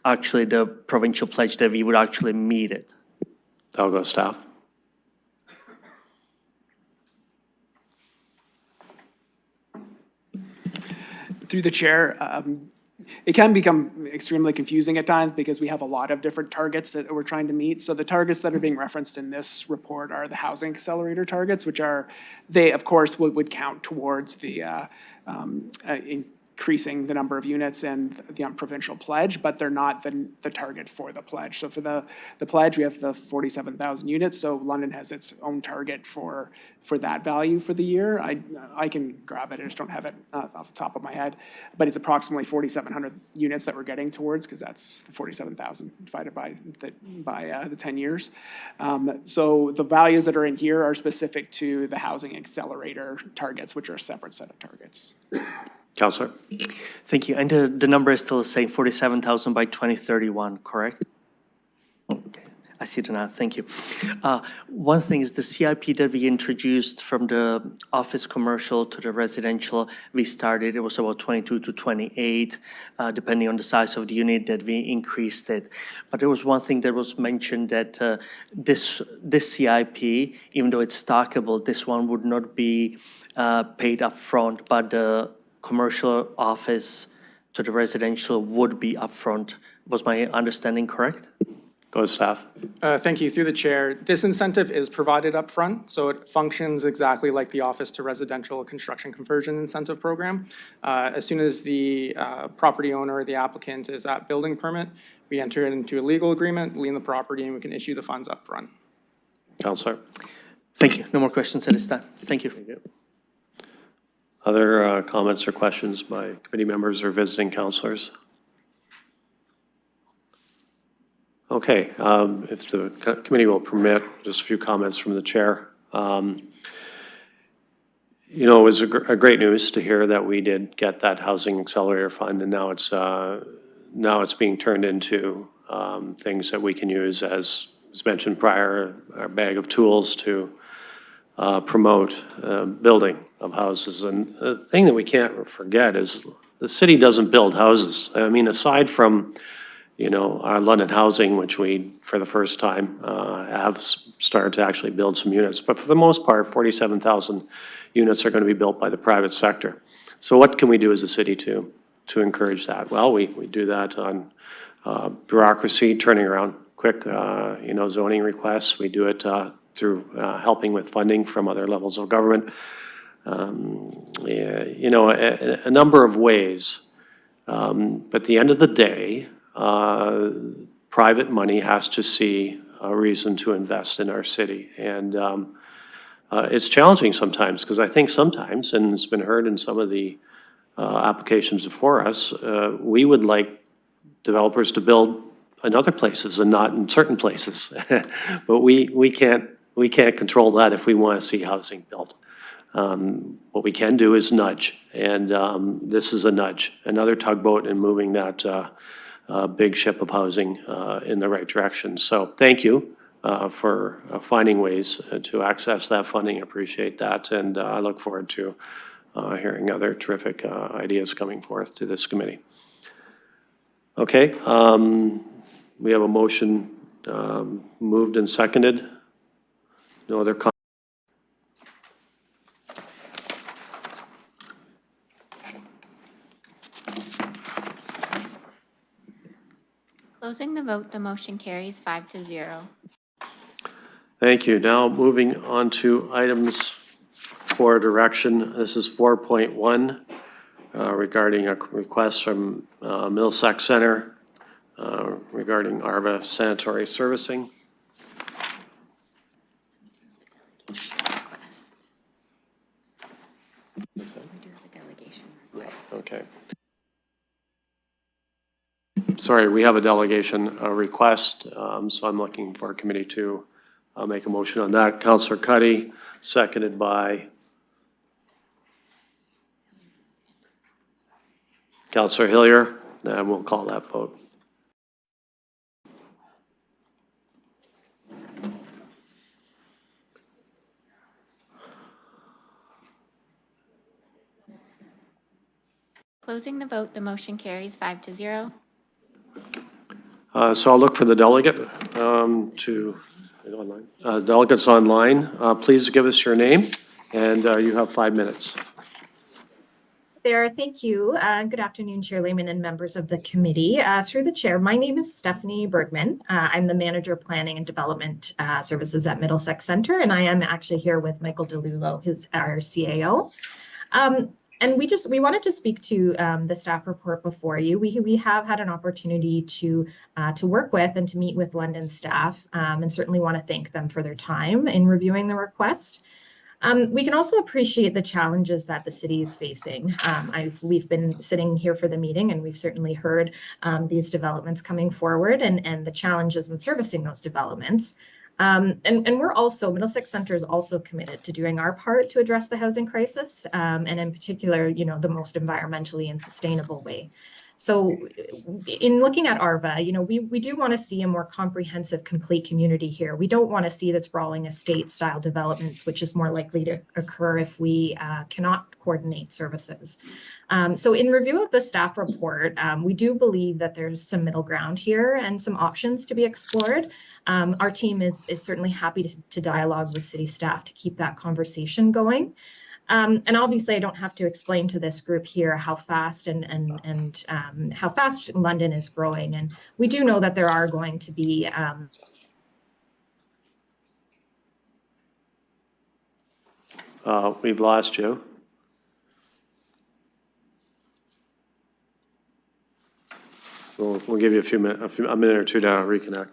actually the provincial pledge that we would actually meet it? I'll go staff. Through the chair, it can become extremely confusing at times because we have a lot of different targets that we're trying to meet. So the targets that are being referenced in this report are the housing accelerator targets, which are, they of course would count towards the increasing the number of units and the provincial pledge, but they're not the target for the pledge. So for the pledge, we have the 47,000 units. So London has its own target for that value for the year. I can grab it. I just don't have it off the top of my head, but it's approximately 4,700 units that we're getting towards, because that's the 47,000 divided by the 10 years. So the values that are in here are specific to the housing accelerator targets, which are a separate set of targets. Counselor. Thank you. And the number is still the same, 47,000 by 2031, correct? Okay. I see it now, thank you. One thing is the CIP that we introduced from the office commercial to the residential, we started, it was about 22 to 28, depending on the size of the unit that we increased it. But there was one thing that was mentioned that this CIP, even though it's stockable, this one would not be paid upfront, but the commercial office to the residential would be upfront. Was my understanding correct? Go to staff. Thank you. Through the chair, this incentive is provided upfront, so it functions exactly like the office to residential construction conversion incentive program. As soon as the property owner or the applicant is at building permit, we enter into a legal agreement, lien the property, and we can issue the funds upfront. Councillor. Thank you. No more questions at this time. Thank you. Thank you. Other comments or questions by committee members or visiting councillors? Okay, if the committee will permit, just a few comments from the chair. You know, it was a great news to hear that we did get that housing accelerator fund, and now it's being turned into things that we can use, as was mentioned prior, our bag of tools to promote building of houses. And the thing that we can't forget is the city doesn't build houses. I mean, aside from, you know, our London Housing, which we, for the first time, have started to actually build some units. But for the most part, 47,000 units are going to be built by the private sector. So what can we do as a city to encourage that? Well, we do that on bureaucracy, turning around quick, you know, zoning requests. We do it through helping with funding from other levels of government. You know, a number of ways. But at the end of the day, private money has to see a reason to invest in our city. And it's challenging sometimes, because I think sometimes, and it's been heard in some of the applications before us, we would like developers to build in other places and not in certain places. But we can't control that if we want to see housing built. What we can do is nudge, and this is a nudge, another tugboat in moving that big ship of housing in the right direction. So thank you for finding ways to access that funding. I appreciate that, and I look forward to hearing other terrific ideas coming forth to this committee. Okay, we have a motion moved and seconded. No other comments? Closing the vote, the motion carries 5-0. Thank you. Now moving on to items for direction. This is 4.1 regarding a request from Millsack Center regarding ARVA sanitary servicing. We do have a delegation request. Okay. Sorry, we have a delegation request, so I'm looking for a committee to make a motion on that. Councillor Cuddy, seconded by Councillor Hillier, and we'll call that vote. Closing the vote, the motion carries 5-0. So I'll look for the delegate delegates online. Please give us your name, and you have 5 minutes. There, thank you. Good afternoon, Chair Lehman and members of the committee. Through the chair, my name is Stephanie Bergman. I'm the Manager of Planning and Development Services at Middlesex Center, and I am actually here with Michael DeLulo, who's our CAO. And we wanted to speak to the staff report before you. We have had an opportunity to work with and to meet with London staff, and certainly want to thank them for their time in reviewing the request. We can also appreciate the challenges that the city is facing. We've been sitting here for the meeting, and we've certainly heard these developments coming forward and the challenges in servicing those developments. And we're also, Middlesex Center is also committed to doing our part to address the housing crisis, and in particular, you know, the most environmentally and sustainable way. So in looking at ARVA, we do want to see a more comprehensive, complete community here. We don't want to see the sprawling estate-style developments, which is more likely to occur if we cannot coordinate services. So in review of the staff report, we do believe that there's some middle ground here and some options to be explored. Our team is certainly happy to dialogue with city staff to keep that conversation going. And obviously, I don't have to explain to this group here how fast and how fast London is growing. And we do know that there are going to be We've lost you. We'll give you a minute or two to reconnect.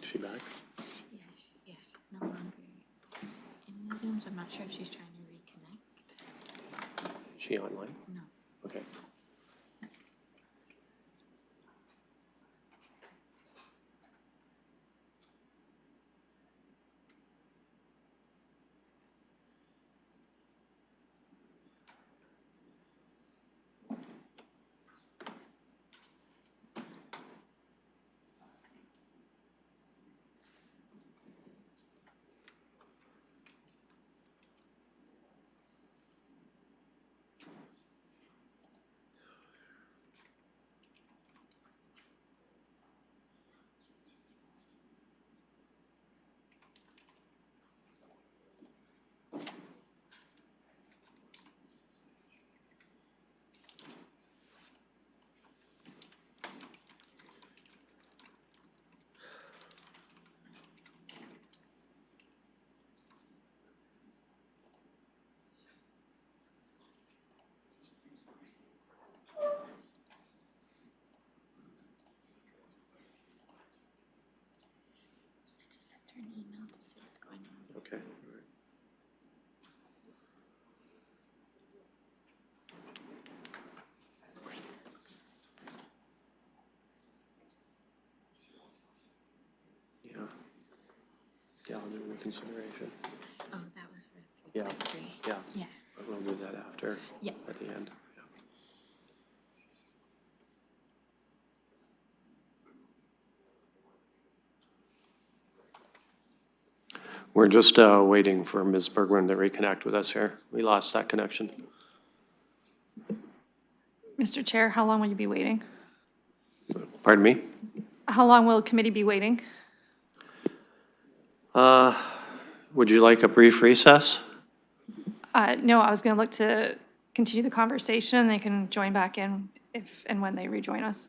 Is she back? Yeah, she's no longer in the Zoom, so I'm not sure if she's trying to reconnect. Is she online? No. Okay. An email to see what's going on. Okay. Yeah. Yeah, I'll do reconsideration. Oh, that was for Yeah. 3.3. Yeah. Yeah. We'll do that after. Yeah. At the end. Yeah. We're just waiting for Ms. Bergman to reconnect with us here. We lost that connection. Mr. Chair, how long will you be waiting? Pardon me? How long will the committee be waiting? Would you like a brief recess? No, I was going to look to continue the conversation, and they can join back in if and when they rejoin us.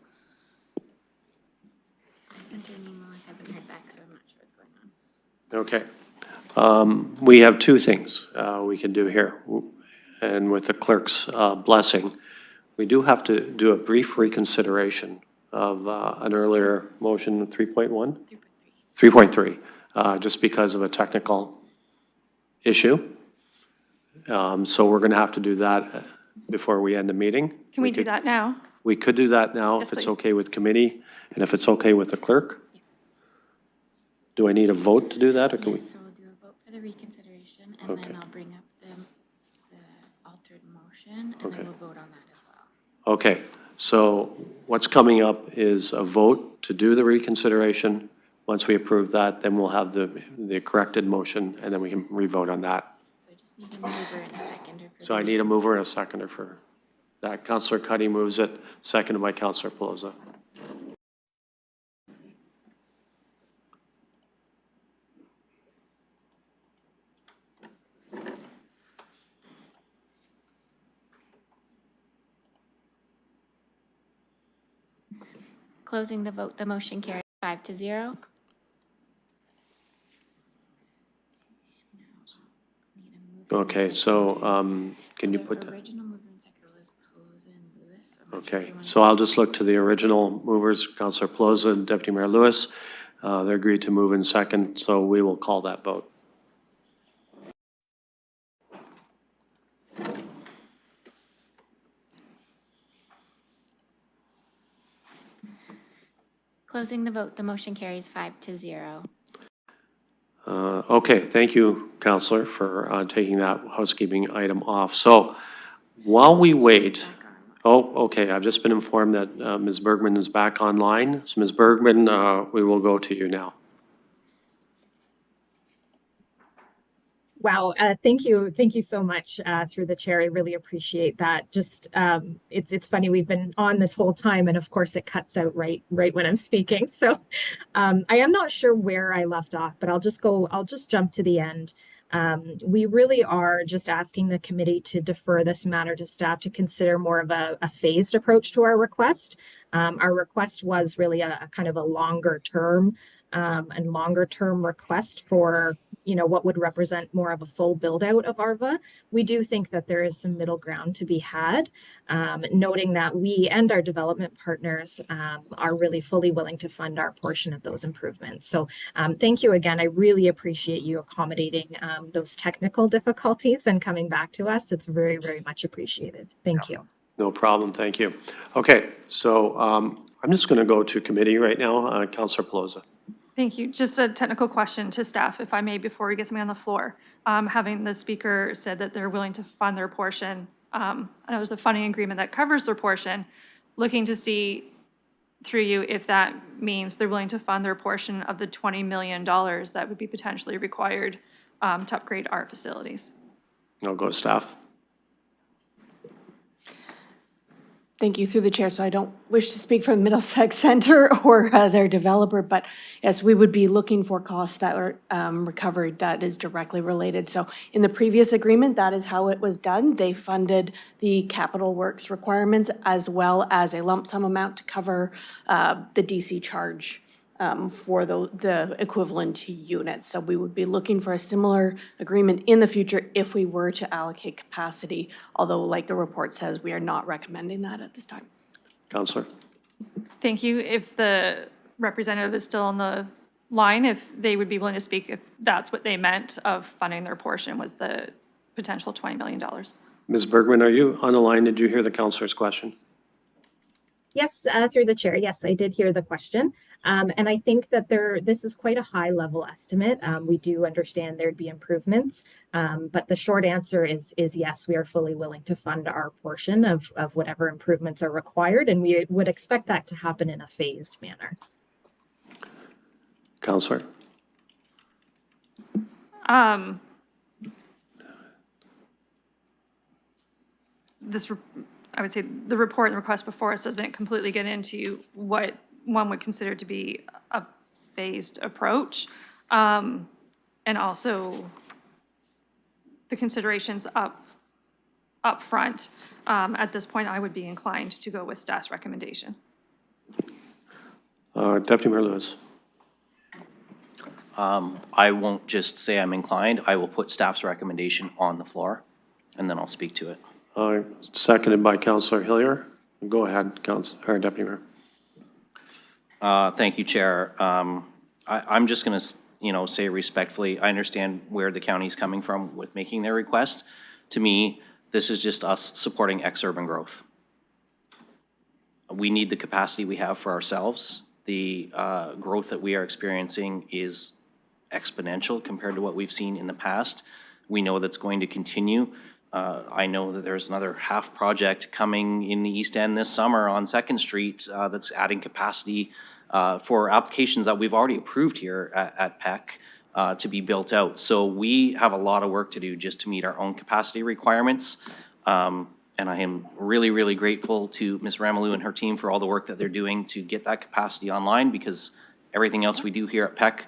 I sent her an email. I haven't heard back, so I'm not sure what's going on. Okay. We have two things we can do here. And with the clerk's blessing, we do have to do a brief reconsideration of an earlier motion, 3.1? 3.3, just because of a technical issue. So we're going to have to do that before we end the meeting. Can we do that now? We could do that now Yes, if it's please. okay with committee and if it's okay with the clerk. Do I need a vote to do that, or can we? Yes, so we'll do a vote for the reconsideration, and Okay. then I'll bring up the altered motion, and Okay. then we'll vote on that as well. Okay, so what's coming up is a vote to do the reconsideration. Once we approve that, then we'll have the corrected motion, and then we can re-vote on that. So I just need a mover and a seconder. For So I need a mover and a seconder for that. Councillor Cuddy moves it, seconded by Councillor Pelosi. Closing the vote, the motion carries 5-0. Okay, so can you put, Original mover and seconder was Pelosi and Lewis. okay, so I'll just look to the original movers, Councilor Pelosi and Deputy Mayor Lewis. They agreed to move in second, so we will call that vote. Closing the vote, the motion carries 5-0. Okay, thank you, Councilor, for taking that housekeeping item off. So while we wait, okay, I've just been informed that Ms. Bergman is back online. So Ms. Bergman, we will go to you now. Wow, thank you so much through the chair. I really appreciate that. Just it's funny, we've been on this whole time, and of course it cuts out right when I'm speaking. So I am not sure where I left off, but I'll just jump to the end. We really are just asking the committee to defer this matter to staff to consider more of a phased approach to our request. Our request was really a kind of a longer term request for, what would represent more of a full build out of ARVA. We do think that there is some middle ground to be had, noting that we and our development partners are really fully willing to fund our portion of those improvements. So thank you again. I really appreciate you accommodating those technical difficulties and coming back to us. It's very, very much appreciated. Thank you. No problem, thank you. Okay, so I'm just going to go to committee right now. Councilor Pelosi. Thank you. Just a technical question to staff, if I may, before we get somebody on the floor. Having the speaker said that they're willing to fund their portion, I know there's a funding agreement that covers their portion, looking to see through you if that means they're willing to fund their portion of the $20 million that would be potentially required to upgrade our facilities. I'll go staff. Thank you, through the chair. So I don't wish to speak for the Middlesex Center or their developer, but yes, we would be looking for costs that are recovered that is directly related. So in the previous agreement, that is how it was done. They funded the capital works requirements as well as a lump sum amount to cover the DC charge for the equivalent units. So we would be looking for a similar agreement in the future if we were to allocate capacity, although like the report says, we are not recommending that at this time. Councilor. Thank you. If the representative is still on the line, if they would be willing to speak, if that's what they meant of funding their portion was the potential $20 million. Ms. Bergman, are you on the line? Did you hear the councilor's question? Yes, through the chair. Yes, I did hear the question. And I think that this is quite a high level estimate. We do understand there'd be improvements, but the short answer is yes, we are fully willing to fund our portion of whatever improvements are required, and we would expect that to happen in a phased manner. Councilor. I would say the report and request before us doesn't completely get into what one would consider to be a phased approach. And also the considerations up front. At this point, I would be inclined to go with staff's recommendation. Deputy Mayor Lewis. I won't just say I'm inclined. I will put staff's recommendation on the floor, and then I'll speak to it. Seconded by Councilor Hillier. Go ahead, Deputy Mayor. Thank you, Chair. I'm just going to, say respectfully, I understand where the county's coming from with making their request. To me, this is just us supporting ex-urban growth. We need the capacity we have for ourselves. The growth that we are experiencing is exponential compared to what we've seen in the past. We know that's going to continue. I know that there's another half project coming in the East End this summer on 2nd Street that's adding capacity for applications that we've already approved here at PEC to be built out. So we have a lot of work to do just to meet our own capacity requirements. And I am really, really grateful to Ms. Ramalou and her team for all the work that they're doing to get that capacity online, because everything else we do here at PEC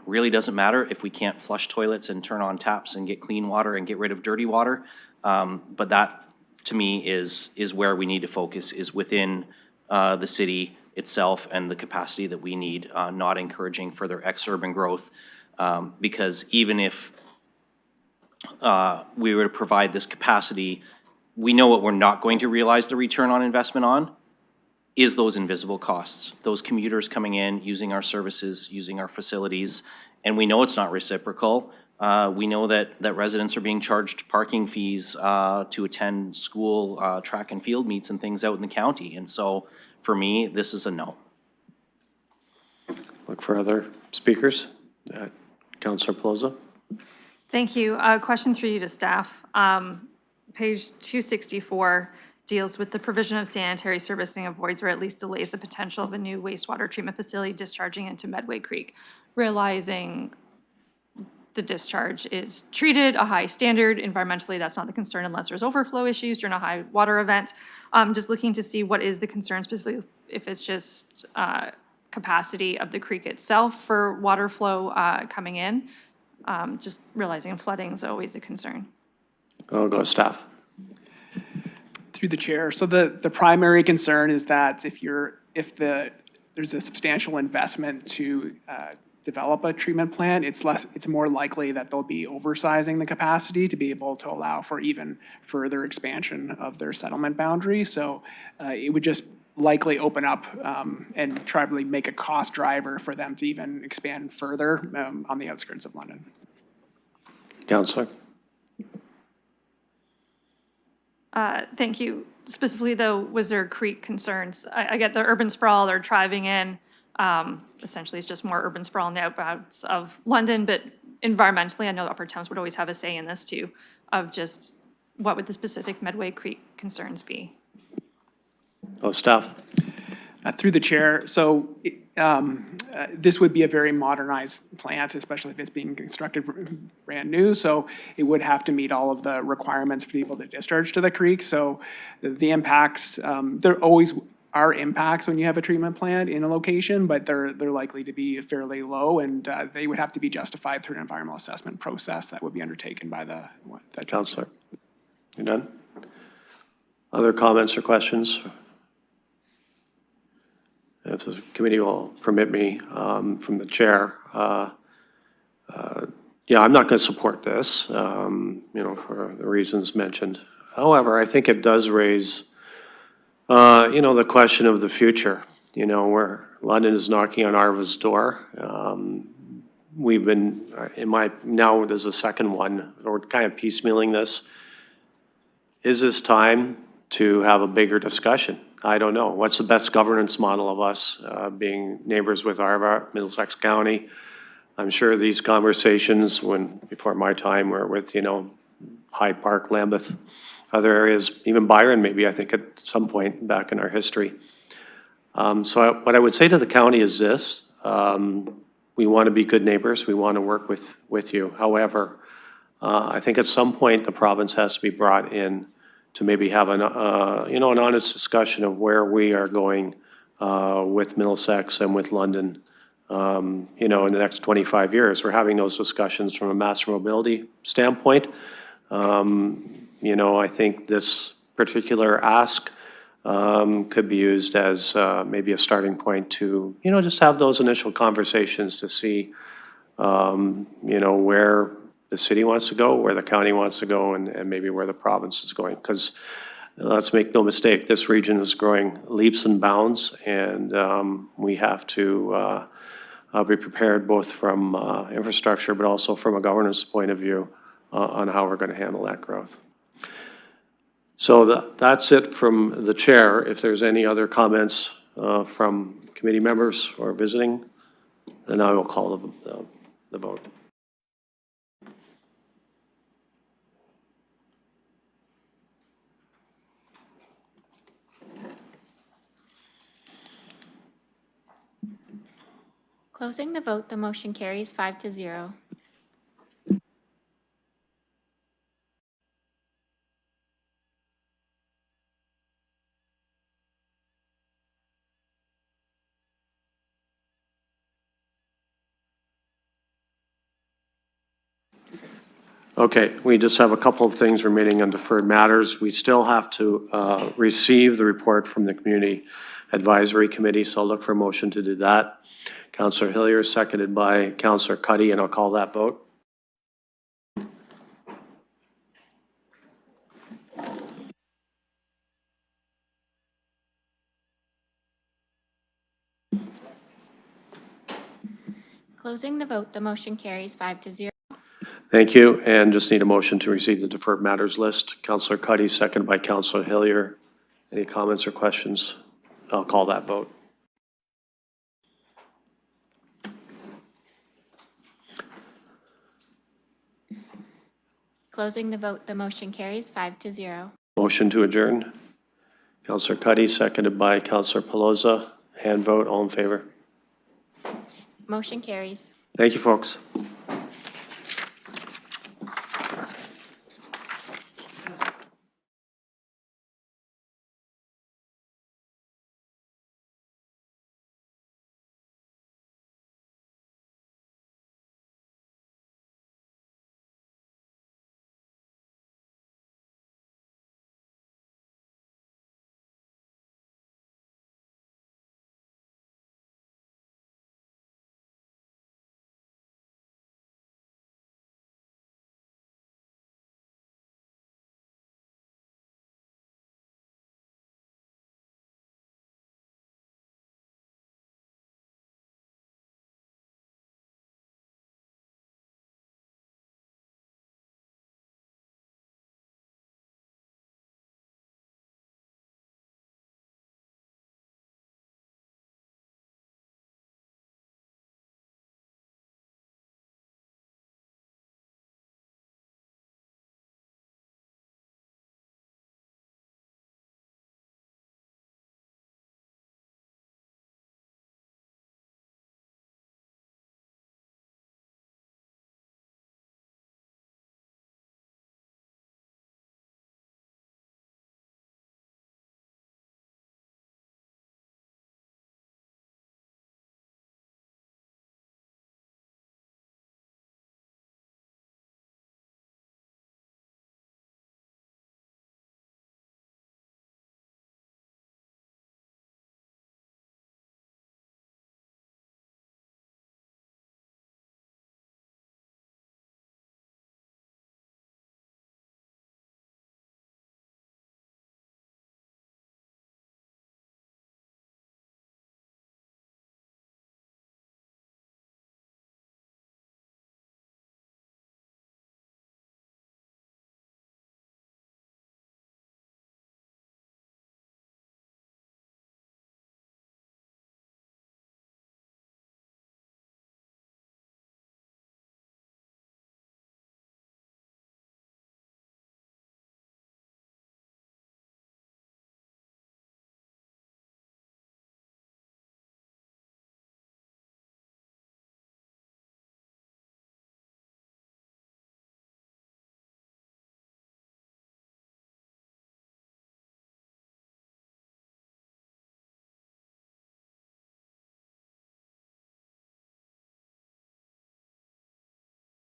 really doesn't matter if we can't flush toilets and turn on taps and get clean water and get rid of dirty water. But that, to me, is where we need to focus, is within the city, itself and the capacity that we need, not encouraging further ex-urban growth. Because even if we were to provide this capacity, we know what we're not going to realize the return on investment on is those invisible costs, those commuters coming in, using our services, using our facilities, and we know it's not reciprocal. We know that residents are being charged parking fees to attend school, track and field meets and things out in the county. And so for me, this is a no. Look for other speakers. Councillor Pelosi. Thank you. Question for you to staff. Page 264 deals with the provision of sanitary servicing avoids or at least delays the potential of a new wastewater treatment facility discharging into Medway Creek. Realizing the discharge is treated a high standard, environmentally that's not the concern unless there's overflow issues during a high water event. Just looking to see what is the concern specifically, if it's just capacity of the creek itself for water flow coming in. Just realizing flooding is always a concern. I'll go staff. Through the chair. So the primary concern is that there's a substantial investment to develop a treatment plant, it's more likely that they'll be oversizing the capacity to be able to allow for even further expansion of their settlement boundary. So it would just likely open up and try to make a cost driver for them to even expand further on the outskirts of London. Councillor. Thank you. Specifically though, was there creek concerns? I get the urban sprawl, they're driving in. Essentially, it's just more urban sprawl in the outbounds of London, but environmentally, I know Upper Thames would always have a say in this too, of just what would the specific Medway Creek concerns be? Oh, staff. Through the chair, so this would be a very modernized plant, especially if it's being constructed brand new. So it would have to meet all of the requirements for people to discharge to the creek. So the impacts, there always are impacts when you have a treatment plant in a location, but they're likely to be fairly low, and they would have to be justified through an environmental assessment process that would be undertaken by the Councillor. You done? Other comments or questions? If the committee will permit me, from the chair, yeah, I'm not going to support this, for the reasons mentioned. However, I think it does raise the question of the future, where London is knocking on Arva's door. We've been, now there's a second one, we're kind of piecemealing this. Is this time to have a bigger discussion? I don't know. What's the best governance model of us being neighbors with Arva, Middlesex County? I'm sure these conversations, before my time, were with, Hyde Park, Lambeth, other areas, even Byron maybe, I think at some point back in our history. So what I would say to the county is this, we want to be good neighbors, we want to work with you. However, I think at some point the province has to be brought in to maybe have an honest discussion of where we are going with Middlesex and with London, in the next 25 years. We're having those discussions from a master mobility standpoint. I think this particular ask could be used as maybe a starting point to, just have those initial conversations to see, where the city wants to go, where the county wants to go, and maybe where the province is going. Because let's make no mistake, this region is growing leaps and bounds, and we have to be prepared both from infrastructure, but also from a governance point of view on how we're going to handle that growth. So that's it from the chair. If there's any other comments from committee members or visiting, then I will call the vote. Closing the vote, the motion carries 5-0. Okay, we just have a couple of things remaining on deferred matters. We still have to receive the report from the Community Advisory Committee, so I'll look for a motion to do that. Councillor Hillier, seconded by Councillor Cuddy, and I'll call that vote. Closing the vote, the motion carries 5-0. Thank you, and just need a motion to receive the deferred matters list. Councillor Cuddy, seconded by Councillor Hillier. Any comments or questions? I'll call that vote. Closing the vote, the motion carries 5-0. Motion to adjourn. Councillor Cuddy, seconded by Councillor Pelosa. Hand vote, all in favor. Motion carries. Thank you, folks.